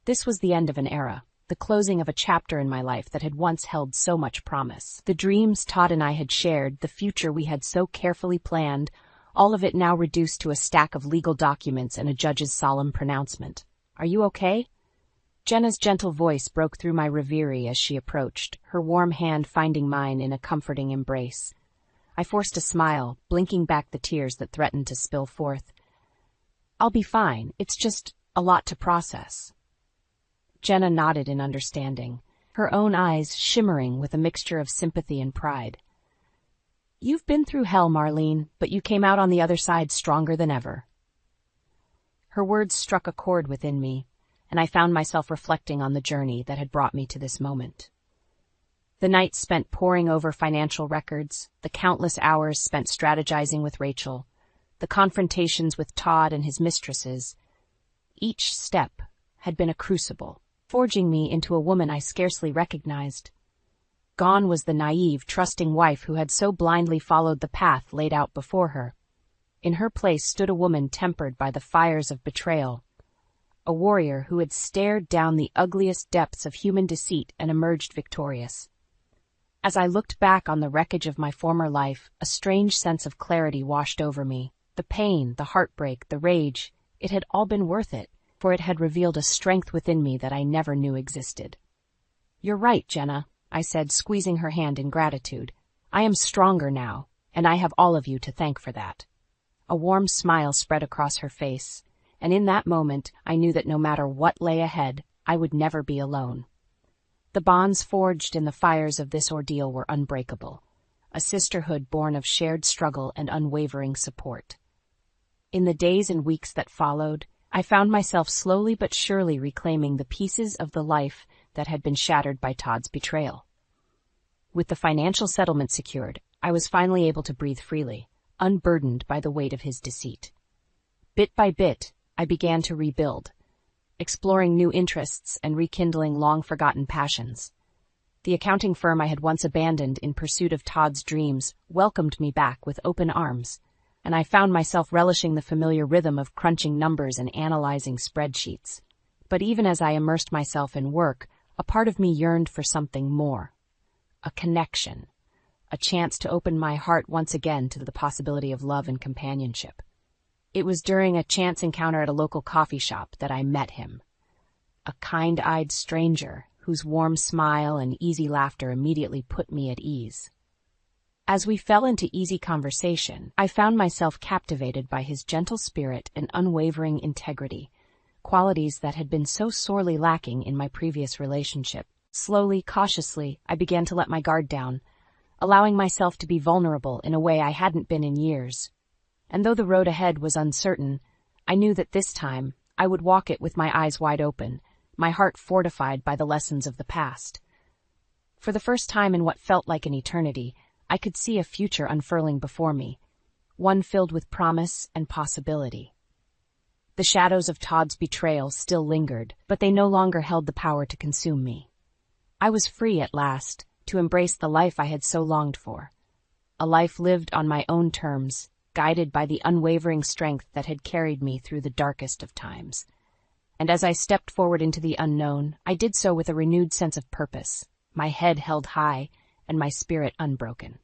This was the end of an era, the closing of a chapter in my life that had once held so much promise. The dreams Todd and I had shared, the future we had so carefully planned, all of it now reduced to a stack of legal documents and a judge's solemn pronouncement. "Are you okay?" Jenna's gentle voice broke through my reverie as she approached, her warm hand finding mine in a comforting embrace. I forced a smile, blinking back the tears that threatened to spill forth. "I'll be fine. It's just a lot to process." Jenna nodded in understanding, her own eyes shimmering with a mixture of sympathy and pride. "You've been through hell, Marlene, but you came out on the other side stronger than ever." Her words struck a chord within me, and I found myself reflecting on the journey that had brought me to this moment. The nights spent poring over financial records, the countless hours spent strategizing with Rachel, the confrontations with Todd and his mistresses. Each step had been a crucible, forging me into a woman I scarcely recognized. Gone was the naive, trusting wife who had so blindly followed the path laid out before her. In her place stood a woman tempered by the fires of betrayal, a warrior who had stared down the ugliest depths of human deceit and emerged victorious. As I looked back on the wreckage of my former life, a strange sense of clarity washed over me. The pain, the heartbreak, the rage, it had all been worth it, for it had revealed a strength within me that I never knew existed. "You're right, Jenna," I said, squeezing her hand in gratitude. "I am stronger now, and I have all of you to thank for that." A warm smile spread across her face, and in that moment I knew that no matter what lay ahead, I would never be alone. The bonds forged in the fires of this ordeal were unbreakable, a sisterhood born of shared struggle and unwavering support. In the days and weeks that followed, I found myself slowly but surely reclaiming the pieces of the life that had been shattered by Todd's betrayal. With the financial settlement secured, I was finally able to breathe freely, unburdened by the weight of his deceit. Bit by bit, I began to rebuild, exploring new interests and rekindling long-forgotten passions. The accounting firm I had once abandoned in pursuit of Todd's dreams welcomed me back with open arms, and I found myself relishing the familiar rhythm of crunching numbers and analyzing spreadsheets. But even as I immersed myself in work, a part of me yearned for something more. a connection, a chance to open my heart once again to the possibility of love and companionship. It was during a chance encounter at a local coffee shop that I met him, a kind-eyed stranger whose warm smile and easy laughter immediately put me at ease. As we fell into easy conversation, I found myself captivated by his gentle spirit and unwavering integrity, qualities that had been so sorely lacking in my previous relationship. Slowly, cautiously, I began to let my guard down, allowing myself to be vulnerable in a way I hadn't been in years. And though the road ahead was uncertain, I knew that this time I would walk it with my eyes wide open, my heart fortified by the lessons of the past. For the first time in what felt like an eternity, I could see a future unfurling before me, one filled with promise and possibility. The shadows of Todd's betrayal still lingered, but they no longer held the power to consume me. I was free at last to embrace the life I had so longed for, a life lived on my own terms, guided by the unwavering strength that had carried me through the darkest of times. And as I stepped forward into the unknown, I did so with a renewed sense of purpose, my head held high and my spirit unbroken.